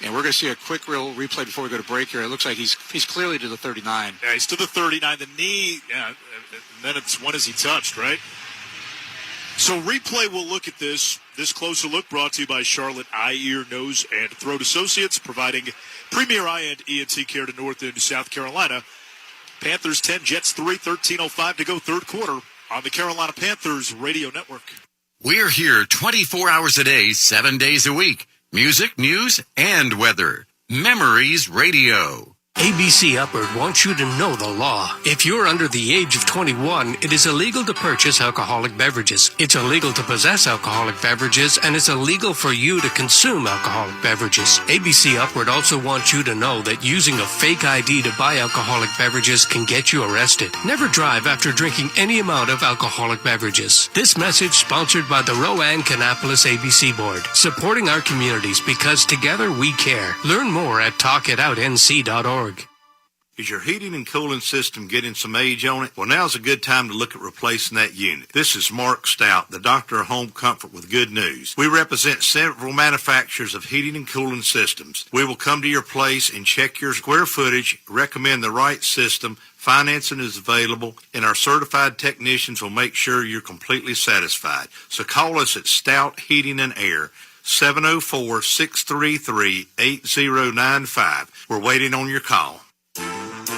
And we're going to see a quick real replay before we go to break here. It looks like he's clearly to the 39. Yeah, he's to the 39. The knee, and then it's when is he touched, right? So replay will look at this. This closer look brought to you by Charlotte Eye, Ear, Nose, and Throat Associates, providing premier eye and ENT care to North and South Carolina. Panthers 10, Jets 3, 13:05 to go third quarter on the Carolina Panthers Radio Network. We're here 24 hours a day, 7 days a week. Music, news, and weather. Memories Radio. ABC Upward wants you to know the law. If you're under the age of 21, it is illegal to purchase alcoholic beverages. It's illegal to possess alcoholic beverages, and it's illegal for you to consume alcoholic beverages. ABC Upward also wants you to know that using a fake ID to buy alcoholic beverages can get you arrested. Never drive after drinking any amount of alcoholic beverages. This message sponsored by the Rowan Kannapolis ABC Board, supporting our communities because together we care. Learn more at talkitoutnc.org. Is your heating and cooling system getting some age on it? Well, now's a good time to look at replacing that unit. This is Mark Stout, the Doctor of Home Comfort, with good news. We represent several manufacturers of heating and cooling systems. We will come to your place and check your square footage, recommend the right system. Financing is available, and our certified technicians will make sure you're completely satisfied. So call us at Stout Heating and Air, 704-633-8095. We're waiting on your call.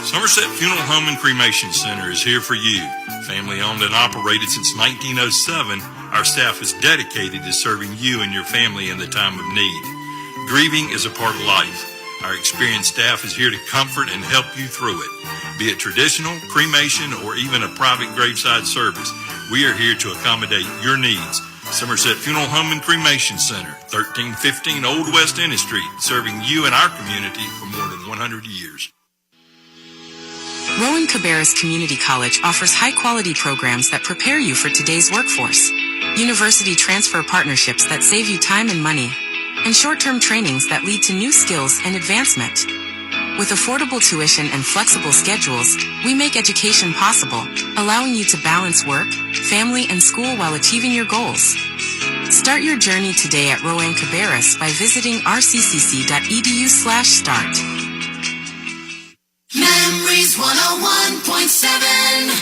Somerset Funeral Home and Cremation Center is here for you. Family owned and operated since 1907, Our staff is dedicated to serving you and your family in the time of need. Grieving is a part of life. Our experienced staff is here to comfort and help you through it. Be it traditional, cremation, or even a private graveside service, we are here to accommodate your needs. Somerset Funeral Home and Cremation Center, 1315 Old West End Street, serving you and our community for more than 100 years. Rowan Cabarrus Community College offers high-quality programs that prepare you for today's workforce, university transfer partnerships that save you time and money, and short-term trainings that lead to new skills and advancement. With affordable tuition and flexible schedules, we make education possible, allowing you to balance work, family, and school while achieving your goals. Start your journey today at Rowan Cabarrus by visiting rccc.edu/start. Memories 101.7.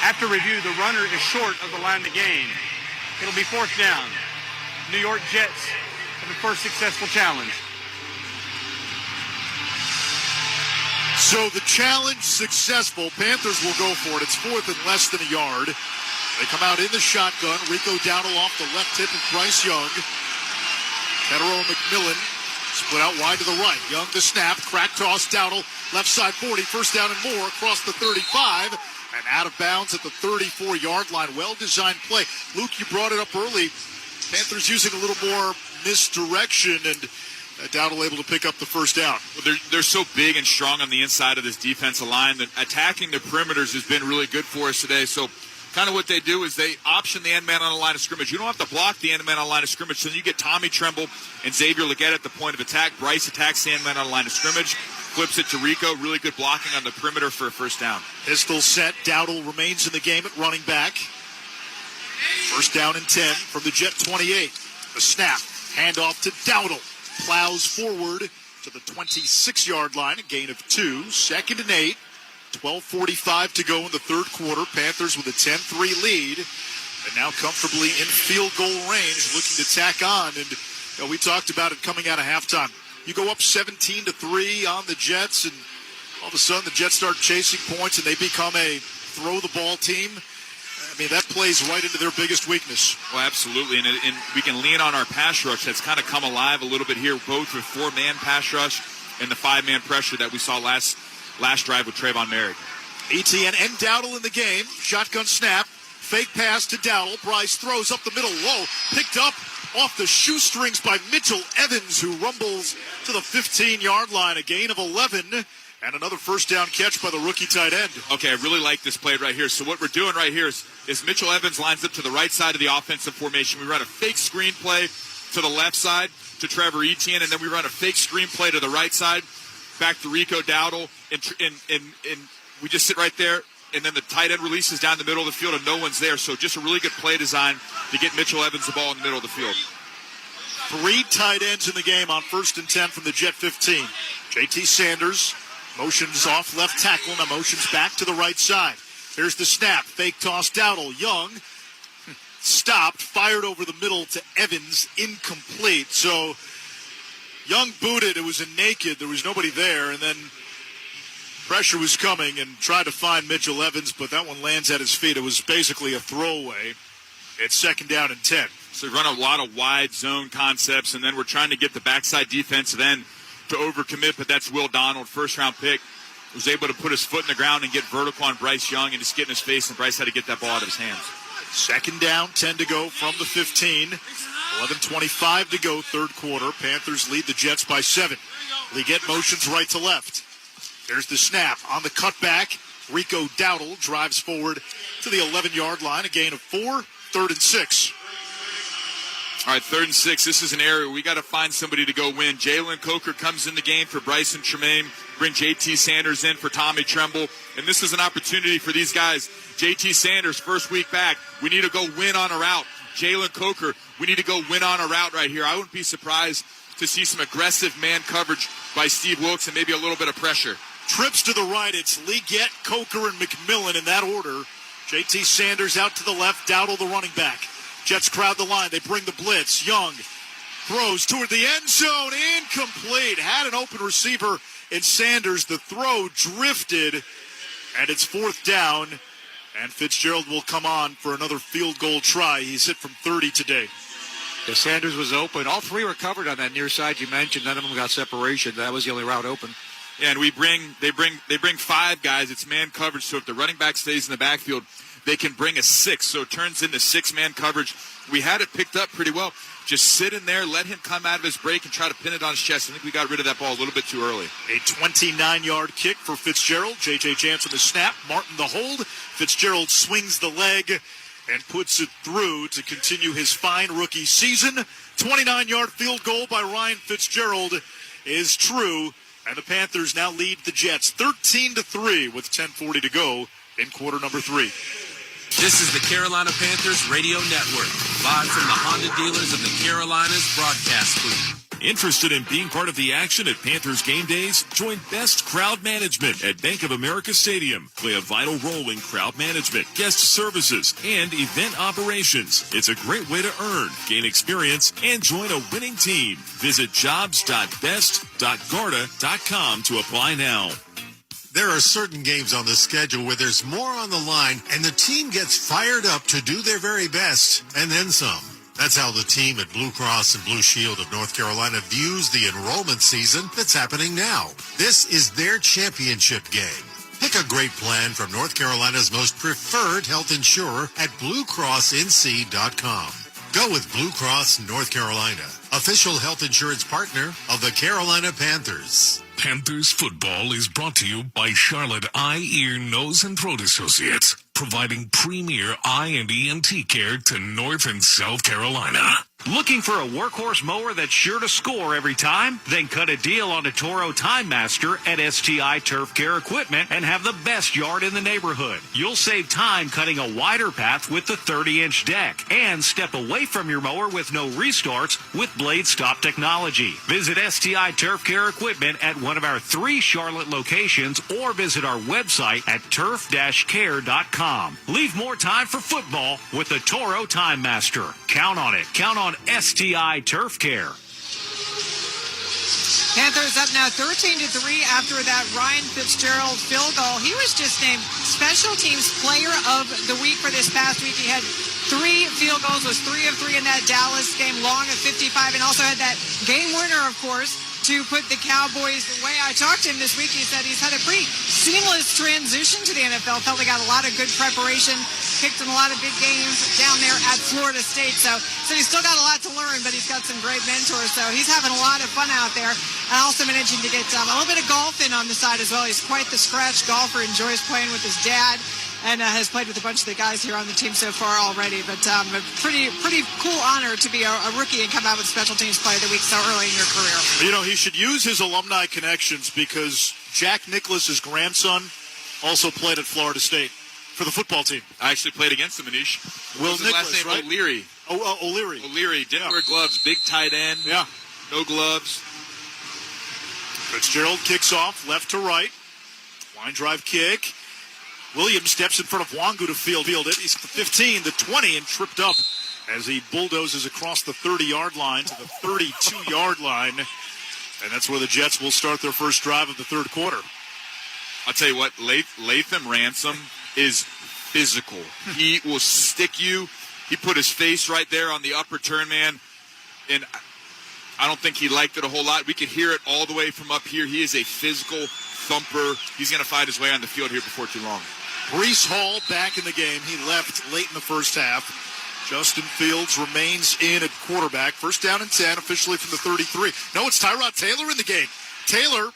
After review, the runner is short of the line to gain. It'll be fourth down. New York Jets have the first successful challenge. So the challenge successful. Panthers will go for it. It's fourth and less than a yard. They come out in the shotgun. Rico Dowdle off the left hip of Bryce Young. Ketterow and McMillan split out wide to the right. Young the snap. Crack toss. Dowdle left side 40. First down and more across the 35. And out of bounds at the 34-yard line. Well-designed play. Luke, you brought it up early. Panthers using a little more misdirection, and Dowdle able to pick up the first down. Well, they're so big and strong on the inside of this defensive line that attacking the perimeters has been really good for us today. So kind of what they do is they option the end man on the line of scrimmage. You don't have to block the end man on the line of scrimmage, so you get Tommy Tremble and Xavier Legette at the point of attack. Bryce attacks the end man on the line of scrimmage, flips it to Rico. Really good blocking on the perimeter for a first down. Pistol set. Dowdle remains in the game at running back. First down and 10 from the Jet 28. The snap. Handoff to Dowdle. Plows forward to the 26-yard line. A gain of 2. Second and 8. 12:45 to go in the third quarter. Panthers with a 10-3 lead. And now comfortably in field goal range, looking to tack on. And we talked about it coming out of halftime. You go up 17-3 on the Jets, and all of a sudden the Jets start chasing points, and they become a throw-the-ball team. I mean, that plays right into their biggest weakness. Well, absolutely, and we can lean on our pass rush that's kind of come alive a little bit here, both with 4-man pass rush and the 5-man pressure that we saw last drive with Trayvon Merritt. Etienne and Dowdle in the game. Shotgun snap. Fake pass to Dowdle. Bryce throws up the middle low. Picked up off the shoestrings by Mitchell Evans, who rumbles to the 15-yard line. A gain of 11. And another first down catch by the rookie tight end. Okay, I really like this play right here. So what we're doing right here is Mitchell Evans lines up to the right side of the offensive formation. We run a fake screen play to the left side to Trevor Etienne, and then we run a fake screen play to the right side back to Rico Dowdle, and we just sit right there, and then the tight end releases down the middle of the field, and no one's there. So just a really good play design to get Mitchell Evans the ball in the middle of the field. 3 tight ends in the game on 1st and 10 from the Jet 15. J.T. Sanders motions off left tackle, now motions back to the right side. There's the snap. Fake toss, Dowdle. Young stopped, fired over the middle to Evans, incomplete. So Young booted. It was a naked. There was nobody there, and then pressure was coming and tried to find Mitchell Evans, but that one lands at his feet. It was basically a throwaway. It's 2nd down and 10. So we run a lot of wide zone concepts, and then we're trying to get the backside defensive end to overcommit, but that's Will Donald, first-round pick, was able to put his foot in the ground and get vertical on Bryce Young and just get in his face, and Bryce had to get that ball out of his hands. 2nd down, 10 to go from the 15. 11:25 to go, third quarter. Panthers lead the Jets by 7. Legette motions right to left. There's the snap on the cutback. Rico Dowdle drives forward to the 11-yard line, a gain of 4, 3rd and 6. All right, 3rd and 6. This is an area we got to find somebody to go win. Jalen Coker comes in the game for Bryson Tremaine. Bring J.T. Sanders in for Tommy Tremble. And this is an opportunity for these guys. J.T. Sanders, first week back. We need to go win on a route. Jalen Coker, we need to go win on a route right here. I wouldn't be surprised to see some aggressive man coverage by Steve Wilkes and maybe a little bit of pressure. Trips to the right. It's Legette, Coker, and McMillan in that order. J.T. Sanders out to the left. Dowdle, the running back. Jets crowd the line. They bring the blitz. Young throws toward the end zone. Incomplete. Had an open receiver in Sanders. The throw drifted, and it's 4th down And Fitzgerald will come on for another field goal try. He's hit from 30 today. Yeah, Sanders was open. All three were covered on that near side you mentioned. None of them got separation. That was the only route open. Yeah, and they bring five guys. It's man coverage, so if the running back stays in the backfield, they can bring a six. So it turns into six-man coverage. We had it picked up pretty well. Just sit in there, let him come out of his break, and try to pin it on his chest. I think we got rid of that ball a little bit too early. A 29-yard kick for Fitzgerald. J.J. Jansen the snap. Martin the hold. Fitzgerald swings the leg and puts it through to continue his fine rookie season. 29-yard field goal by Ryan Fitzgerald is true, and the Panthers now lead the Jets 13-3 with 10:40 to go in quarter number 3. This is the Carolina Panthers Radio Network, live from the Honda dealers of the Carolinas broadcast booth. Interested in being part of the action at Panthers game days? Join Best Crowd Management at Bank of America Stadium. Play a vital role in crowd management, guest services, and event operations. It's a great way to earn, gain experience, and join a winning team. Visit jobs.best.garda.com to apply now. There are certain games on the schedule where there's more on the line and the team gets fired up to do their very best and then some. That's how the team at Blue Cross and Blue Shield of North Carolina views the enrollment season that's happening now. This is their championship game. Pick a great plan from North Carolina's most preferred health insurer at BlueCrossNC.com. Go with Blue Cross North Carolina, official health insurance partner of the Carolina Panthers. Panthers football is brought to you by Charlotte Eye, Ear, Nose, and Throat Associates, providing premier eye and ENT care to North and South Carolina. Looking for a workhorse mower that's sure to score every time? Then cut a deal on a Toro Time Master at STI Turf Care Equipment and have the best yard in the neighborhood. You'll save time cutting a wider path with the 30-inch deck and step away from your mower with no restarts with Blade Stop technology. Visit STI Turf Care Equipment at one of our 3 Charlotte locations or visit our website at turf-care.com. Leave more time for football with the Toro Time Master. Count on it. Count on STI Turf Care. Panthers up now 13-3 after that Ryan Fitzgerald field goal. He was just named Special Teams Player of the Week for this past week. He had 3 field goals, was 3 of 3 in that Dallas game, long of 55, and also had that game winner, of course, to put the Cowboys away. I talked to him this week. He said he's had a pretty seamless transition to the NFL. Felt he got a lot of good preparation, kicked in a lot of big games down there at Florida State. So he's still got a lot to learn, but he's got some great mentors. So he's having a lot of fun out there. I also managing to get a little bit of golf in on the side as well. He's quite the scratch golfer, enjoys playing with his dad, and has played with a bunch of the guys here on the team so far already. But a pretty cool honor to be a rookie and come out with Special Teams Player of the Week so early in your career. You know, he should use his alumni connections because Jack Nicklaus's grandson also played at Florida State for the football team. I actually played against him, Manish. Will What's his Nicholas, last name? right? O'Leary. O'Leary. O'Leary. Didn't wear gloves. Big tight end. Yeah. No gloves. Fitzgerald kicks off left to right. Line drive kick. Williams steps in front of Wangu to field it. He's the 15, the 20, and tripped up as he bulldozes across the 30-yard line to the 32-yard line. And that's where the Jets will start their first drive of the third quarter. I'll tell you what, Latham Ransom is physical. He will stick you. He put his face right there on the upper turn, man. And I don't think he liked it a whole lot. We could hear it all the way from up here. He is a physical thumper. He's going to find his way on the field here before too long. Breece Hall back in the game. He left late in the first half. Justin Fields remains in at quarterback. First down and 10, officially from the 33. No, it's Tyrod Taylor in the game. Taylor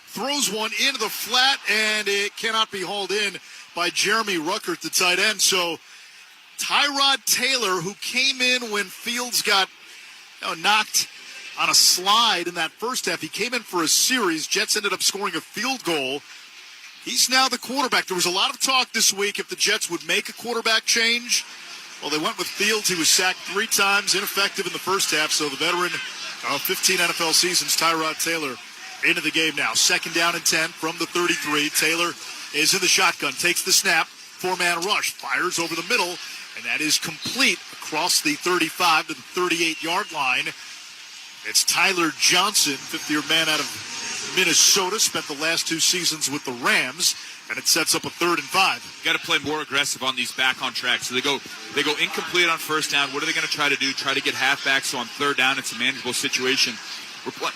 throws one into the flat, and it cannot be hauled in by Jeremy Ruckert, the tight end. So Tyrod Taylor, who came in when Fields got knocked on a slide in that first half, he came in for a series. Jets ended up scoring a field goal. He's now the quarterback. There was a lot of talk this week if the Jets would make a quarterback change. Well, they went with Fields. He was sacked 3 times, ineffective in the first half. So the veteran of 15 NFL seasons, Tyrod Taylor, into the game now. Second down and 10 from the 33. Taylor is in the shotgun, takes the snap, 4-man rush, fires over the middle, and that is complete across the 35 to the 38-yard line. It's Tyler Johnson, 50-year man out of Minnesota, spent the last 2 seasons with the Rams, and it sets up a 3rd and 5. Got to play more aggressive on these back on tracks. So they go incomplete on first down. What are they going to try to do? Try to get halfback, so on 3rd down it's a manageable situation.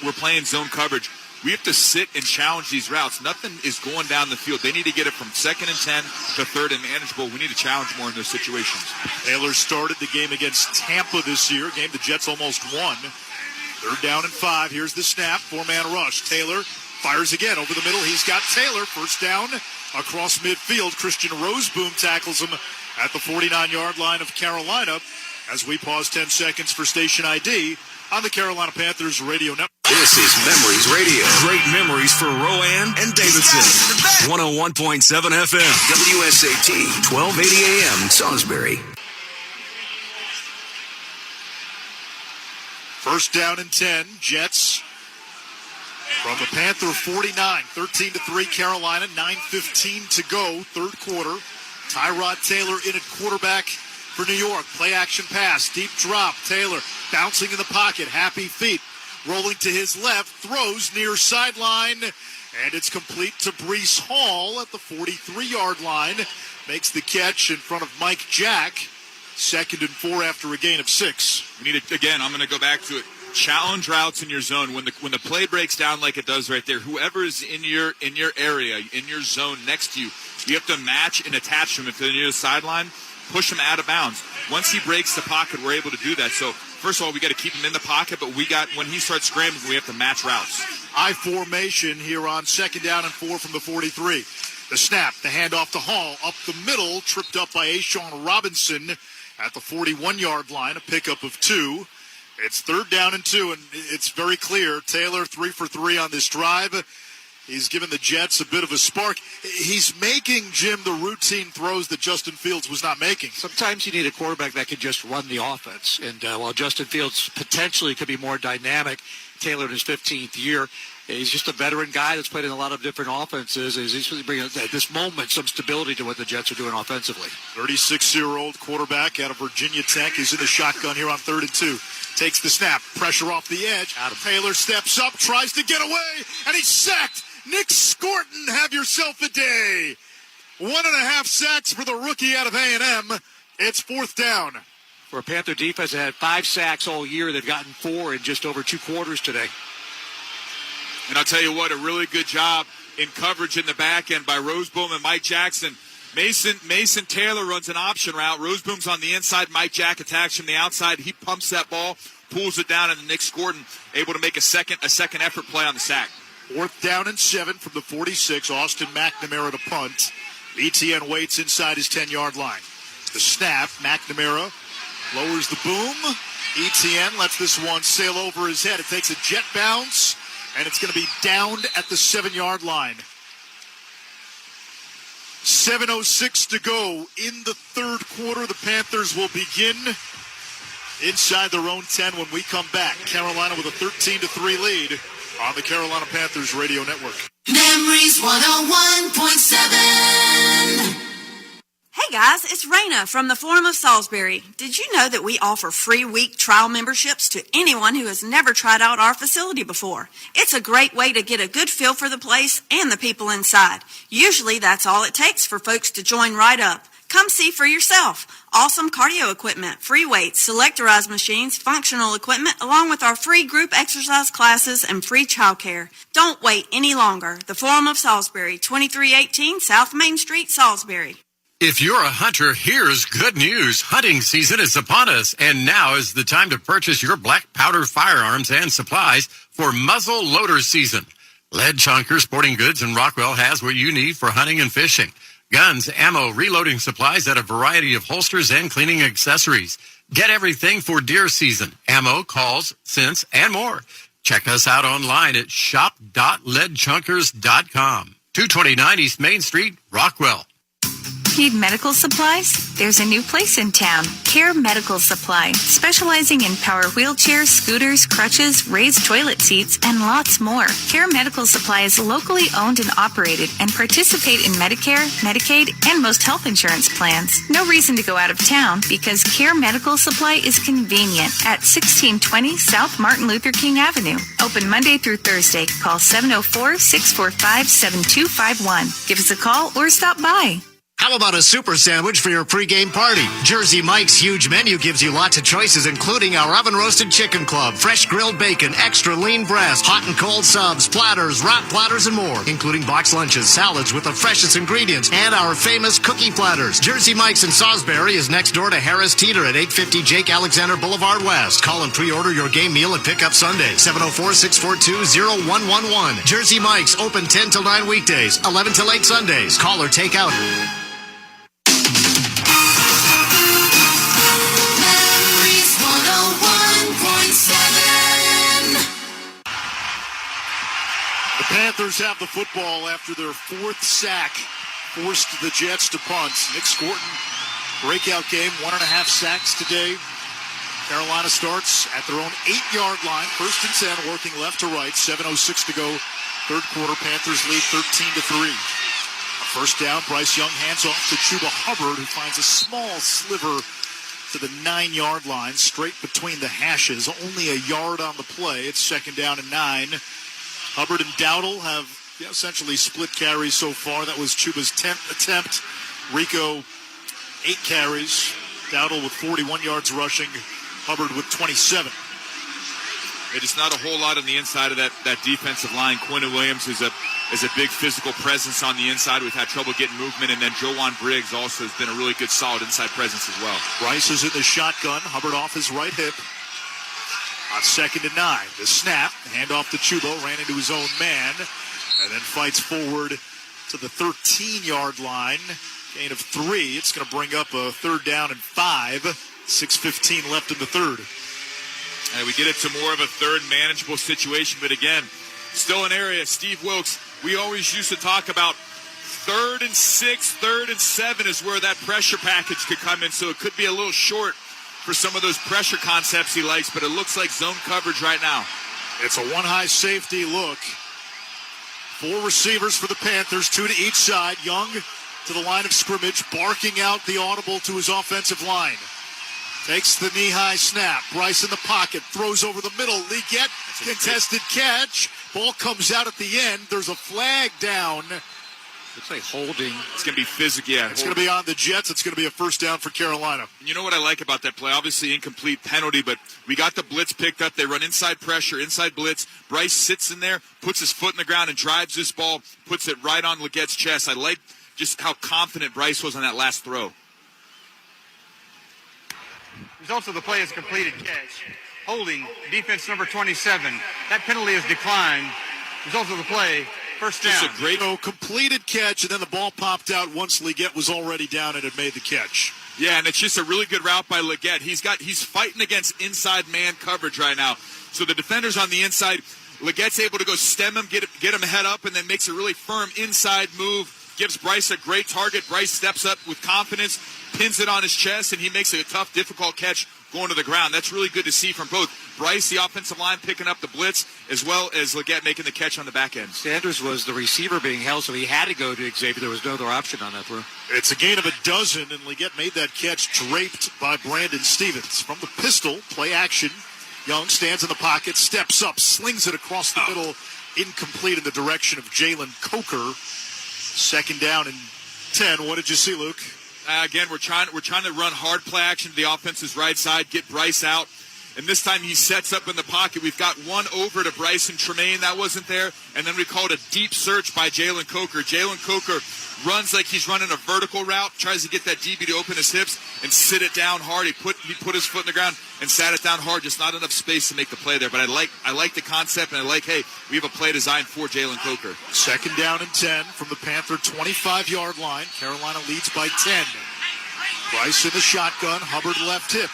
We're playing zone coverage. We have to sit and challenge these routes. Nothing is going down the field. They need to get it from 2nd and 10 to 3rd and manageable. We need to challenge more in those situations. Taylor started the game against Tampa this year, game the Jets almost won. 3rd down and 5. Here's the snap, 4-man rush. Taylor fires again over the middle. He's got Taylor. First down across midfield. Christian Roseboom tackles him at the 49-yard line of Carolina as we pause 10 seconds for station ID on the Carolina Panthers radio network. This is Memories Radio. Great memories for Rowan and Davidson. 101.7 FM. WSAT, 1280 AM, Salisbury. First down and 10. Jets from the Panther 49. 13-3 Carolina. 9:15 to go. 3rd quarter. Tyrod Taylor in at quarterback for New York. Play action pass. Deep drop. Taylor bouncing in the pocket. Happy feet. Rolling to his left. Throws near sideline. And it's complete to Breece Hall at the 43-yard line. Makes the catch in front of Mike Jack. 2nd and 4 after a gain of 6. We need to, again, I'm going to go back to it. Challenge routes in your zone. When the play breaks down like it does right there, whoever is in your area, in your zone next to you, you have to match and attach them. If they're near the sideline, push them out of bounds. Once he breaks the pocket, we're able to do that. So first of all, we got to keep him in the pocket, but when he starts scrambling, we have to match routes. I formation here on 2nd down and 4 from the 43. The snap, the handoff to Hall, up the middle, tripped up by Ashawn Robinson at the 41-yard line, a pickup of 2. It's 3rd down and 2, and it's very clear. Taylor 3 for 3 on this drive. He's given the Jets a bit of a spark. He's making, Jim, the routine throws that Justin Fields was not making. Sometimes you need a quarterback that can just run the offense. And while Justin Fields potentially could be more dynamic, Taylor in his 15th year, he's just a veteran guy that's played in a lot of different offenses. He's really bringing, at this moment, some stability to what the Jets are doing offensively. 36-year-old quarterback out of Virginia Tech is in the shotgun here on 3rd and 2. Takes the snap, pressure off the edge. Taylor steps up, tries to get away, and he's sacked. Nick Scorton, have yourself a day. 1.5 sacks for the rookie out of A&M. It's 4th down. For a Panther defense that had 5 sacks all year, they've gotten 4 in just over 2 quarters today. And I'll tell you what, a really good job in coverage in the back end by Roseboom and Mike Jackson. Mason Taylor runs an option route. Roseboom's on the inside. Mike Jack attacks from the outside. He pumps that ball, pulls it down, and Nick Scorton able to make a second effort play on the sack. 4th down and 7 from the 46. Austin McNamara to punt. Etienne waits inside his 10-yard line. The snap, McNamara lowers the boom. Etienne lets this one sail over his head. It takes a jet bounce, and it's going to be downed at the 7-yard line. 7:06 to go in the 3rd quarter. The Panthers will begin inside their own 10 when we come back. Carolina with a 13-3 lead on the Carolina Panthers radio network. Memories 101.7. Hey guys, it's Raina from the Forum of Salisbury. Did you know that we offer free week trial memberships to anyone who has never tried out our facility before? It's a great way to get a good feel for the place and the people inside. Usually that's all it takes for folks to join right up. Come see for yourself. Awesome cardio equipment, free weights, selectorized machines, functional equipment, along with our free group exercise classes and free childcare. Don't wait any longer. The Forum of Salisbury, 2318 South Main Street, Salisbury. If you're a hunter, here's good news. Hunting season is upon us, and now is the time to purchase your black powder firearms and supplies for muzzle loader season. Lead Chunker Sporting Goods in Rockwell has what you need for hunting and fishing. Guns, ammo, reloading supplies at a variety of holsters and cleaning accessories. Get everything for deer season, ammo, calls, scents, and more. Check us out online at shop.leadchunkers.com. 229 East Main Street, Rockwell. Need medical supplies? There's a new place in town, Care Medical Supply, specializing in power wheelchairs, scooters, crutches, raised toilet seats, and lots more. Care Medical Supply is locally owned and operated and participate in Medicare, Medicaid, and most health insurance plans. No reason to go out of town because Care Medical Supply is convenient at 1620 South Martin Luther King Avenue. Open Monday through Thursday. Call 704-645-7251. Give us a call or stop by. How about a super sandwich for your pregame party? Jersey Mike's huge menu gives you lots of choices, including our oven-roasted chicken club, fresh grilled bacon, extra lean breast, hot and cold subs, platters, wrap platters, and more, including box lunches, salads with the freshest ingredients, and our famous cookie platters. Jersey Mike's in Salisbury is next door to Harris Teeter at 850 Jake Alexander Boulevard West. Call and pre-order your game meal and pick up Sunday, 704-642-0111. Jersey Mike's open 10 till 9 weekdays, 11 till 8 Sundays. Call or take out. The Panthers have the football after their fourth sack, forced the Jets to punt. Nick Scorton, breakout game, 1.5 sacks today. Carolina starts at their own 8-yard line, 1st and 10, working left to right, 7:06 to go, third quarter. Panthers lead 13-3. First down, Bryce Young hands off to Chuba Hubbard, who finds a small sliver to the 9-yard line, straight between the hashes. Only a yard on the play. It's 2nd down and 9. Hubbard and Dowdle have essentially split carries so far. That was Chuba's 10th attempt. Rico, 8 carries. Dowdle with 41 yards rushing. Hubbard with 27. It is not a whole lot on the inside of that defensive line. Quinton Williams is a big physical presence on the inside. We've had trouble getting movement. And then Joanne Briggs also has been a really good, solid inside presence as well. Bryce is in the shotgun. Hubbard off his right hip. On 2nd and 9, the snap, handoff to Chuba, ran into his own man, and then fights forward to the 13-yard line. Gain of 3. It's going to bring up a 3rd down and 5. 6:15 left in the third. And we get it to more of a third manageable situation, but again, still an area. Steve Wilkes, we always used to talk about 3rd and 6, 3rd and 7 is where that pressure package could come in, so it could be a little short for some of those pressure concepts he likes, but it looks like zone coverage right now. It's a one-high safety look. 4 receivers for the Panthers, 2 to each side. Young to the line of scrimmage, barking out the audible to his offensive line. Takes the knee-high snap. Bryce in the pocket, throws over the middle. Leggett, contested catch. Ball comes out at the end. There's a flag down. Looks like holding. It's going to be physical. Yeah, it's going to be on the Jets. It's going to be a 1st down for Carolina. You know what I like about that play? Obviously, incomplete penalty, but we got the blitz picked up. They run inside pressure, inside blitz. Bryce sits in there, puts his foot in the ground, and drives this ball, puts it right on Leggett's chest. I like just how confident Bryce was on that last throw. Results of the play is completed catch. Holding, defense number 27. That penalty is declined. Results of the play, 1st down. Just a great completed catch, and then the ball popped out once Leggett was already down and had made the catch. Yeah, and it's just a really good route by Leggett. He's fighting against inside man coverage right now. So the defender's on the inside. Leggett's able to go stem him, get him head up, and then makes a really firm inside move. Gives Bryce a great target. Bryce steps up with confidence, pins it on his chest, and he makes a tough, difficult catch going to the ground. That's really good to see from both Bryce, the offensive line, picking up the blitz, as well as Leggett making the catch on the back end. Sanders was the receiver being held, so he had to go to Xavier. There was no other option on that throw. It's a gain of 12, and Leggett made that catch draped by Brandon Stevens. From the pistol, play action. Young stands in the pocket, steps up, slings it across the middle, incomplete in the direction of Jalen Coker. 2nd down and 10. What did you see, Luke? Again, we're trying to run hard play action to the offense's right side, get Bryce out. And this time he sets up in the pocket. We've got one over to Bryson Tremaine. That wasn't there. And then we called a deep search by Jalen Coker. Jalen Coker runs like he's running a vertical route, tries to get that DB to open his hips and sit it down hard. He put his foot in the ground and sat it down hard. Just not enough space to make the play there. But I like the concept, and I like, hey, we have a play designed for Jalen Coker. 2nd down and 10 from the Panther 25-yard line. Carolina leads by 10. Bryce in the shotgun. Hubbard left hip.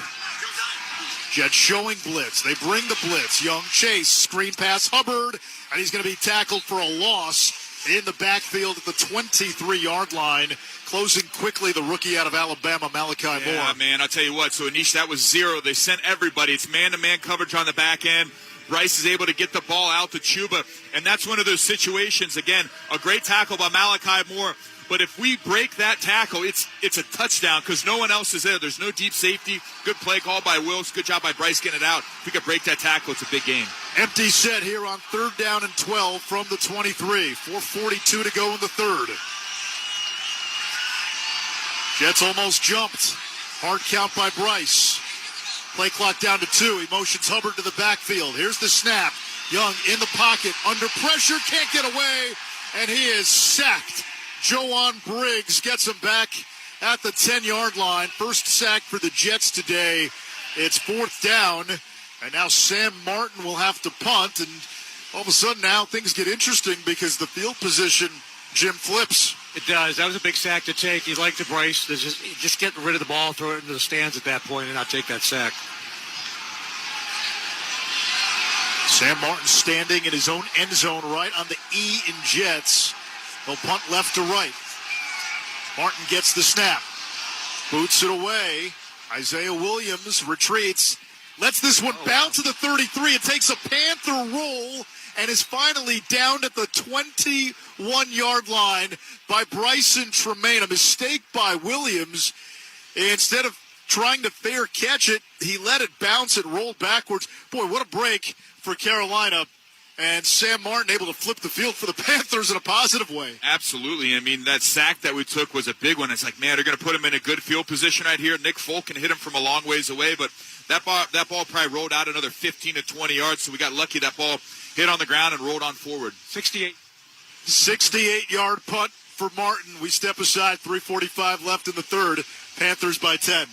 Jets showing blitz. They bring the blitz. Young chase. Screen pass Hubbard. And he's going to be tackled for a loss in the backfield at the 23-yard line. Closing quickly, the rookie out of Alabama, Malachi Moore. Yeah, man, I'll tell you what. So, Anish, that was zero. They sent everybody. It's man-to-man coverage on the back end. Bryce is able to get the ball out to Chuba, and that's one of those situations. Again, a great tackle by Malachi Moore. But if we break that tackle, it's a touchdown because no one else is there. There's no deep safety. Good play call by Wilkes. Good job by Bryce getting it out. If we could break that tackle, it's a big game. Empty set here on 3rd down and 12 from the 23. 4:42 to go in the third. Jets almost jumped. Hard count by Bryce. Play clock down to 2. He motions Hubbard to the backfield. Here's the snap. Young in the pocket. Under pressure. Can't get away. And he is sacked. Joan Briggs gets him back at the 10-yard line. First sack for the Jets today. It's 4th down. And now Sam Martin will have to punt. And all of a sudden now things get interesting because the field position, Jim, flips. It does. That was a big sack to take. You'd like to Bryce to just get rid of the ball, throw it into the stands at that point, and not take that sack. Sam Martin standing in his own end zone right on the E in Jets. He'll punt left to right. Martin gets the snap. Boots it away. Isaiah Williams retreats. Lets this one bounce to the 33. It takes a Panther roll and is finally down at the 21-yard line by Bryson Tremaine. A mistake by Williams. Instead of trying to fair catch it, he let it bounce. It rolled backwards. Boy, what a break for Carolina. And Sam Martin able to flip the field for the Panthers in a positive way. Absolutely. I mean, that sack that we took was a big one. It's like, man, they're going to put him in a good field position right here. Nick Folk can hit him from a long ways away, but that ball probably rolled out another 15 to 20 yards, so we got lucky that ball hit on the ground and rolled on forward. 68-yard punt for Martin. We step aside, 3:45 left in the third. Panthers by 10.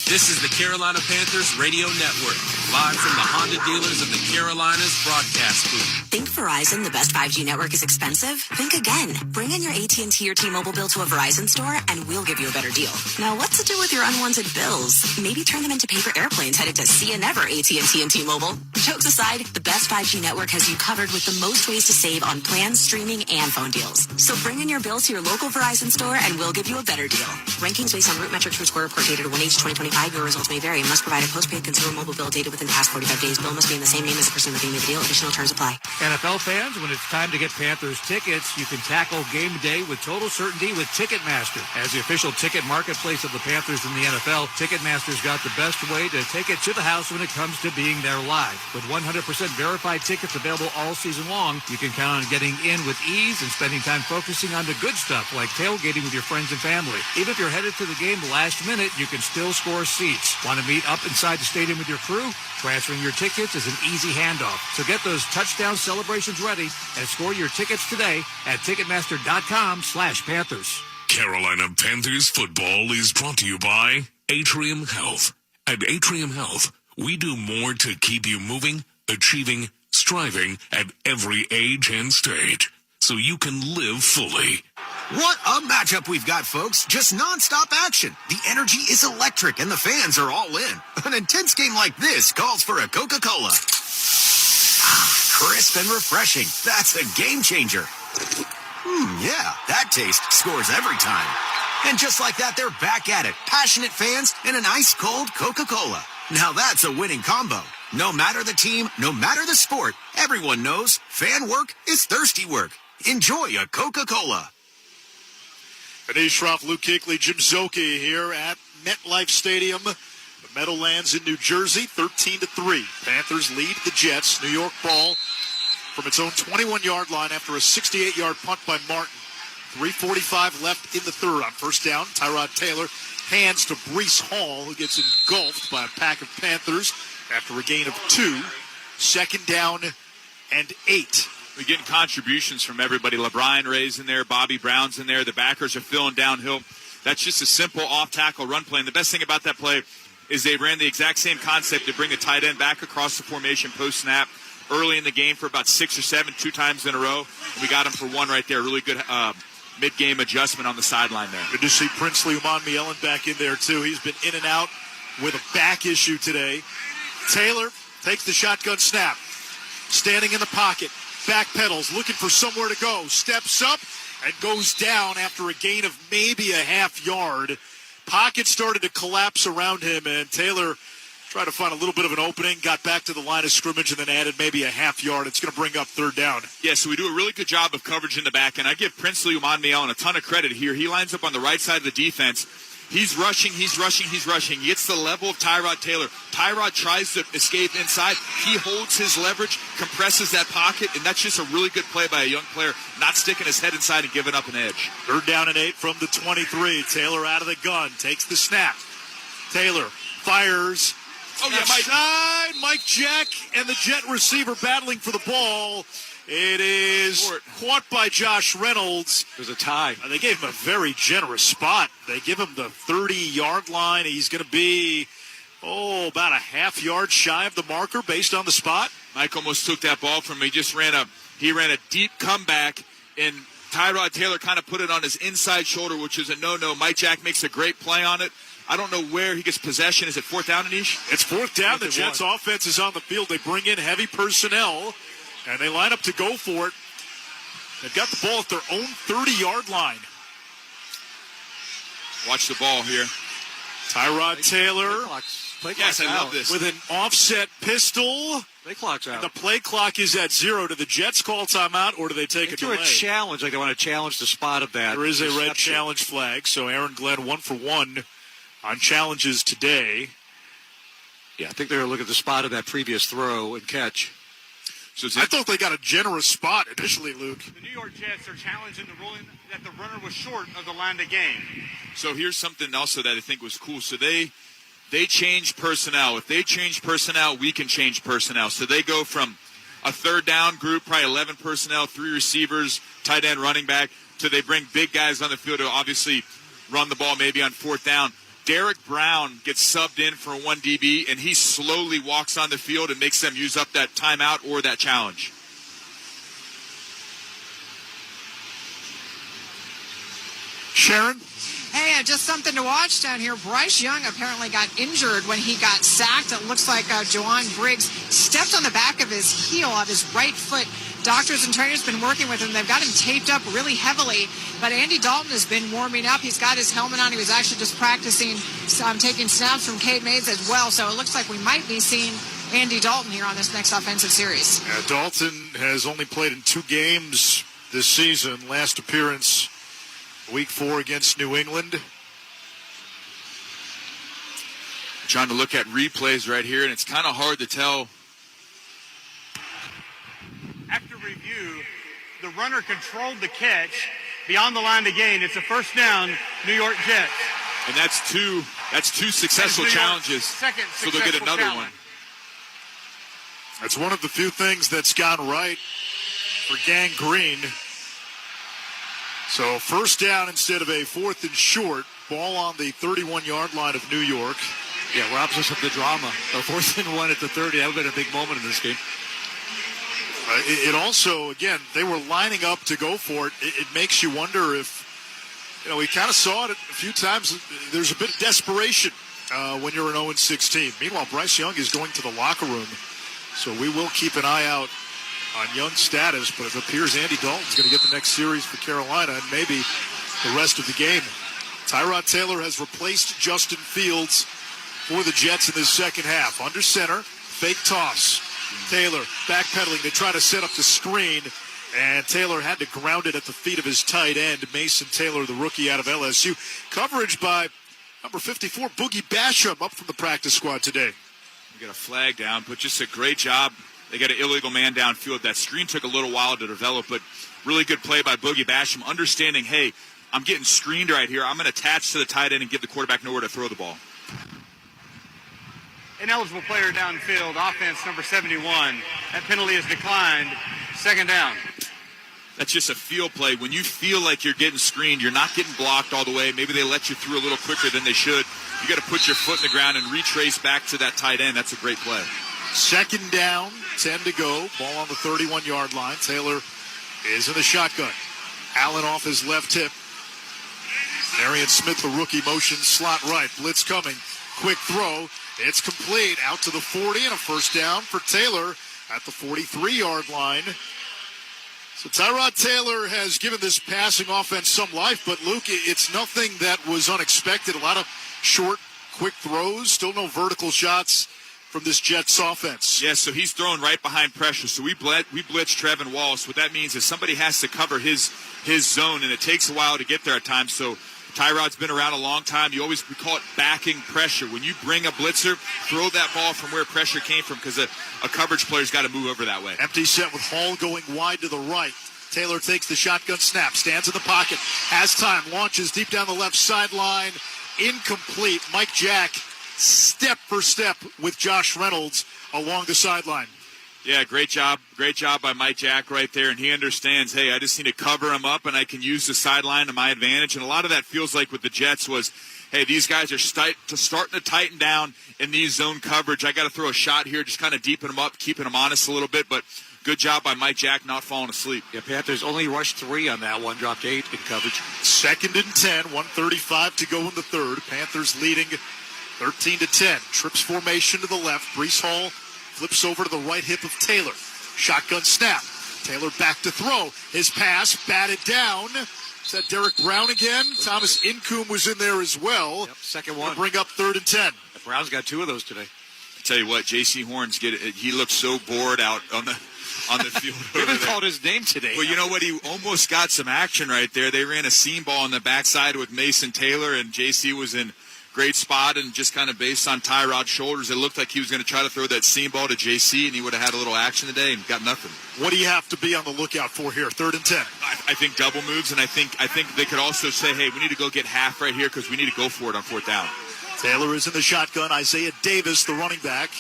This is the Carolina Panthers Radio Network, live from the Honda dealers of the Carolinas broadcast booth. Think Verizon, the best 5G network, is expensive? Think again. Bring in your AT&T or T-Mobile bill to a Verizon store, and we'll give you a better deal. Now, what to do with your unwanted bills? Maybe turn them into paper airplanes headed to See You Never AT&T and T-Mobile. Jokes aside, the best 5G network has you covered with the most ways to save on plans, streaming, and phone deals. So bring in your bill to your local Verizon store, and we'll give you a better deal. Rankings based on root metrics from Score Report dated 1H 2025. Your results may vary. Must provide a postpaid consumer mobile bill dated within the past 45 days. Bill must be in the same name as the person looking to make the deal. Additional terms apply. NFL fans, when it's time to get Panthers tickets, you can tackle game day with total certainty with Ticketmaster. As the official ticket marketplace of the Panthers in the NFL, Ticketmaster's got the best way to take it to the house when it comes to being there live. With 100% verified tickets available all season long, you can count on getting in with ease and spending time focusing on the good stuff like tailgating with your friends and family. Even if you're headed to the game last minute, you can still score seats. Want to meet up inside the stadium with your crew? Transferring your tickets is an easy handoff. So get those touchdown celebrations ready and score your tickets today at Ticketmaster.com/Panthers. Carolina Panthers football is brought to you by Atrium Health. At Atrium Health, we do more to keep you moving, achieving, striving at every age and stage, so you can live fully. What a matchup we've got, folks. Just nonstop action. The energy is electric and the fans are all in. An intense game like this calls for a Coca-Cola. Crisp and refreshing. That's a game changer. Yeah, that taste scores every time. And just like that, they're back at it. Passionate fans and an ice-cold Coca-Cola. Now that's a winning combo. No matter the team, no matter the sport, everyone knows fan work is thirsty work. Enjoy a Coca-Cola. Anish Shroff, Luke Kuechly, Jim Szoke here at MetLife Stadium, the Meadowlands in New Jersey, 13-3. Panthers lead the Jets. New York ball from its own 21-yard line after a 68-yard punt by Martin. 3:45 left in the third on first down. Tyrod Taylor hands to Breece Hall, who gets engulfed by a pack of Panthers after a gain of 2. Second down and 8. We're getting contributions from everybody. LeBron Ray's in there. Bobby Brown's in there. The backers are filling downhill. That's just a simple off-tackle run play. And the best thing about that play is they ran the exact same concept to bring a tight end back across the formation post-snap early in the game for about 6 or 7, 2 times in a row. And we got him for 1 right there. Really good mid-game adjustment on the sideline there. Good to see Princely Umanmielen back in there, too. He's been in and out with a back issue today. Taylor takes the shotgun snap. Standing in the pocket. backpedals, looking for somewhere to go, steps up, and goes down after a gain of maybe a half yard. Pocket started to collapse around him, and Taylor tried to find a little bit of an opening, got back to the line of scrimmage, and then added maybe a half yard. It's going to bring up third down. Yeah, so we do a really good job of coverage in the back, and I give Princely Umanmiel a ton of credit here. He lines up on the right side of the defense. He's rushing. He gets the level of Tyrod Taylor. Tyrod tries to escape inside. He holds his leverage, compresses that pocket, and that's just a really good play by a young player, not sticking his head inside and giving up an edge. 3rd down and 8 from the 23. Taylor out of the gun, takes the snap. Taylor fires. Oh, yeah, Mike Jack and the Jet receiver battling for the ball. It is caught by Josh Reynolds. There's a tie. They gave him a very generous spot. They give him the 30-yard line. He's going to be, about a half yard shy of the marker based on the spot. Mike almost took that ball from me. He ran a deep comeback, and Tyrod Taylor kind of put it on his inside shoulder, which is a no-no. Mike Jack makes a great play on it. I don't know where he gets possession. Is it 4th down, Anish? It's 4th down. The Jets offense is on the field. They bring in heavy personnel, and they line up to go for it. They've got the ball at their own 30-yard line. Watch the ball here. Tyrod Taylor. Yes, I love this. With an offset pistol. Play clock's out. And the play clock is at 0. Do the Jets call timeout, or do they take a delay? A challenge, like they want to challenge the spot of that. There is a red challenge flag, so Aaron Glenn 1 for 1 on challenges today. Yeah, I think they're going to look at the spot of that previous throw and catch. So I thought they got a generous spot initially, Luke. The New York Jets are challenging the ruling that the runner was short of the line to gain. So here's something also that I think was cool. So they changed personnel. If they change personnel, we can change personnel. So they go from a 3rd down group, probably 11 personnel, 3 receivers, tight end, running back, to they bring big guys on the field to obviously run the ball maybe on 4th down. Derek Brown gets subbed in for 1 DB, and he slowly walks on the field and makes them use up that timeout or that challenge. Sharon? Hey, just something to watch down here. Bryce Young apparently got injured when he got sacked. It looks like Juwan Briggs stepped on the back of his heel of his right foot. Doctors and trainers have been working with him. They've got him taped up really heavily. But Andy Dalton has been warming up. He's got his helmet on. He was actually just practicing, taking snaps from Cade Mays as well. So it looks like we might be seeing Andy Dalton here on this next offensive series. Dalton has only played in 2 games this season. Last appearance, Week 4 against New England. Trying to look at replays right here, and it's kind of hard to tell. After review, the runner controlled the catch beyond the line to gain. It's a 1st down, New York Jets. And that's two successful challenges. Second so they'll get another one. That's one of the few things that's gone right for Gang Green. So 1st down instead of a 4th and short. Ball on the 31-yard line of New York. Yeah, we're opposite of the drama. A 4th and 1 at the 30. That would have been a big moment in this game. It also, again, they were lining up to go for it. It makes you wonder if, we kind of saw it a few times. There's a bit of desperation when you're an 0-6 team. Meanwhile, Bryce Young is going to the locker room. So we will keep an eye out on Young's status, but it appears Andy Dalton's going to get the next series for Carolina and maybe the rest of the game. Tyrod Taylor has replaced Justin Fields for the Jets in this second half. Under center, fake toss. Taylor backpedaling to try to set up the screen, and Taylor had to ground it at the feet of his tight end, Mason Taylor, the rookie out of LSU. Coverage by number 54, Boogie Basham, up from the practice squad today. We got a flag down, but just a great job. They got an illegal man downfield. That screen took a little while to develop, but really good play by Boogie Basham, understanding, hey, I'm getting screened right here. I'm going to attach to the tight end and give the quarterback nowhere to throw the ball. Ineligible player downfield, offense number 71. That penalty is declined. 2nd down. That's just a field play. When you feel like you're getting screened, you're not getting blocked all the way. Maybe they let you through a little quicker than they should. You got to put your foot in the ground and retrace back to that tight end. That's a great play. 2nd down, 10 to go. Ball on the 31-yard line. Taylor is in the shotgun. Allen off his left hip. Arian Smith, the rookie, motion slot right. Blitz coming. Quick throw. It's complete. Out to the 40 and a 1st down for Taylor at the 43-yard line. So Tyrod Taylor has given this passing offense some life, but Luke, it's nothing that was unexpected. A lot of short, quick throws, still no vertical shots from this Jets offense. Yeah, so he's throwing right behind pressure. So we blitz Trevin Wallace. What that means is somebody has to cover his zone, and it takes a while to get there at times. So Tyrod's been around a long time. We call it backing pressure. When you bring a blitzer, throw that ball from where pressure came from, because a coverage player's got to move over that way. Empty set with Hall going wide to the right. Taylor takes the shotgun snap, stands in the pocket, has time, launches deep down the left sideline. Incomplete. Mike Jack step for step with Josh Reynolds along the sideline. Yeah, great job. Great job by Mike Jack right there. And he understands, hey, I just need to cover him up, and I can use the sideline to my advantage. And a lot of that feels like with the Jets was, hey, these guys are starting to tighten down in these zone coverage. I got to throw a shot here, just kind of deepen them up, keeping them honest a little bit. But good job by Mike Jack not falling asleep. Yeah, Panthers only rushed 3 on that one, dropped 8 in coverage. 2nd and 10, 1:35 to go in the third. Panthers leading 13-10. Trips formation to the left. Breece Hall flips over to the right hip of Taylor. Shotgun snap. Taylor back to throw. His pass batted down. Is that Derek Brown again? Thomas Incoom was in there as well. Yep, second one. Bring up 3rd and 10. Brown's got 2 of those today. I tell you what, J.C. Horns he looked so bored out on the field. They even called his name today. Well, you know what? He almost got some action right there. They ran a seam ball on the backside with Mason Taylor, and J.C. was in great spot, and just kind of based on Tyrod's shoulders, it looked like he was going to try to throw that seam ball to J.C., and he would have had a little action today and got nothing. What do you have to be on the lookout for here? 3rd and 10. I think double moves, and I think they could also say, hey, we need to go get half right here because we need to go for it on 4th down. Taylor is in the shotgun. Isaiah Davis, the running back.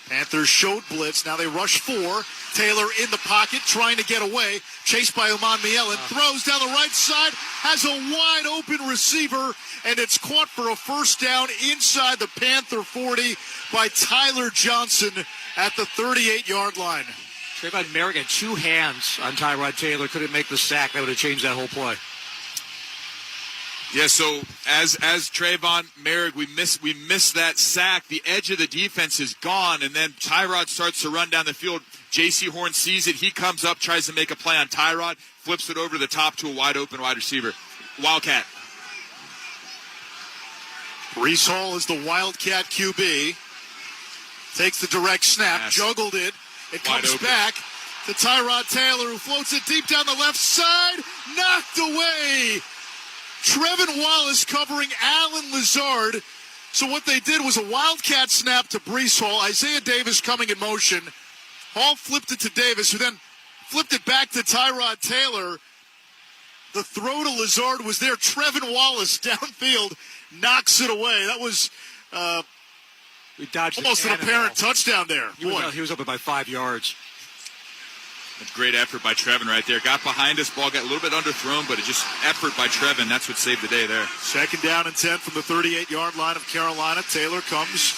Panthers showed blitz. Now they rush 4. Taylor in the pocket, trying to get away. Chased by Oman Mielen. Throws down the right side. Has a wide open receiver. And it's caught for a first down inside the Panther 40 by Tyler Johnson at the 38-yard line. Trayvon Merrick had 2 hands on Tyrod Taylor. Couldn't make the sack. That would have changed that whole play. Yeah, so as Trayvon Merrick, we miss that sack. The edge of the defense is gone, and then Tyrod starts to run down the field. J.C. Horn sees it. He comes up, tries to make a play on Tyrod, flips it over to the top to a wide-open wide receiver. Wildcat. Breece Hall is the Wildcat QB. Takes the direct snap, juggled it. It comes back to Tyrod Taylor, who floats it deep down the left side. Knocked away. Trevin Wallace covering Alan Lazard. So what they did was a Wildcat snap to Breece Hall. Isaiah Davis coming in motion. Hall flipped it to Davis, who then flipped it back to Tyrod Taylor. The throw to Lazard was there. Trevin Wallace downfield knocks it away. That was almost an apparent touchdown there. He was up by 5 yards. That's great effort by Trevin right there. Got behind us. Ball got a little bit underthrown, but it just effort by Trevin. That's what saved the day there. 2nd down and 10 from the 38-yard line of Carolina. Taylor comes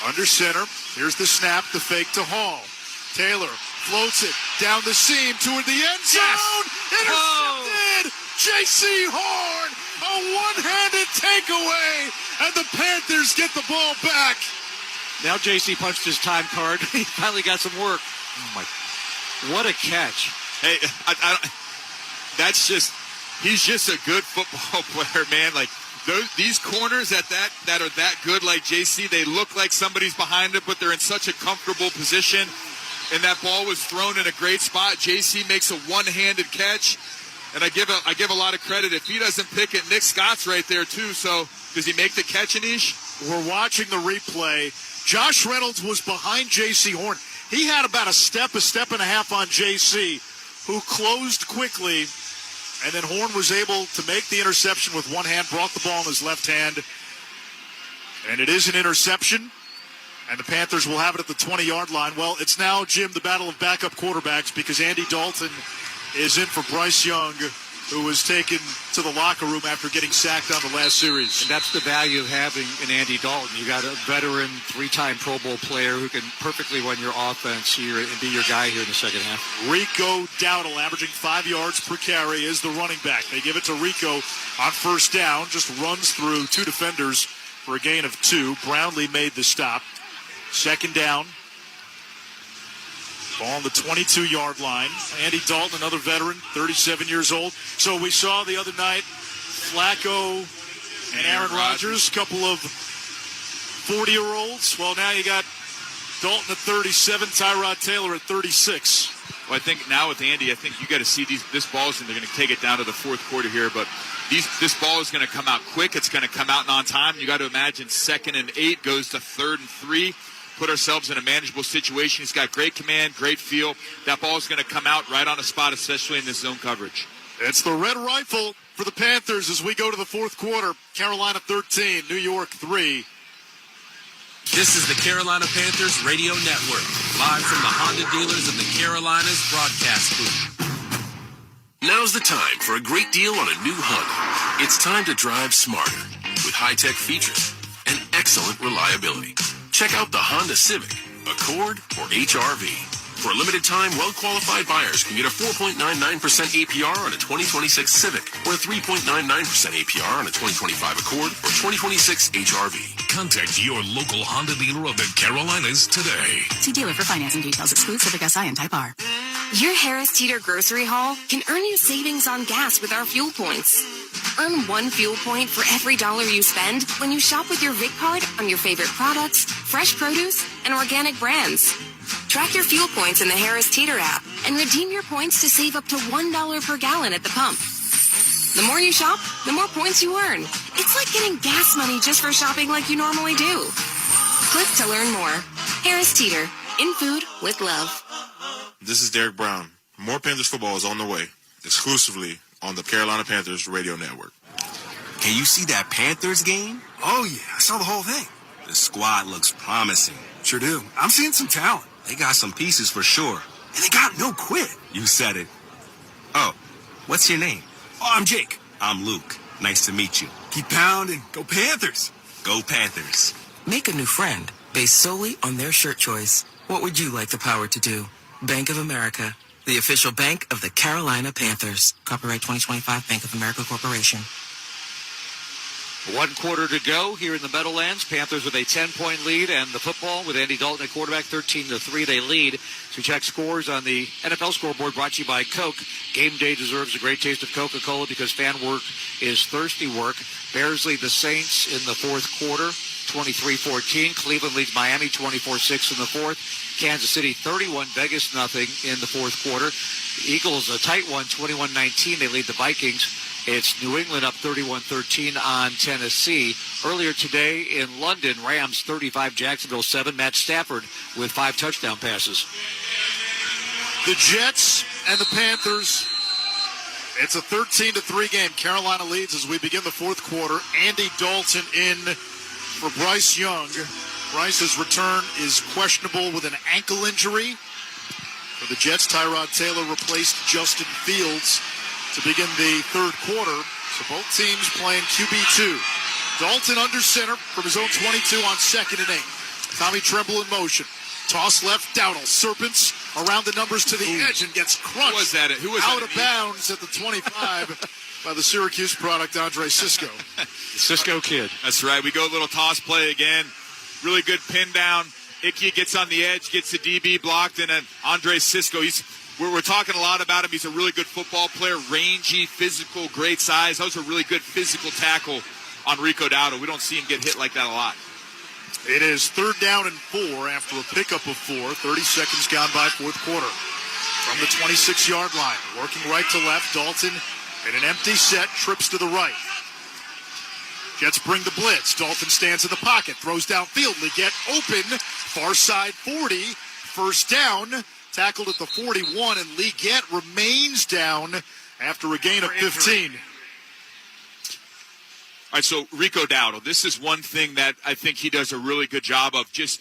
under center. Here's the snap, the fake to Hall. Taylor floats it down the seam toward the end zone. Intercepted! J.C. Horn, a one-handed takeaway, and the Panthers get the ball back. Now J.C. punched his time card. He finally got some work. Oh my! What a catch! Hey, he's just a good football player, man. Like these corners that are that good, like JC, they look like somebody's behind it, but they're in such a comfortable position. And that ball was thrown in a great spot. JC makes a one-handed catch, and I give a lot of credit. If he doesn't pick it, Nick Scott's right there too. So does he make the catch, Anish? We're watching the replay. Josh Reynolds was behind J.C. Horn. He had about a step and a half on J.C., who closed quickly, and then Horn was able to make the interception with one hand, brought the ball in his left hand, and it is an interception, and the Panthers will have it at the 20-yard line. Well, it's now, Jim, the battle of backup quarterbacks, because Andy Dalton is in for Bryce Young, who was taken to the locker room after getting sacked on the last series. And that's the value of having an Andy Dalton. You got a veteran, 3-time Pro Bowl player who can perfectly run your offense here and be your guy here in the second half. Rico Dowdle, averaging 5 yards per carry, is the running back. They give it to Rico on first down, just runs through 2 defenders for a gain of 2. Brownlee made the stop. 2nd down. Ball on the 22-yard line. Andy Dalton, another veteran, 37 years old. So we saw the other night Flacco and Aaron Rodgers, a couple of 40-year-olds. Well, now you got Dalton at 37, Tyrod Taylor at 36. Well, I think now with Andy, I think you got to see this ball, and they're going to take it down to the fourth quarter here. But this ball is going to come out quick. It's going to come out on time. You got to imagine 2nd and 8 goes to 3rd and 3. Put ourselves in a manageable situation. He's got great command, great feel. That ball is going to come out right on the spot, especially in this zone coverage. It's the red rifle for the Panthers as we go to the fourth quarter. Carolina 13, New York 3. This is the Carolina Panthers Radio Network, live from the Honda dealers of the Carolinas broadcast booth. Now's the time for a great deal on a new Honda. It's time to drive smarter with high-tech features and excellent reliability. Check out the Honda Civic, Accord, or HR-V. For a limited time, well-qualified buyers can get a 4.99% APR on a 2026 Civic or a 3.99% APR on a 2025 Accord or 2026 HR-V. Contact your local Honda dealer of the Carolinas today. See dealer for financing details. Exclude Civic Si and Type R. Your Harris Teeter grocery haul can earn you savings on gas with our fuel points. Earn 1 fuel point for every $1 you spend when you shop with your Vic card on your favorite products, fresh produce, and organic brands. Track your fuel points in the Harris Teeter app and redeem your points to save up to $1 per gallon at the pump. The more you shop, the more points you earn. It's like getting gas money just for shopping like you normally do. Click to learn more. Harris Teeter, in food with love. This is Derek Brown. More Panthers football is on the way, exclusively on the Carolina Panthers Radio Network. Can you see that Panthers game? Oh, yeah. I saw the whole thing. The squad looks promising. Sure do. I'm seeing some talent. They got some pieces for sure. And they got no quit. You said it. Oh, what's your name? Oh, I'm Jake. I'm Luke. Nice to meet you. Keep pounding. Go Panthers. Go Panthers. Make a new friend based solely on their shirt choice. What would you like the power to do? Bank of America, the official bank of the Carolina Panthers. Copyright 2025 Bank of America Corporation. 1 quarter to go here in the Meadowlands. Panthers with a 10-point lead, and the football with Andy Dalton at quarterback, 13-3 they lead. So we check scores on the NFL scoreboard brought to you by Coke. Game day deserves a great taste of Coca-Cola because fan work is thirsty work. Bears lead the Saints in the fourth quarter, 23-14. Cleveland leads Miami 24-6 in the fourth. Kansas City 31, Vegas nothing in the fourth quarter. Eagles a tight one, 21-19. They lead the Vikings. It's New England up 31-13 on Tennessee. Earlier today in London, Rams 35, Jacksonville 7. Matt Stafford with 5 touchdown passes. The Jets and the Panthers. It's a 13-3 game. Carolina leads as we begin the fourth quarter. Andy Dalton in for Bryce Young. Bryce's return is questionable with an ankle injury. For the Jets, Tyrod Taylor replaced Justin Fields to begin the third quarter. So both teams playing QB2. Dalton under center from his own 22 on 2nd and 8. Tommy Tremble in motion. Toss left, Dowdle. Serpents around the numbers to the edge and gets crunched. Who was out of bounds at the 25 by the Syracuse product, Andre Cisco. Cisco kid. That's right. We go a little toss play again. Really good pin down. Icky gets on the edge, gets the DB blocked, and then Andre Cisco, we're talking a lot about him. He's a really good football player, rangy, physical, great size. That was a really good physical tackle on Rico Dowdle. We don't see him get hit like that a lot. It is 3rd down and 4 after a pickup of 4. 30 seconds gone by fourth quarter. From the 26-yard line, working right to left, Dalton in an empty set, trips to the right. Jets bring the blitz. Dalton stands in the pocket, throws downfield. Leggett open, far side 40, first down. Tackled at the 41, and Leggett remains down after a gain of 15. All right, so Rico Dowdle, this is one thing that I think he does a really good job of. Just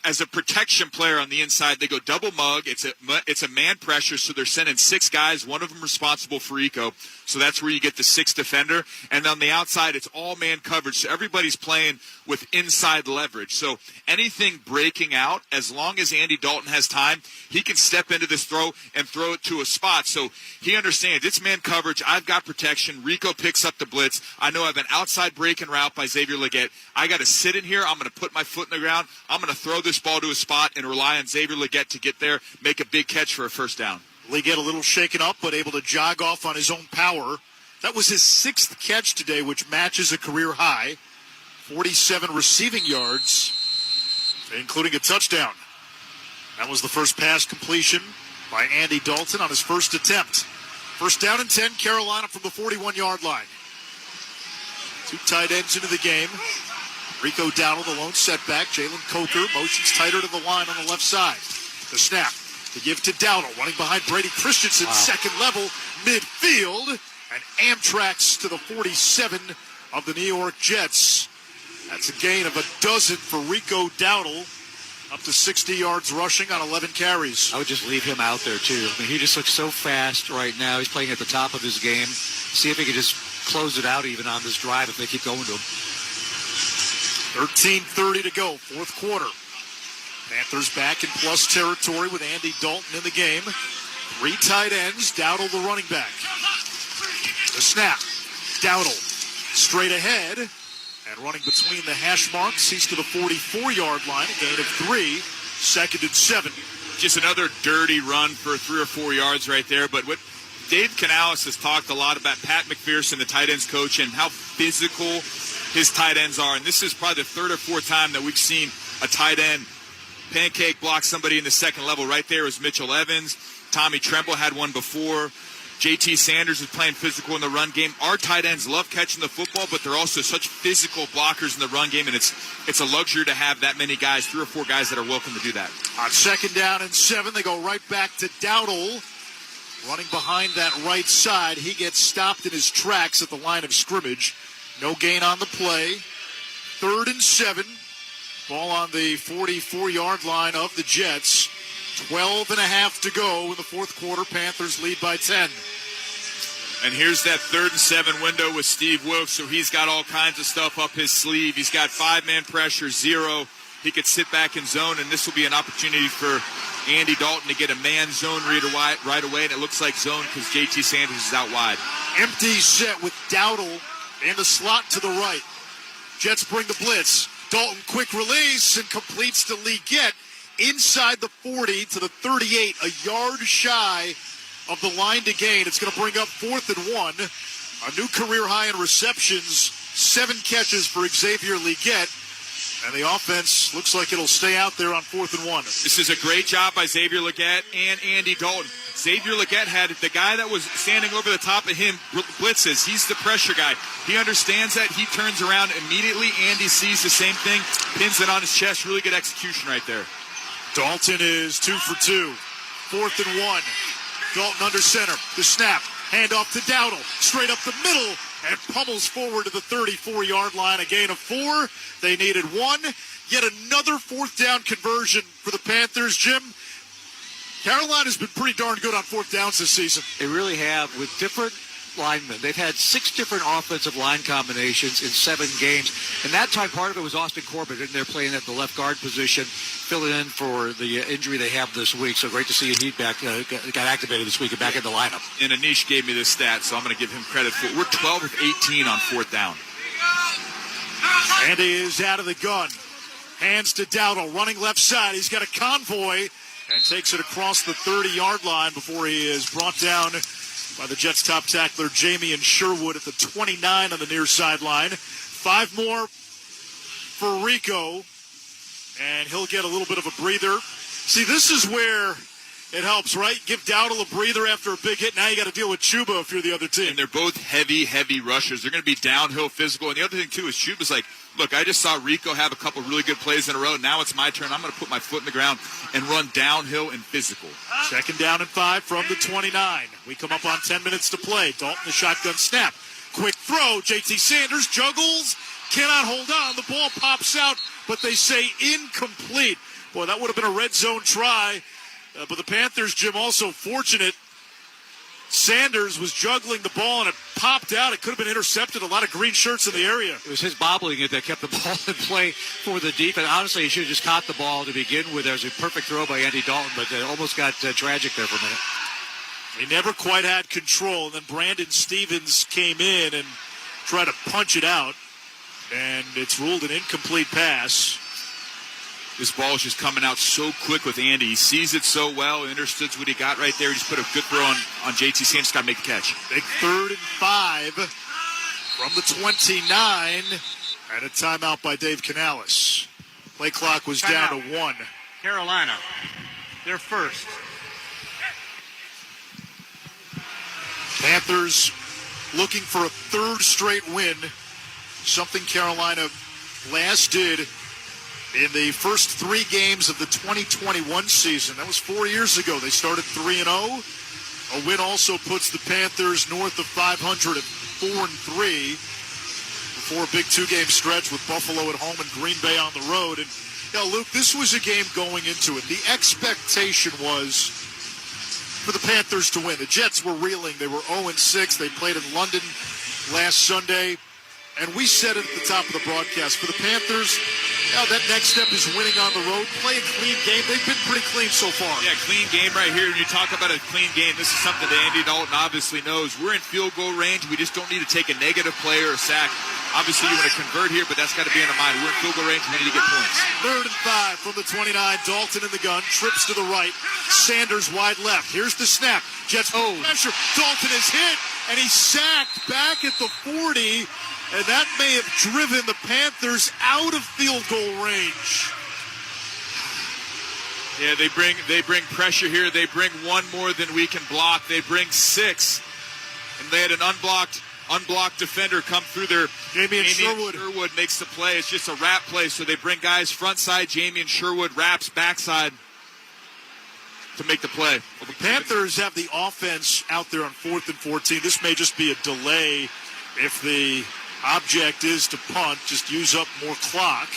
as a protection player on the inside, they go double mug. It's a man pressure, so they're sending 6 guys, one of them responsible for Rico. So that's where you get the 6th defender. And on the outside, it's all man coverage. So everybody's playing with inside leverage. So anything breaking out, as long as Andy Dalton has time, he can step into this throw and throw it to a spot. So he understands it's man coverage. I've got protection. Rico picks up the blitz. I know I have an outside breaking route by Xavier Leggett. I got to sit in here. I'm going to put my foot in the ground. I'm going to throw this this ball to a spot and rely on Xavier Legette to get there, make a big catch for a first down. Legette a little shaken up, but able to jog off on his own power. That was his 6th catch today, which matches a career high. 47 receiving yards, including a touchdown. That was the first pass completion by Andy Dalton on his first attempt. First down and 10, Carolina from the 41-yard line. 2 tight ends into the game. Rico Dowdle, the lone setback. Jalen Coker motions tighter to the line on the left side. The snap to give to Dowdle, running behind Brady Christensen, second level, midfield, and Amtrak's to the 47 of the New York Jets. That's a gain of 12 for Rico Dowdle, up to 60 yards rushing on 11 carries. I would just leave him out there, too. I mean, he just looks so fast right now. He's playing at the top of his game. See if he can just close it out even on this drive if they keep going to him. 13:30 to go, fourth quarter. Panthers back in plus territory with Andy Dalton in the game. 3 tight ends, Dowdle the running back. The snap, Dowdle straight ahead and running between the hash marks. He's to the 44-yard line, a gain of 3, 2nd and 7. Just another dirty run for 3 or 4 yards right there. But what Dave Canales has talked a lot about Pat McPherson, the tight ends coach, and how physical his tight ends are. And this is probably the 3rd or 4th time that we've seen a tight end pancake block somebody in the second level. Right there was Mitchell Evans. Tommy Tremble had one before. JT Sanders is playing physical in the run game. Our tight ends love catching the football, but they're also such physical blockers in the run game, and it's a luxury to have that many guys, 3 or 4 guys that are welcome to do that. On 2nd down and 7, they go right back to Dowdle. Running behind that right side, he gets stopped in his tracks at the line of scrimmage. No gain on the play. 3rd and 7. Ball on the 44-yard line of the Jets. 12 and a half to go in the fourth quarter. Panthers lead by 10. And here's that 3rd and 7 window with Steve Wilkes, so he's got all kinds of stuff up his sleeve. He's got 5-man pressure, 0. He could sit back in zone, and this will be an opportunity for Andy Dalton to get a man zone read right away, and it looks like zone because JT Sanders is out wide. Empty set with Dowdle in the slot to the right. Jets bring the blitz. Dalton quick release and completes to Legette inside the 40 to the 38, a yard shy of the line to gain. It's going to bring up 4th and 1. A new career high in receptions, 7 catches for Xavier Legette. And the offense looks like it'll stay out there on 4th and 1. This is a great job by Xavier Legette and Andy Dalton. Xavier Legette had the guy that was standing over the top of him blitzes. He's the pressure guy. He understands that. He turns around immediately. Andy sees the same thing, pins it on his chest. Really good execution right there. Dalton is 2 for 2. 4th and 1. Dalton under center. The snap. Handoff to Dowdle. Straight up the middle. And pummels forward to the 34-yard line. A gain of 4. They needed 1. Yet another 4th down conversion for the Panthers. Jim, Carolina's been pretty darn good on 4th downs this season. They really have, with different linemen. They've had 6 different offensive line combinations in 7 games. And that time, part of it was Austin Corbett in there playing at the left guard position, filling in for the injury they have this week. So great to see he got activated this week and back in the lineup. And Anish gave me this stat, so I'm going to give him credit for it. We're 12 of 18 on 4th down. Andy is out of the gun. Hands to Dowdle, running left side. He's got a convoy and takes it across the 30-yard line before he is brought down by the Jets' top tackler, Jamie and Sherwood, at the 29 on the near sideline. 5 more for Rico, and he'll get a little bit of a breather. See, this is where it helps, right? Give Dowdle a breather after a big hit. Now you got to deal with Chuba if you're the other team. And they're both heavy rushers. They're going to be downhill physical. And the other thing, too, is Chuba's like, look, I just saw Rico have a couple really good plays in a row. Now it's my turn. I'm going to put my foot in the ground and run downhill and physical. 2nd down and 5 from the 29. We come up on 10 minutes to play. Dalton, the shotgun snap. Quick throw. JT Sanders juggles. Cannot hold on. The ball pops out, but they say incomplete. Boy, that would have been a red zone try. But the Panthers, Jim, also fortunate. Sanders was juggling the ball, and it popped out. It could have been intercepted. A lot of green shirts in the area. It was his bobbling it that kept the ball in play for the defense. Honestly, he should have just caught the ball to begin with. There was a perfect throw by Andy Dalton, but it almost got tragic there for a minute. He never quite had control, and then Brandon Stevens came in and tried to punch it out, and it's ruled an incomplete pass. This ball is just coming out so quick with Andy. He sees it so well, understood what he got right there. He just put a good throw on JT Sanders. Got to make the catch. Big 3rd and 5 from the 29, and a timeout by Dave Canales. Play clock was down to 1. Carolina, they're first. Panthers looking for a 3rd straight win, something Carolina last did in the first 3 games of the 2021 season. That was 4 years ago. They started 3-0. A win also puts the Panthers north of 500 at 4-3 before a big 2-game stretch with Buffalo at home and Green Bay on the road. And Luke, this was a game going into it. The expectation was for the Panthers to win. The Jets were reeling. They were 0-6. They played in London last Sunday. And we said it at the top of the broadcast. For the Panthers, that next step is winning on the road. Play a clean game. They've been pretty clean so far. Yeah, clean game right here. When you talk about a clean game, this is something that Andy Dalton obviously knows. We're in field goal range. We just don't need to take a negative play or a sack. Obviously, you want to convert here, but that's got to be in the mind. We're in field goal range. We need to get points. 3rd and 5 from the 29. Dalton in the gun. Trips to the right. Sanders wide left. Here's the snap. Jets pressure. Dalton is hit, and he's sacked back at the 40. And that may have driven the Panthers out of field goal range. Yeah, they bring pressure here. They bring one more than we can block. They bring 6. And they had an unblocked defender come through there. Jamie Sherwood makes the play. It's just a wrap play. So they bring guys front side. Jamie and Sherwood wraps backside to make the play. Well, the Panthers have the offense out there on 4th and 14. This may just be a delay if the object is to punt, just use up more clock.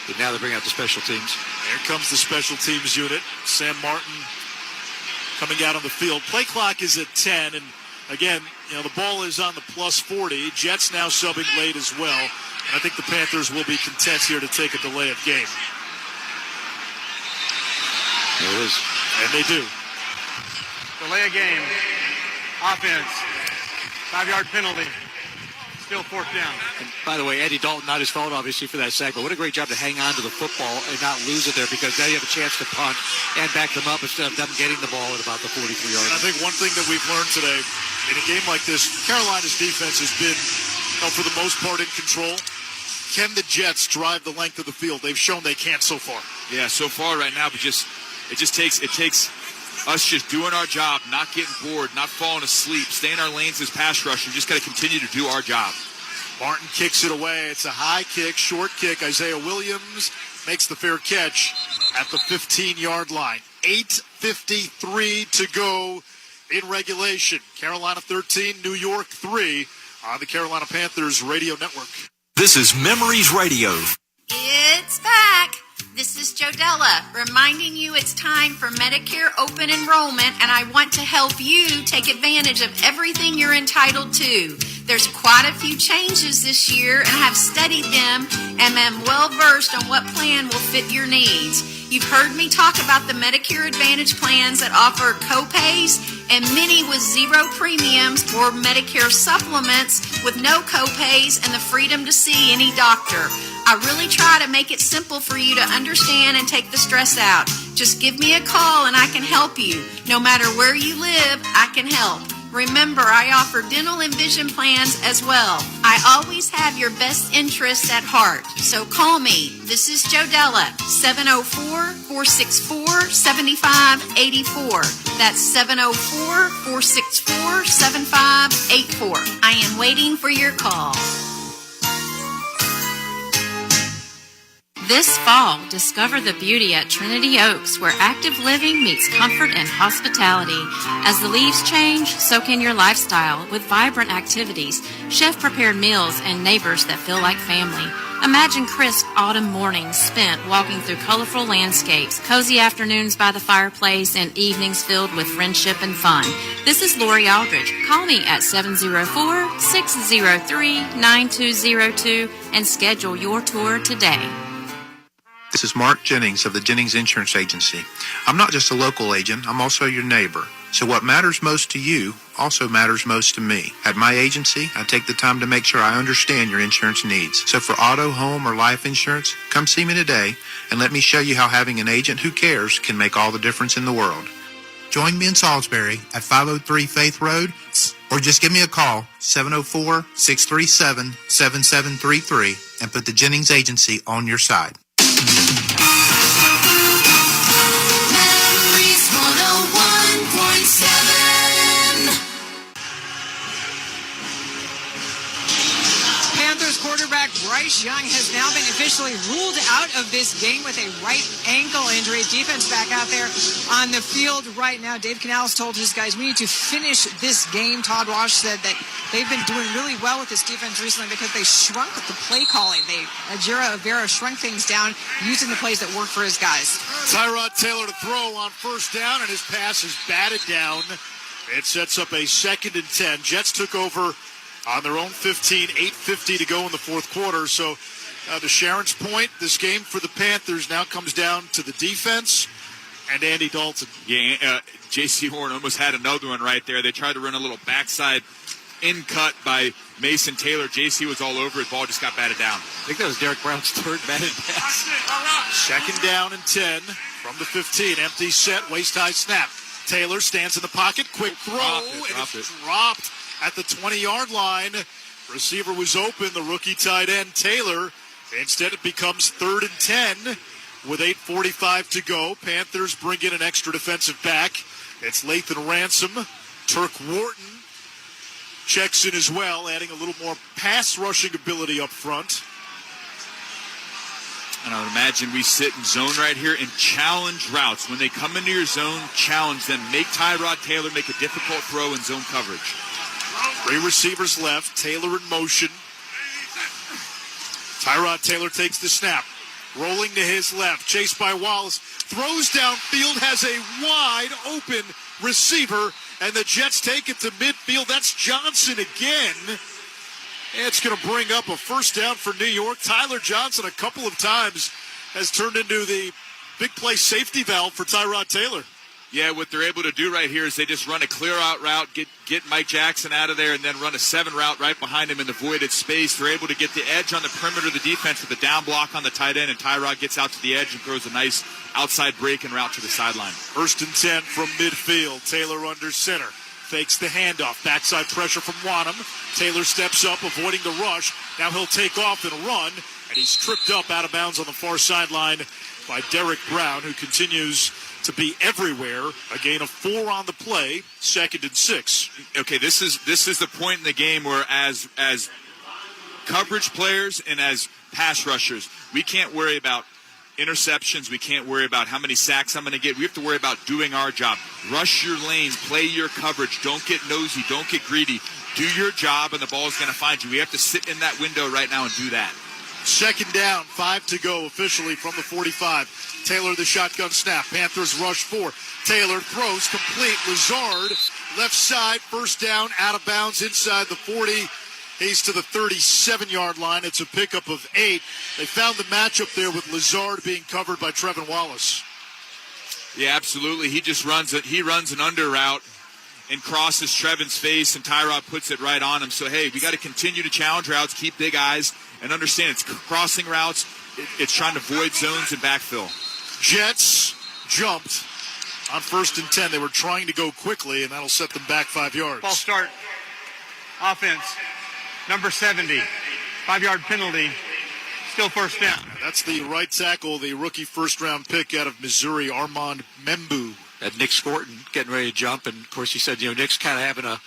But now they bring out the special teams. There comes the special teams unit. Sam Martin coming out on the field. Play clock is at 10, and again, the ball is on the plus 40. Jets now subbing late as well. And I think the Panthers will be content here to take a delay of game. There it is. And they do. Delay of game. Offense. 5-yard penalty. Still 4th down. And by the way, Eddie Dalton, not his fault, obviously, for that sack, but what a great job to hang on to the football and not lose it there, because now you have a chance to punt and back them up instead of them getting the ball at about the 43-yard line. I think one thing that we've learned today in a game like this, Carolina's defense has been, for the most part, in control. Can the Jets drive the length of the field? They've shown they can't so far. Yeah, so far right now, but it takes us just doing our job, not getting bored, not falling asleep, stay in our lanes as pass rushers. Just got to continue to do our job. Martin kicks it away. It's a high kick, short kick. Isaiah Williams makes the fair catch at the 15-yard line. 8:53 to go in regulation. Carolina 13, New York 3 on the Carolina Panthers radio network. This is Memories Radio. It's back. This is Jodella reminding you it's time for Medicare open enrollment, and I want to help you take advantage of everything you're entitled to. There's quite a few changes this year, and I have studied them and am well versed on what plan will fit your needs. You've heard me talk about the Medicare Advantage plans that offer co-pays and many with zero premiums, or Medicare supplements with no co-pays and the freedom to see any doctor. I really try to make it simple for you to understand and take the stress out. Just give me a call and I can help you. No matter where you live, I can help. Remember, I offer dental and vision plans as well. I always have your best interests at heart. So call me. This is Jodella, 704-464-7584. That's 704-464-7584. I am waiting for your call. This fall, discover the beauty at Trinity Oaks, where active living meets comfort and hospitality. As the leaves change, so can your lifestyle, with vibrant activities, chef-prepared meals, and neighbors that feel like family. Imagine crisp autumn mornings spent walking through colorful landscapes, cozy afternoons by the fireplace, and evenings filled with friendship and fun. This is Lori Aldridge. Call me at 704-603-9202 and schedule your tour today. This is Mark Jennings of the Jennings Insurance Agency. I'm not just a local agent, I'm also your neighbor. So what matters most to you also matters most to me. At my agency, I take the time to make sure I understand your insurance needs. So for auto, home, or life insurance, come see me today and let me show you how having an agent who cares can make all the difference in the world. Join me in Salisbury at 503 Faith Road, or just give me a call, 704-637-7733, and put the Jennings Agency on your side. Memories 101.7. Panthers quarterback Bryce Young has now been officially ruled out of this game with a right ankle injury. Defense back out there on the field right now. Dave Canales told his guys, we need to finish this game. Todd Wash said that they've been doing really well with this defense recently because they shrunk the play calling. Ajira Avera shrunk things down using the plays that work for his guys. Tyrod Taylor to throw on first down, and his pass is batted down. It sets up a 2nd and 10. Jets took over on their own 15, 8:50 to go in the fourth quarter. So to Sharon's point, this game for the Panthers now comes down to the defense and Andy Dalton. Yeah, J.C. Horn almost had another one right there. They tried to run a little backside in cut by Mason Taylor. J.C. was all over it. Ball just got batted down. I think that was Derek Brown's third batted pass. 2nd down and 10 from the 15. Empty set, waist-high snap. Taylor stands in the pocket. Quick throw. Drop it. Dropped at the 20-yard line. Receiver was open, the rookie tight end Taylor. Instead, it becomes 3rd and 10 with 8:45 to go. Panthers bring in an extra defensive back. It's Lathan Ransom. Turk Wharton checks in as well, adding a little more pass rushing ability up front. And I would imagine we sit in zone right here and challenge routes. When they come into your zone, challenge them. Make Tyrod Taylor make a difficult throw in zone coverage. 3 receivers left. Taylor in motion. Tyrod Taylor takes the snap. Rolling to his left. Chased by Wallace. Throws downfield. Has a wide open receiver. And the Jets take it to midfield. That's Johnson again. It's going to bring up a first down for New York. Tyler Johnson a couple of times has turned into the big play safety valve for Tyrod Taylor. Yeah, what they're able to do right here is they just run a clear-out route, get Mike Jackson out of there, and then run a 7 route right behind him in the voided space. They're able to get the edge on the perimeter of the defense with the down block on the tight end, and Tyrod gets out to the edge and throws a nice outside break and route to the sideline. 1st and 10 from midfield. Taylor under center. Fakes the handoff. Backside pressure from Wanham. Taylor steps up, avoiding the rush. Now he'll take off and run, and he's tripped up out of bounds on the far sideline by Derek Brown, who continues to be everywhere. A gain of 4 on the play, 2nd and 6. Okay, this is the point in the game where as coverage players and as pass rushers, we can't worry about interceptions. We can't worry about how many sacks I'm going to get. We have to worry about doing our job. Rush your lanes, play your coverage. Don't get nosy, don't get greedy. Do your job, and the ball is going to find you. We have to sit in that window right now and do that. 2nd down, 5 to go officially from the 45. Taylor the shotgun snap. Panthers rush 4. Taylor throws complete. Lazard left side, first down, out of bounds inside the 40. He's to the 37-yard line. It's a pickup of 8. They found the matchup there with Lazard being covered by Trevin Wallace. Yeah, absolutely. He just runs an under route and crosses Trevin's face, and Tyrod puts it right on him. So, hey, we got to continue to challenge routes, keep big eyes, and understand it's crossing routes. It's trying to void zones and backfill. Jets jumped on 1st and 10. They were trying to go quickly, and that'll set them back 5 yards. Ball start. Offense. Number 70. 5-yard penalty. Still first down. That's the right tackle, the rookie first-round pick out of Missouri, Armand Membu. And Nick Scorton getting ready to jump. And, of course, he said, Nick's kind of having a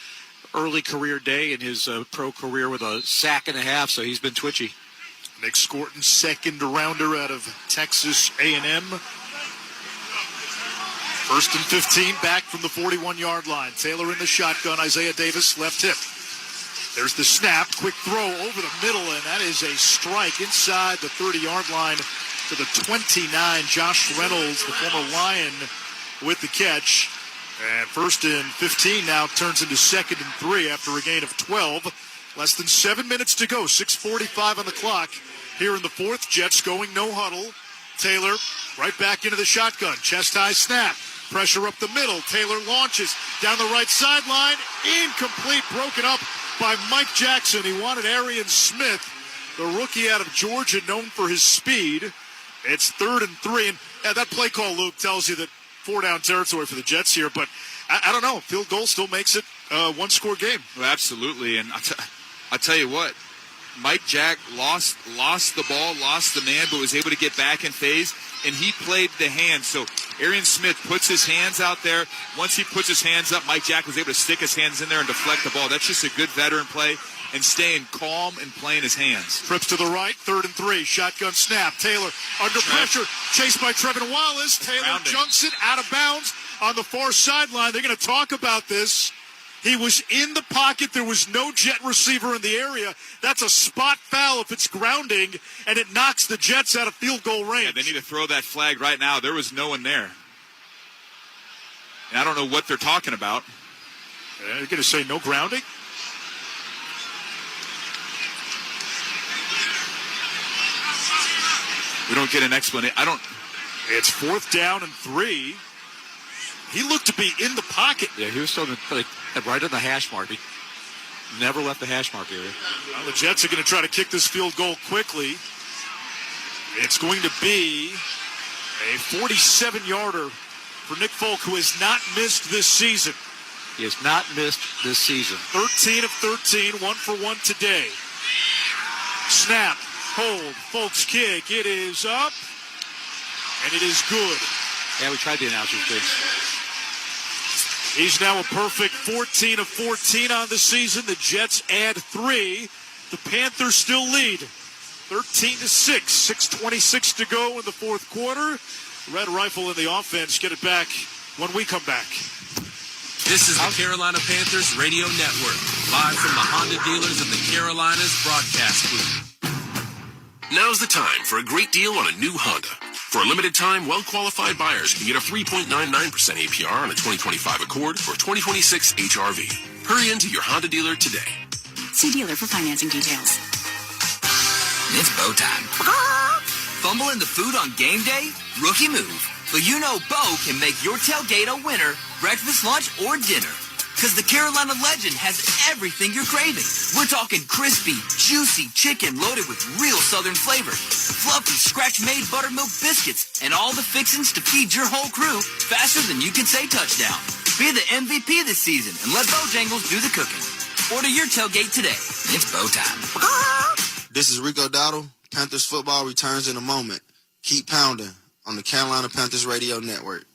early career day in his pro career with a sack and a half, so he's been twitchy. Nick Scorton, 2nd rounder out of Texas A&M. 1st and 15, back from the 41-yard line. Taylor in the shotgun, Isaiah Davis, left hip. There's the snap, quick throw over the middle, and that is a strike inside the 30-yard line to the 29. Josh Reynolds, the former Lion, with the catch. And 1st and 15 now turns into 2nd and 3 after a gain of 12. Less than 7 minutes to go, 6:45 on the clock. Here in the 4th, Jets going no huddle. Taylor right back into the shotgun. Chest high snap. Pressure up the middle. Taylor launches down the right sideline. Incomplete, broken up by Mike Jackson. He wanted Arian Smith, the rookie out of Georgia, known for his speed. It's 3rd and 3. And that play call, Luke, tells you that 4-down territory for the Jets here. But I don't know. Field goal still makes it a one-score game. Well, absolutely. And I'll tell you what. Mike Jack lost the ball, lost the man, but was able to get back in phase, and he played the hands. So Arian Smith puts his hands out there. Once he puts his hands up, Mike Jack was able to stick his hands in there and deflect the ball. That's just a good veteran play and staying calm and playing his hands. Trips to the right, 3rd and 3. Shotgun snap. Taylor under pressure, chased by Trevin Wallace. Taylor junks it out of bounds on the far sideline. They're going to talk about this. He was in the pocket. There was no Jet receiver in the area. That's a spot foul if it's grounding, and it knocks the Jets out of field goal range. Yeah, they need to throw that flag right now. There was no one there. And I don't know what they're talking about. You're going to say no grounding? We don't get an explanation. It's 4th down and 3. He looked to be in the pocket. Yeah, he was still right in the hash mark. He never left the hash mark area. Well, the Jets are going to try to kick this field goal quickly. It's going to be a 47-yarder for Nick Folk, who has not missed this season. He has not missed this season. 13 of 13, 1 for 1 today. Snap, hold, Folk's kick. It is up, and it is good. Yeah, we tried the announcer's thing. He's now a perfect 14 of 14 on the season. The Jets add 3. The Panthers still lead 13-6. 6:26 to go in the fourth quarter. Red Rifle in the offense. Get it back when we come back. This is the Carolina Panthers Radio Network, live from the Honda dealers of the Carolinas broadcast booth. Now's the time for a great deal on a new Honda. For a limited time, well-qualified buyers can get a 3.99% APR on a 2025 Accord or 2026 HRV. Hurry into your Honda dealer today. See dealer for financing details. It's Bo time. Fumbling the food on game day? Rookie move. But you know Bo can make your tailgate a winner, breakfast, lunch, or dinner. Because the Carolina Legend has everything you're craving. We're talking crispy, juicy chicken loaded with real Southern flavor, fluffy, scratch-made buttermilk biscuits, and all the fixings to feed your whole crew faster than you can say touchdown. Be the MVP this season and let Bojangles do the cooking. Order your tailgate today. It's Bo time. This is Rico Dowdle. Panthers football returns in a moment. Keep pounding on the Carolina Panthers Radio Network.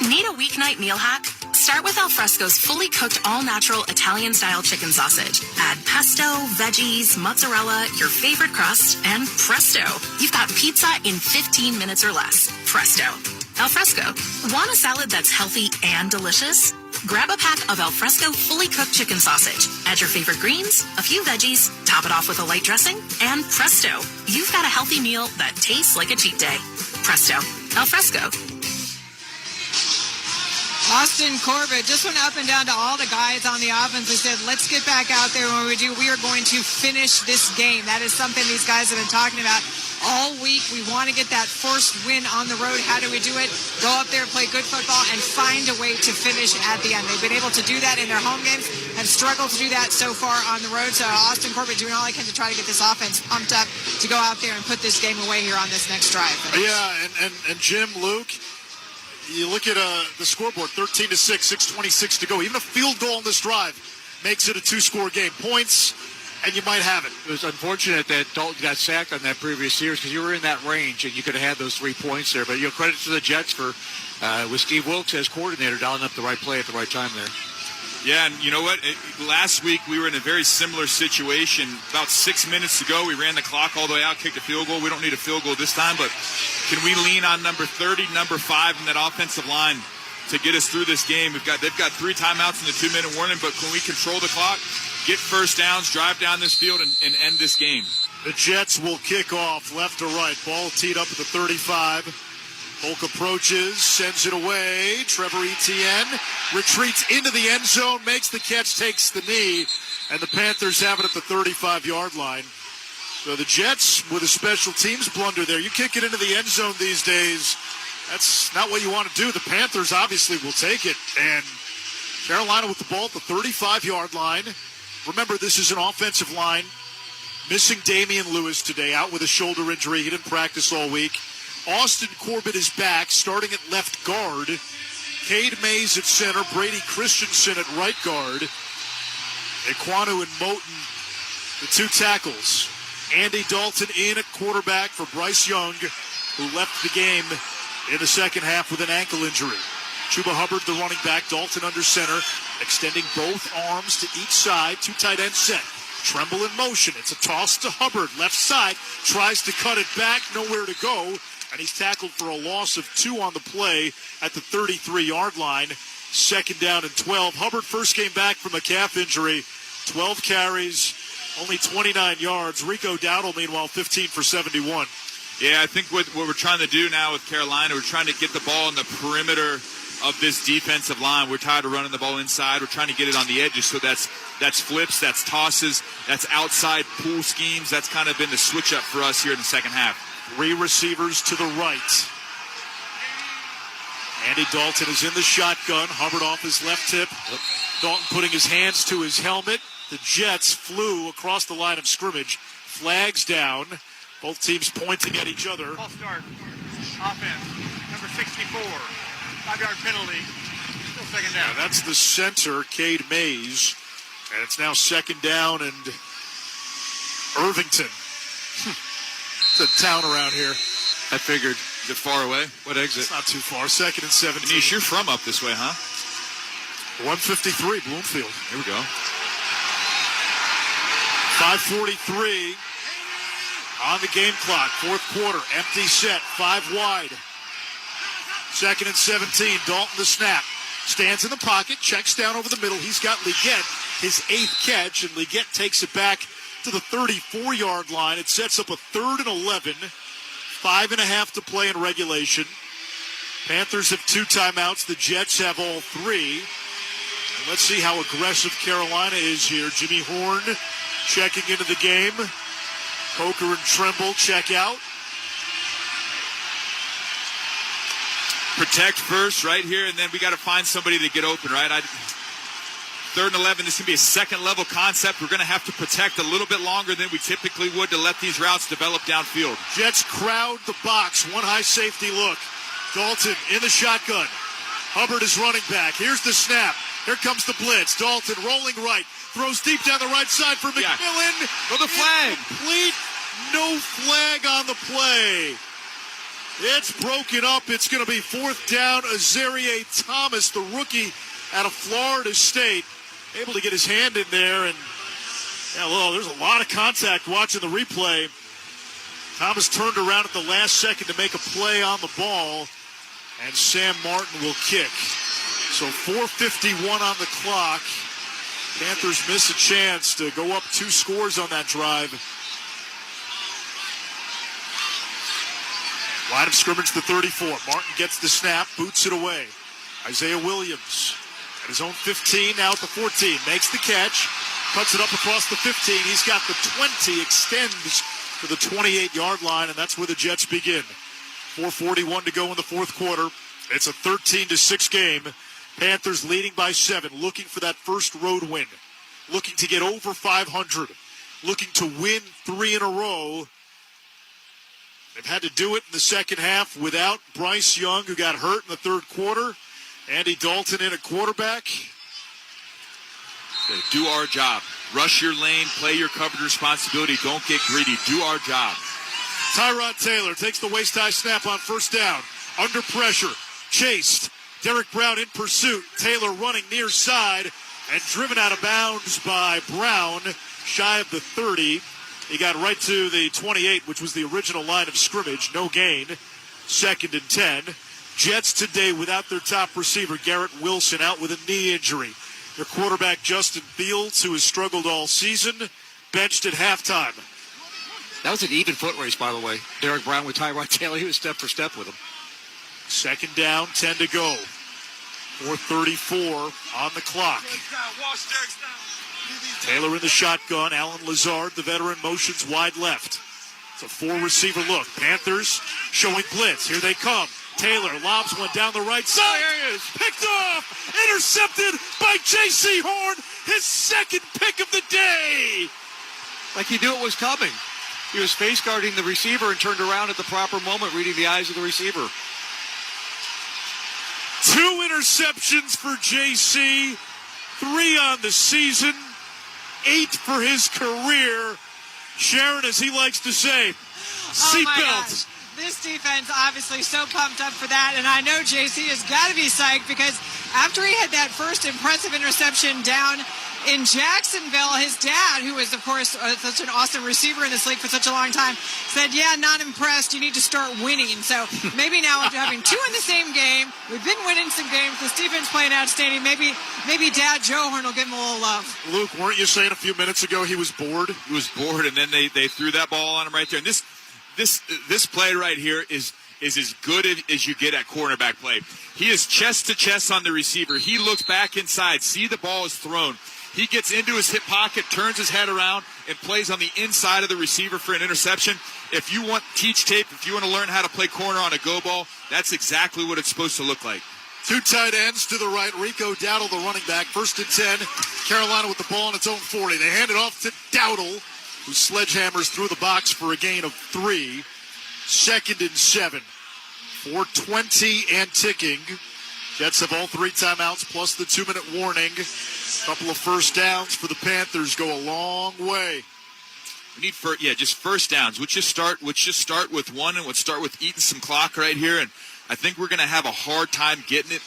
Need a weeknight meal hack? Start with Alfresco's fully cooked all-natural Italian-style chicken sausage. Add pesto, veggies, mozzarella, your favorite crust, and presto. You've got pizza in 15 minutes or less. Presto. Alfresco. Want a salad that's healthy and delicious? Grab a pack of Alfresco fully cooked chicken sausage. Add your favorite greens, a few veggies, top it off with a light dressing, and presto. You've got a healthy meal that tastes like a cheat day. Presto. Alfresco. Austin Corbett just went up and down to all the guys on the offense and said, let's get back out there. When we are going to finish this game. That is something these guys have been talking about all week. We want to get that first win on the road. How do we do it? Go up there, play good football, and find a way to finish at the end. They've been able to do that in their home games, have struggled to do that so far on the road. So Austin Corbett doing all he can to try to get this offense pumped up to go out there and put this game away here on this next drive. Yeah, and Jim, Luke, you look at the scoreboard, 13-6, 6:26 to go. Even a field goal on this drive makes it a 2-score game. Points, and you might have it. It was unfortunate that Dalton got sacked on that previous series because you were in that range and you could have had those 3 points there. But credit to the Jets for, with Steve Wilkes as coordinator, dialing up the right play at the right time there. Yeah, and you know what? Last week we were in a very similar situation. About 6 minutes ago, we ran the clock all the way out, kicked a field goal. We don't need a field goal this time, but can we lean on number 30, number 5 in that offensive line to get us through this game? They've got 3 timeouts in the 2-minute warning, but can we control the clock, get first downs, drive down this field, and end this game? The Jets will kick off left to right. Ball teed up at the 35. Polk approaches, sends it away. Trevor Etienne retreats into the end zone, makes the catch, takes the knee, and the Panthers have it at the 35-yard line. So the Jets with a special teams blunder there. You kick it into the end zone these days, That's not what you want to do. The Panthers obviously will take it. And Carolina with the ball at the 35-yard line. Remember, this is an offensive line. Missing Damian Lewis today, out with a shoulder injury. He didn't practice all week. Austin Corbett is back, starting at left guard. Cade Mays at center. Brady Christensen at right guard. Ekwonu and Moten, the two tackles. Andy Dalton in at quarterback for Bryce Young, who left the game in the second half with an ankle injury. Chuba Hubbard, the running back. Dalton under center, extending both arms to each side. Two tight end set. Tremble in motion. It's a toss to Hubbard. Left side. Tries to cut it back. Nowhere to go. And he's tackled for a loss of 2 on the play at the 33-yard line. Second down and 12. Hubbard first came back from a calf injury. 12 carries, only 29 yards. Rico Dowdle, meanwhile, 15 for 71. Yeah, I think what we're trying to do now with Carolina, we're trying to get the ball in the perimeter of this defensive line. We're tired of running the ball inside. We're trying to get it on the edges. So that's flips, that's tosses, that's outside pool schemes. That's kind of been the switch up for us here in the second half. 3 receivers to the right. Andy Dalton is in the shotgun. Hubbard off his left hip. Dalton putting his hands to his helmet. The Jets flew across the line of scrimmage. Flags down. Both teams pointing at each other. False start. Offense. Number 64. 5-yard penalty. Still second down. Yeah, that's the center, Cade Mays. And it's now second down and Irvington. It's a town around here. I figured. Is it far away? What exit? It's not too far. Second and 17. Anish, you're from up this way, huh? 153, Bloomfield. Here we go. 5:43 on the game clock. Fourth quarter. Empty set. 5 wide. Second and 17. Dalton the snap. Stands in the pocket. Checks down over the middle. He's got Leggett, his 8th catch, and Leggett takes it back to the 34-yard line. It sets up a 3rd and 11. 5.5 to play in regulation. Panthers have 2 timeouts. The Jets have all 3. And let's see how aggressive Carolina is here. Jimmy Horn checking into the game. Coker and Tremble check out. Protect first right here, and then we got to find somebody to get open, right? 3rd and 11, this is going to be a second-level concept. We're going to have to protect a little bit longer than we typically would to let these routes develop downfield. Jets crowd the box. One high safety look. Dalton in the shotgun. Hubbard is running back. Here's the snap. Here comes the blitz. Dalton rolling right. Throws deep down the right side for McMillan. For the flag. Complete. No flag on the play. It's broken up. It's going to be 4th down. Azarie Thomas, the rookie out of Florida State, able to get his hand in there. And, there's a lot of contact watching the replay. Thomas turned around at the last second to make a play on the ball. And Sam Martin will kick. So 4:51 on the clock. Panthers miss a chance to go up 2 scores on that drive. Line of scrimmage, the 34. Martin gets the snap, boots it away. Isaiah Williams at his own 15, now at the 14. Makes the catch, cuts it up across the 15. He's got the 20, extends to the 28-yard line, and that's where the Jets begin. 4:41 to go in the fourth quarter. It's a 13-6 game. Panthers leading by 7, looking for that first road win. Looking to get over 500. Looking to win 3 in a row. They've had to do it in the second half without Bryce Young, who got hurt in the third quarter. Andy Dalton in at quarterback. Do our job. Rush your lane, play your covered responsibility. Don't get greedy. Do our job. Tyrod Taylor takes the waist-high snap on first down. Under pressure. Chased. Derek Brown in pursuit. Taylor running near side and driven out of bounds by Brown. Shy of the 30. He got right to the 28, which was the original line of scrimmage. No gain. 2nd and 10. Jets today without their top receiver, Garrett Wilson, out with a knee injury. Their quarterback, Justin Fields, who has struggled all season, benched at halftime. That was an even foot race, by the way. Derek Brown with Tyrod Taylor. He was step for step with him. 2nd down, 10 to go. 4:34 on the clock. Taylor in the shotgun. Alan Lazard, the veteran, motions wide left. It's a 4-receiver look. Panthers showing blitz. Here they come. Taylor lobs one down the right side. There he is. Picked off. Intercepted by J.C. Horn. His second pick of the day. Like he knew it was coming. He was face guarding the receiver and turned around at the proper moment, reading the eyes of the receiver. 2 interceptions for J.C., 3 on the season, 8 for his career. Sharon, as he likes to say, seatbelt. This defense obviously so pumped up for that, and I know JC has got to be psyched because after he had that first impressive interception down in Jacksonville, his dad, who was, of course, such an awesome receiver in this league for such a long time, said, yeah, not impressed. You need to start winning. So maybe now after having 2 in the same game, we've been winning some games. This defense playing outstanding. Maybe Dad Joe Horn will give him a little love. Luke, weren't you saying a few minutes ago he was bored? He was bored, and then they threw that ball on him right there. And this play right here is as good as you get at cornerback play. He is chest to chest on the receiver. He looks back inside, see the ball is thrown. He gets into his hip pocket, turns his head around, and plays on the inside of the receiver for an interception. If you want teach tape, if you want to learn how to play corner on a go ball, that's exactly what it's supposed to look like. 2 tight ends to the right. Rico Dowdle, the running back. 1st and 10. Carolina with the ball on its own 40. They hand it off to Dowdle, who sledgehammers through the box for a gain of 3. 2nd and 7. 4:20 and ticking. Jets have all 3 timeouts plus the 2-minute warning. Couple of first downs for the Panthers go a long way. We need just first downs. Let's just start with one, and let's start with eating some clock right here. And I think we're going to have a hard time getting it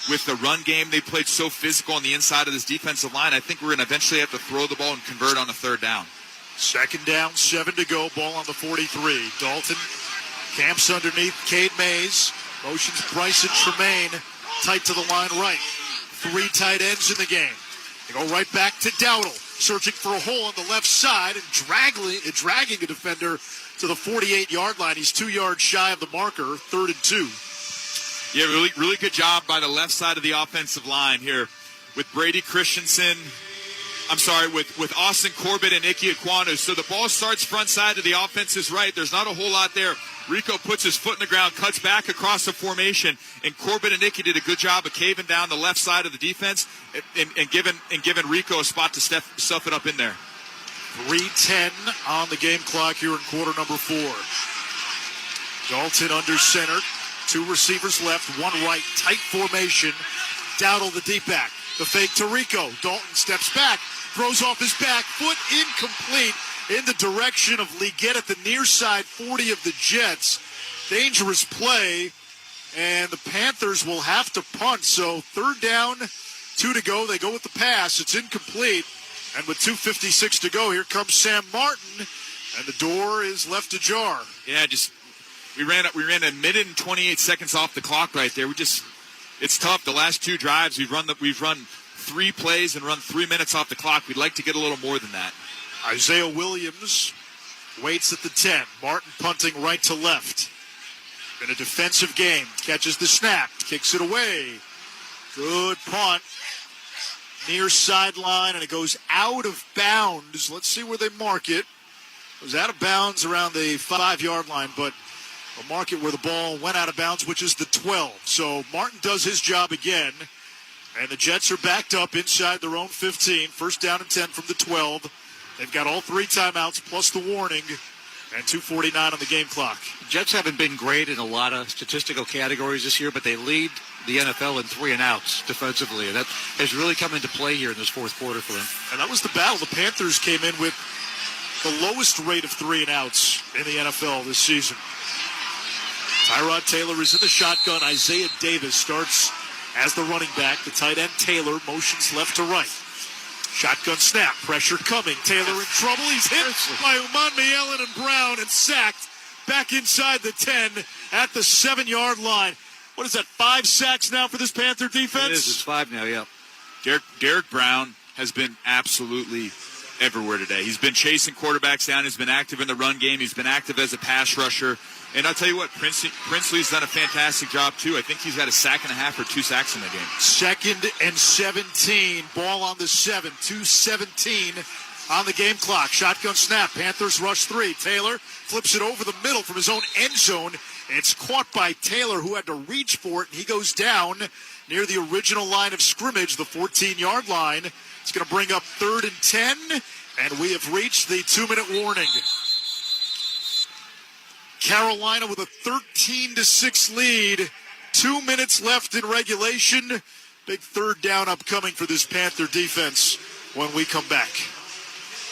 with the run game. They played so physical on the inside of this defensive line. I think we're going to eventually have to throw the ball and convert on a 3rd down. 2nd down, 7 to go. Ball on the 43. Dalton camps underneath Cade Mays. Motions Bryson Tremaine tight to the line right. 3 tight ends in the game. They go right back to Dowdle, searching for a hole on the left side and dragging a defender to the 48-yard line. He's 2 yards shy of the marker, 3rd and 2. Yeah, really good job by the left side of the offensive line here with Brady Christensen. With Austin Corbett and Ike Ekwonu. So the ball starts front side to the offense's right. There's not a whole lot there. Rico puts his foot in the ground, cuts back across the formation, and Corbett and Ike did a good job of caving down the left side of the defense and giving Rico a spot to stuff it up in there. 3:10 on the game clock here in quarter number 4. Dalton under center. 2 receivers left, 1 right. Tight formation. Dowdle the deep back. The fake to Rico. Dalton steps back. Throws off his back foot, incomplete in the direction of Leggett at the near side 40 of the Jets. Dangerous play, and the Panthers will have to punt. So 3rd down, 2 to go. They go with the pass. It's incomplete, and with 2:56 to go, here comes Sam Martin, and the door is left ajar. Yeah, we ran a minute and 28 seconds off the clock right there. It's tough. The last 2 drives we've run 3 plays and run 3 minutes off the clock. We'd like to get a little more than that. Isaiah Williams waits at the 10. Martin punting right to left. In a defensive game. Catches the snap. Kicks it away. Good punt. Near sideline, and it goes out of bounds. Let's see where they mark it. It was out of bounds around the 5-yard line, but they'll mark it where the ball went out of bounds, which is the 12. So Martin does his job again. And the Jets are backed up inside their own 15. 1st down and 10 from the 12. They've got all 3 timeouts plus the warning and 2:49 on the game clock. Jets haven't been great in a lot of statistical categories this year, but they lead the NFL in 3 and outs defensively. And that has really come into play here in this 4th quarter for them. And that was the battle. The Panthers came in with the lowest rate of 3 and outs in the NFL this season. Tyrod Taylor is in the shotgun. Isaiah Davis starts as the running back. The tight end Taylor motions left to right. Shotgun snap. Pressure coming. Taylor in trouble. He's hit by Uman Allen and Brown and sacked back inside the 10 at the 7-yard line. What is that, 5 sacks now for this Panther defense? It is. It's 5 now, yeah. Derek Brown has been absolutely everywhere today. He's been chasing quarterbacks down. He's been active in the run game. He's been active as a pass rusher. And I'll tell you what, Princely's done a fantastic job, too. I think he's got a 1.5 or 2 sacks in the game. 2nd and 17. Ball on the 7. 2:17 on the game clock. Shotgun snap. Panthers rush 3. Taylor flips it over the middle from his own end zone. It's caught by Taylor, who had to reach for it, and he goes down near the original line of scrimmage, the 14-yard line. It's going to bring up 3rd and 10, and we have reached the 2-minute warning. Carolina with a 13-6 lead. 2 minutes left in regulation. Big third down upcoming for this Panther defense when we come back.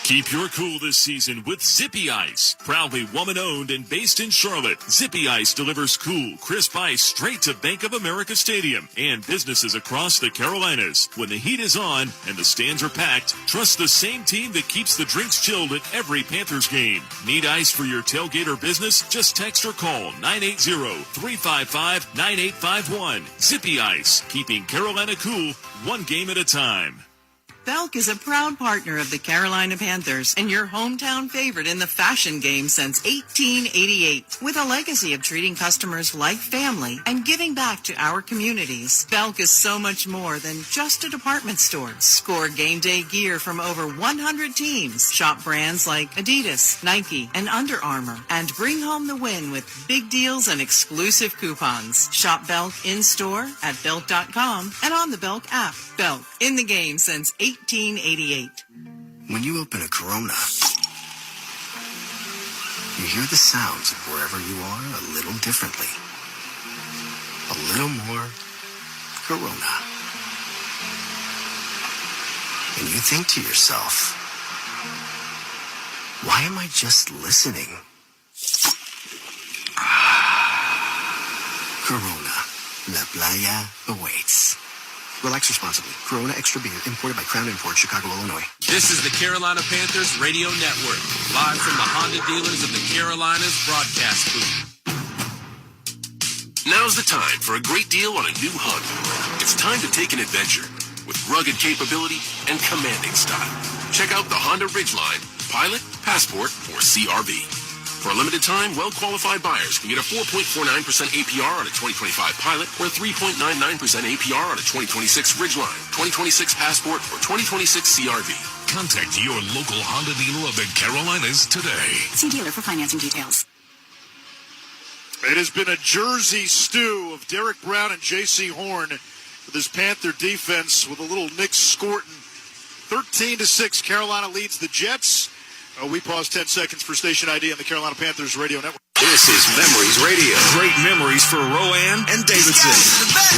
Keep your cool this season with Zippy Ice. Proudly woman-owned and based in Charlotte, Zippy Ice delivers cool, crisp ice straight to Bank of America Stadium and businesses across the Carolinas. When the heat is on and the stands are packed, trust the same team that keeps the drinks chilled at every Panthers game. Need ice for your tailgate or business? Just text or call 980-355-9851. Zippy Ice, keeping Carolina cool one game at a time. Belk is a proud partner of the Carolina Panthers and your hometown favorite in the fashion game since 1888. With a legacy of treating customers like family and giving back to our communities, Belk is so much more than just a department store. Score game day gear from over 100 teams. Shop brands like Adidas, Nike, and Under Armour. And bring home the win with big deals and exclusive coupons. Shop Belk in-store at Belk.com and on the Belk app. Belk, in the game since 1888. When you open a Corona, you hear the sounds of wherever you are a little differently. A little more Corona. And you think to yourself, why am I just listening? Corona, La Playa awaits. Relax responsibly. Corona Extra Beer, imported by Crown Imports, Chicago, Illinois. This is the Carolina Panthers Radio Network, live from the Honda dealers of the Carolinas broadcast booth. Now's the time for a great deal on a new Honda. It's time to take an adventure with rugged capability and commanding style. Check out the Honda Ridgeline, Pilot, Passport, or CRV. For a limited time, well-qualified buyers can get a 4.49% APR on a 2025 Pilot or 3.99% APR on a 2026 Ridgeline, 2026 Passport, or 2026 CRV. Contact your local Honda dealer of the Carolinas today. See dealer for financing details. It has been a jersey stew of Derek Brown and J.C. Horn with his Panther defense with a little Nick Scorton. 13-6, Carolina leads the Jets. We pause 10 seconds for station ID on the Carolina Panthers Radio Network. This is Memories Radio. Great memories for Rowan and Davidson.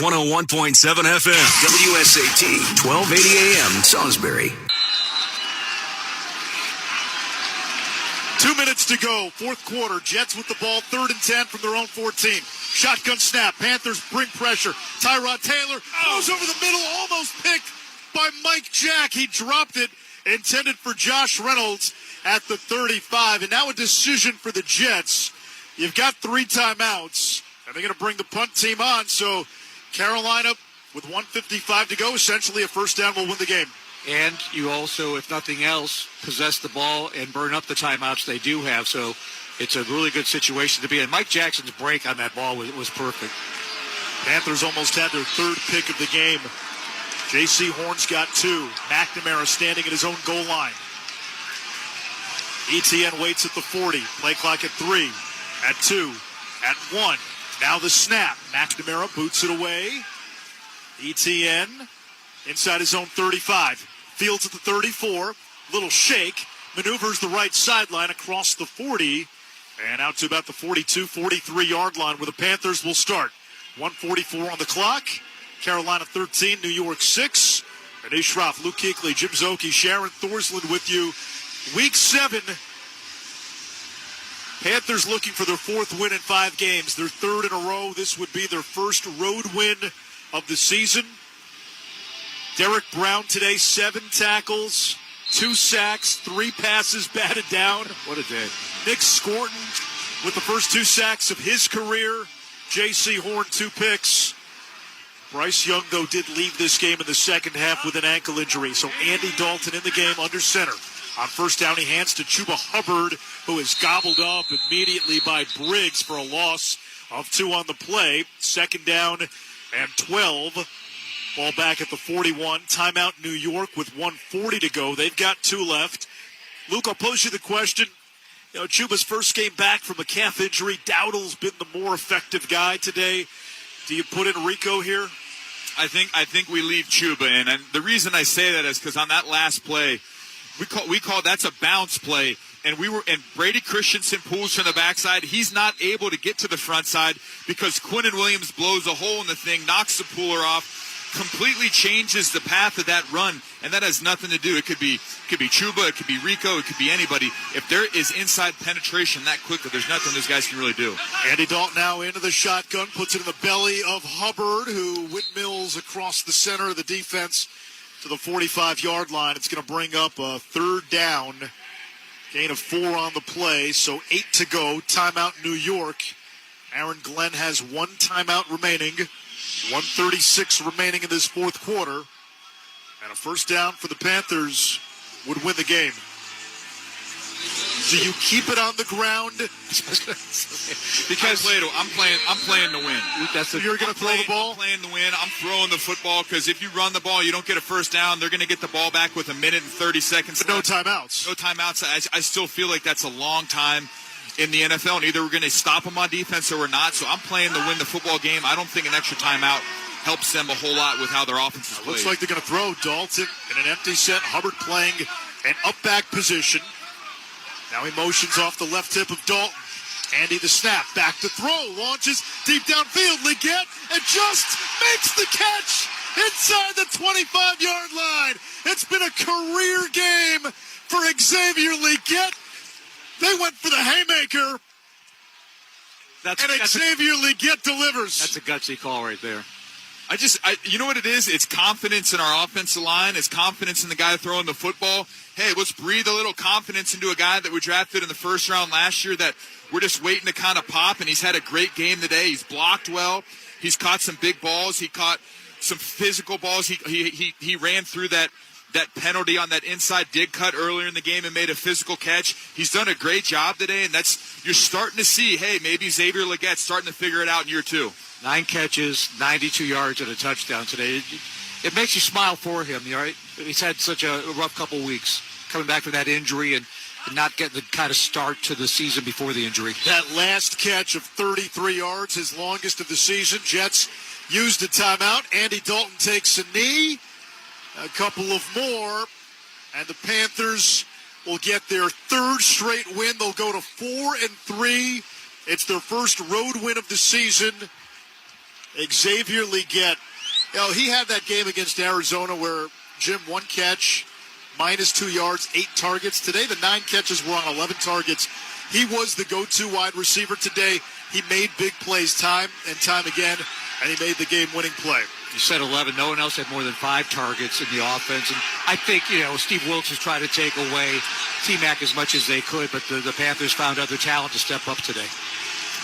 101.7 FM. WSAT, 1280 AM, Salisbury. 2 minutes to go, fourth quarter. Jets with the ball, 3rd and 10 from their own 14. Shotgun snap. Panthers bring pressure. Tyrod Taylor goes over the middle, almost picked by Mike Jack. He dropped it, intended for Josh Reynolds at the 35. And now a decision for the Jets. You've got 3 timeouts, and they're going to bring the punt team on. So Carolina, with 1:55 to go, essentially a first down will win the game. And you also, if nothing else, possess the ball and burn up the timeouts they do have. So it's a really good situation to be in. Mike Jackson's break on that ball was perfect. Panthers almost had their 3rd pick of the game. J.C. Horn's got 2. McNamara standing at his own goal line. ETN waits at the 40. Play clock at 3, at 2, at 1. Now the snap. McNamara boots it away. ETN inside his own 35. Fields at the 34. Little shake. Maneuvers the right sideline across the 40. And out to about the 42, 43-yard line where the Panthers will start. 1:44 on the clock. Carolina 13, New York 6. Renee Schroff, Luke Kuechly, Jim Zoki, Sharon Thorsland with you. Week 7, Panthers looking for their 4th win in 5 games. Their 3rd in a row. This would be their first road win of the season. Derek Brown today, 7 tackles, 2 sacks, 3 passes batted down. What a day. Nick Scorton with the first 2 sacks of his career. J.C. Horn, 2 picks. Bryce Young, though, did leave this game in the second half with an ankle injury. So Andy Dalton in the game under center. On first down, he hands to Chuba Hubbard, who is gobbled up immediately by Briggs for a loss of 2 on the play. 2nd down and 12. Ball back at the 41. Timeout New York with 1:40 to go. They've got 2 left. Luke, I'll pose you the question. Chuba's first game back from a calf injury. Dowdle's been the more effective guy today. Do you put in Rico here? I think we leave Chuba in, and the reason I say that is because on that last play, we call that's a bounce play, and Brady Christensen pulls from the backside. He's not able to get to the front side because Quinnen Williams blows a hole in the thing, knocks the puller off, completely changes the path of that run, and that has nothing to do. It could be Chuba, it could be Rico, it could be anybody. If there is inside penetration that quickly, there's nothing those guys can really do. Andy Dalton now into the shotgun, puts it in the belly of Hubbard, who windmills across the center of the defense to the 45-yard line. It's going to bring up a third down. Gain of 4 on the play, so 8 to go. Timeout New York. Aaron Glenn has 1 timeout remaining. 1:36 remaining in this fourth quarter. And a first down for the Panthers would win the game. Do you keep it on the ground? Because I'm playing to win. You're going to throw the ball? I'm playing to win. I'm throwing the football because if you run the ball, you don't get a first down. They're going to get the ball back with 1 minute and 30 seconds. But no timeouts. No timeouts. I still feel like that's a long time in the NFL, and either we're going to stop them on defense or we're not. So I'm playing to win the football game. I don't think an extra timeout helps them a whole lot with how their offense is played. Looks like they're going to throw Dalton in an empty set. Hubbard playing an up-back position. Now he motions off the left hip of Dalton. Andy the snap, back to throw, launches deep downfield. Leggett, and just makes the catch inside the 25-yard line. It's been a career game for Xavier Leggett. They went for the haymaker, and Xavier Leggett delivers. That's a gutsy call right there. You know what it is? It's confidence in our offensive line. It's confidence in the guy throwing the football. Hey, let's breathe a little confidence into a guy that we drafted in the first round last year that we're just waiting to kind of pop, and he's had a great game today. He's blocked well. He's caught some big balls. He caught some physical balls. He ran through that penalty on that inside dig cut earlier in the game and made a physical catch. He's done a great job today, and you're starting to see, hey, maybe Xavier Leggett's starting to figure it out in year 2. 9 catches, 92 yards, and a touchdown today. It makes you smile for him, right? He's had such a rough couple weeks coming back from that injury and not getting the kind of start to the season before the injury. That last catch of 33 yards, his longest of the season. Jets used a timeout. Andy Dalton takes a knee. A couple of more, and the Panthers will get their 3rd straight win. They'll go to 4-3. It's their first road win of the season. Xavier Leggett. He had that game against Arizona where Jim, 1 catch, -2 yards, 8 targets. Today, the 9 catches were on 11 targets. He was the go-to wide receiver today. He made big plays time and time again, and he made the game-winning play. You said 11. No one else had more than 5 targets in the offense. And I think, Steve Wilkes was trying to take away T-Mac as much as they could, but the Panthers found other talent to step up today.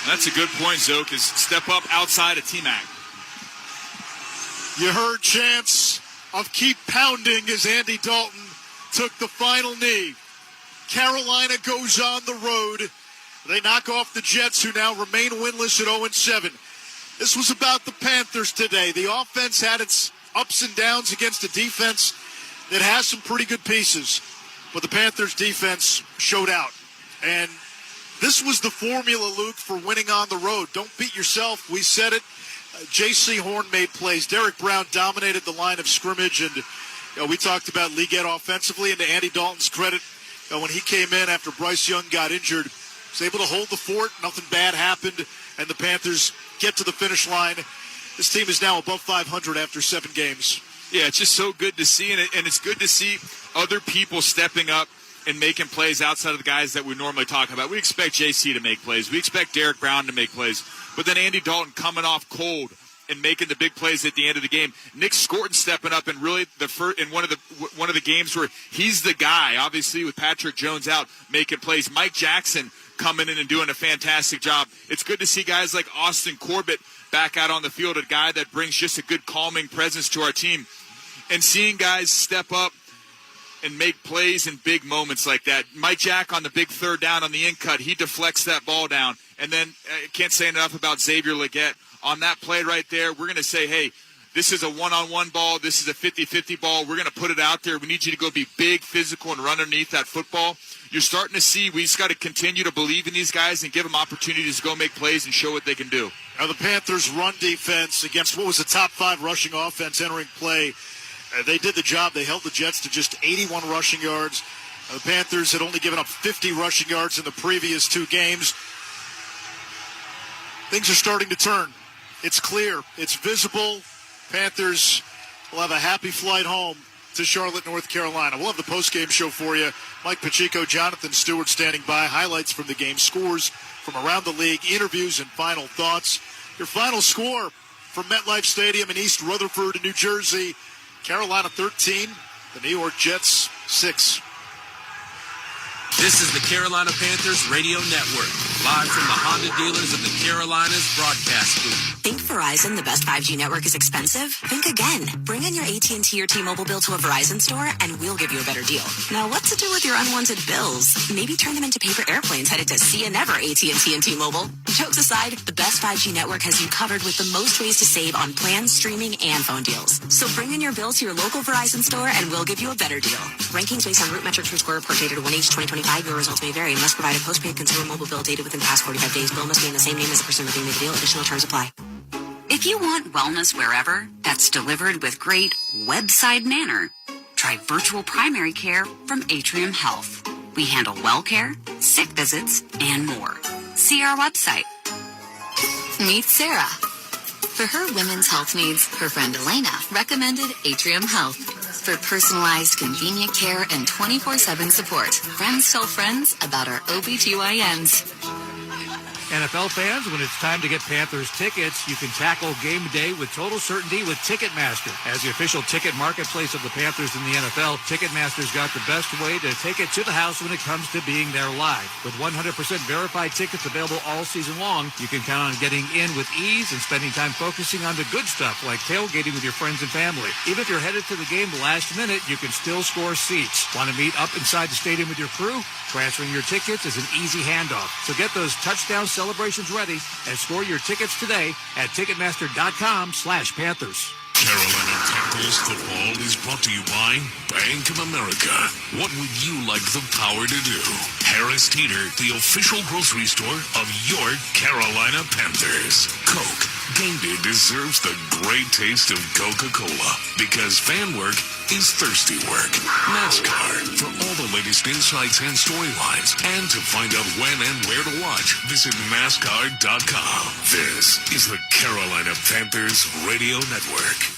That's a good point, Zoke, is step up outside of T-Mac. You heard chants of keep pounding as Andy Dalton took the final knee. Carolina goes on the road. They knock off the Jets, who now remain winless at 0-7. This was about the Panthers today. The offense had its ups and downs against a defense that has some pretty good pieces. But the Panthers defense showed out. And this was the formula, Luke, for winning on the road. Don't beat yourself. We said it. J.C. Horn made plays. Derek Brown dominated the line of scrimmage. And we talked about Leggett offensively. And to Andy Dalton's credit, when he came in after Bryce Young got injured, was able to hold the fort. Nothing bad happened. And the Panthers get to the finish line. This team is now above 500 after 7 games. Yeah, it's just so good to see, and it's good to see other people stepping up and making plays outside of the guys that we normally talk about. We expect JC to make plays. We expect Derek Brown to make plays. But then Andy Dalton coming off cold and making the big plays at the end of the game. Nick Scorton stepping up and really in one of the games where he's the guy, obviously with Patrick Jones out, making plays. Mike Jackson coming in and doing a fantastic job. It's good to see guys like Austin Corbett back out on the field, a guy that brings just a good calming presence to our team. And seeing guys step up and make plays in big moments like that. Mike Jack on the big 3rd down on the in cut, he deflects that ball down. And then I can't say enough about Xavier Leggett. On that play right there, we're going to say, hey, this is a one-on-one ball. This is a 50-50 ball. We're going to put it out there. We need you to go be big, physical, and run underneath that football. you're starting to see we just got to continue to believe in these guys and give them opportunities to go make plays and show what they can do. Now the Panthers' run defense against what was the top 5 rushing offense entering play, they did the job. They held the Jets to just 81 rushing yards. The Panthers had only given up 50 rushing yards in the previous 2 games. Things are starting to turn. It's clear. It's visible. Panthers will have a happy flight home to Charlotte, North Carolina. We'll have the post-game show for you. Mike Pacheco, Jonathan Stewart standing by. Highlights from the game, scores from around the league, interviews, and final thoughts. Your final score from MetLife Stadium in East Rutherford, New Jersey. Carolina 13, the New York Jets 6. This is the Carolina Panthers Radio Network, live from the Honda dealers of the Carolinas broadcast booth. Think Verizon, the best 5G network, is expensive? Think again. Bring in your AT&T or T-Mobile bill to a Verizon store, and we'll give you a better deal. Now, what to do with your unwanted bills? Maybe turn them into paper airplanes headed to See You Never AT&T and T-Mobile. Jokes aside, the best 5G network has you covered with the most ways to save on plans, streaming, and phone deals. So bring in your bill to your local Verizon store, and we'll give you a better deal. Rankings based on root metrics from Score Report dated 1H 2025. Your results may vary. Must provide a postpaid consumer mobile bill data within the past 45 days. Bill must be in the same name as the person redeeming the deal. Additional terms apply. If you want wellness wherever, that's delivered with great website manner, try virtual primary care from Atrium Health. We handle well care, sick visits, and more. See our website. Meet Sarah. For her women's health needs, her friend Elena recommended Atrium Health. For personalized, convenient care and 24/7 support, friends tell friends about our OBGYNs. NFL fans, when it's time to get Panthers tickets, you can tackle game day with total certainty with Ticketmaster. As the official ticket marketplace of the Panthers in the NFL, Ticketmaster's got the best way to take it to the house when it comes to being there live. With 100% verified tickets available all season long, you can count on getting in with ease and spending time focusing on the good stuff like tailgating with your friends and family. Even if you're headed to the game the last minute, you can still score seats. Want to meet up inside the stadium with your crew? Transferring your tickets is an easy handoff. So get those touchdown celebrations ready and score your tickets today at Ticketmaster.com/Panthers. Carolina Panthers football is brought to you by Bank of America. What would you like the power to do? Harris Teeter, the official grocery store of your Carolina Panthers. Coke. Game day deserves the great taste of Coca-Cola because fan work is thirsty work. NASCAR. For all the latest insights and storylines and to find out when and where to watch, visit NASCAR.com. This is the Carolina Panthers Radio Network.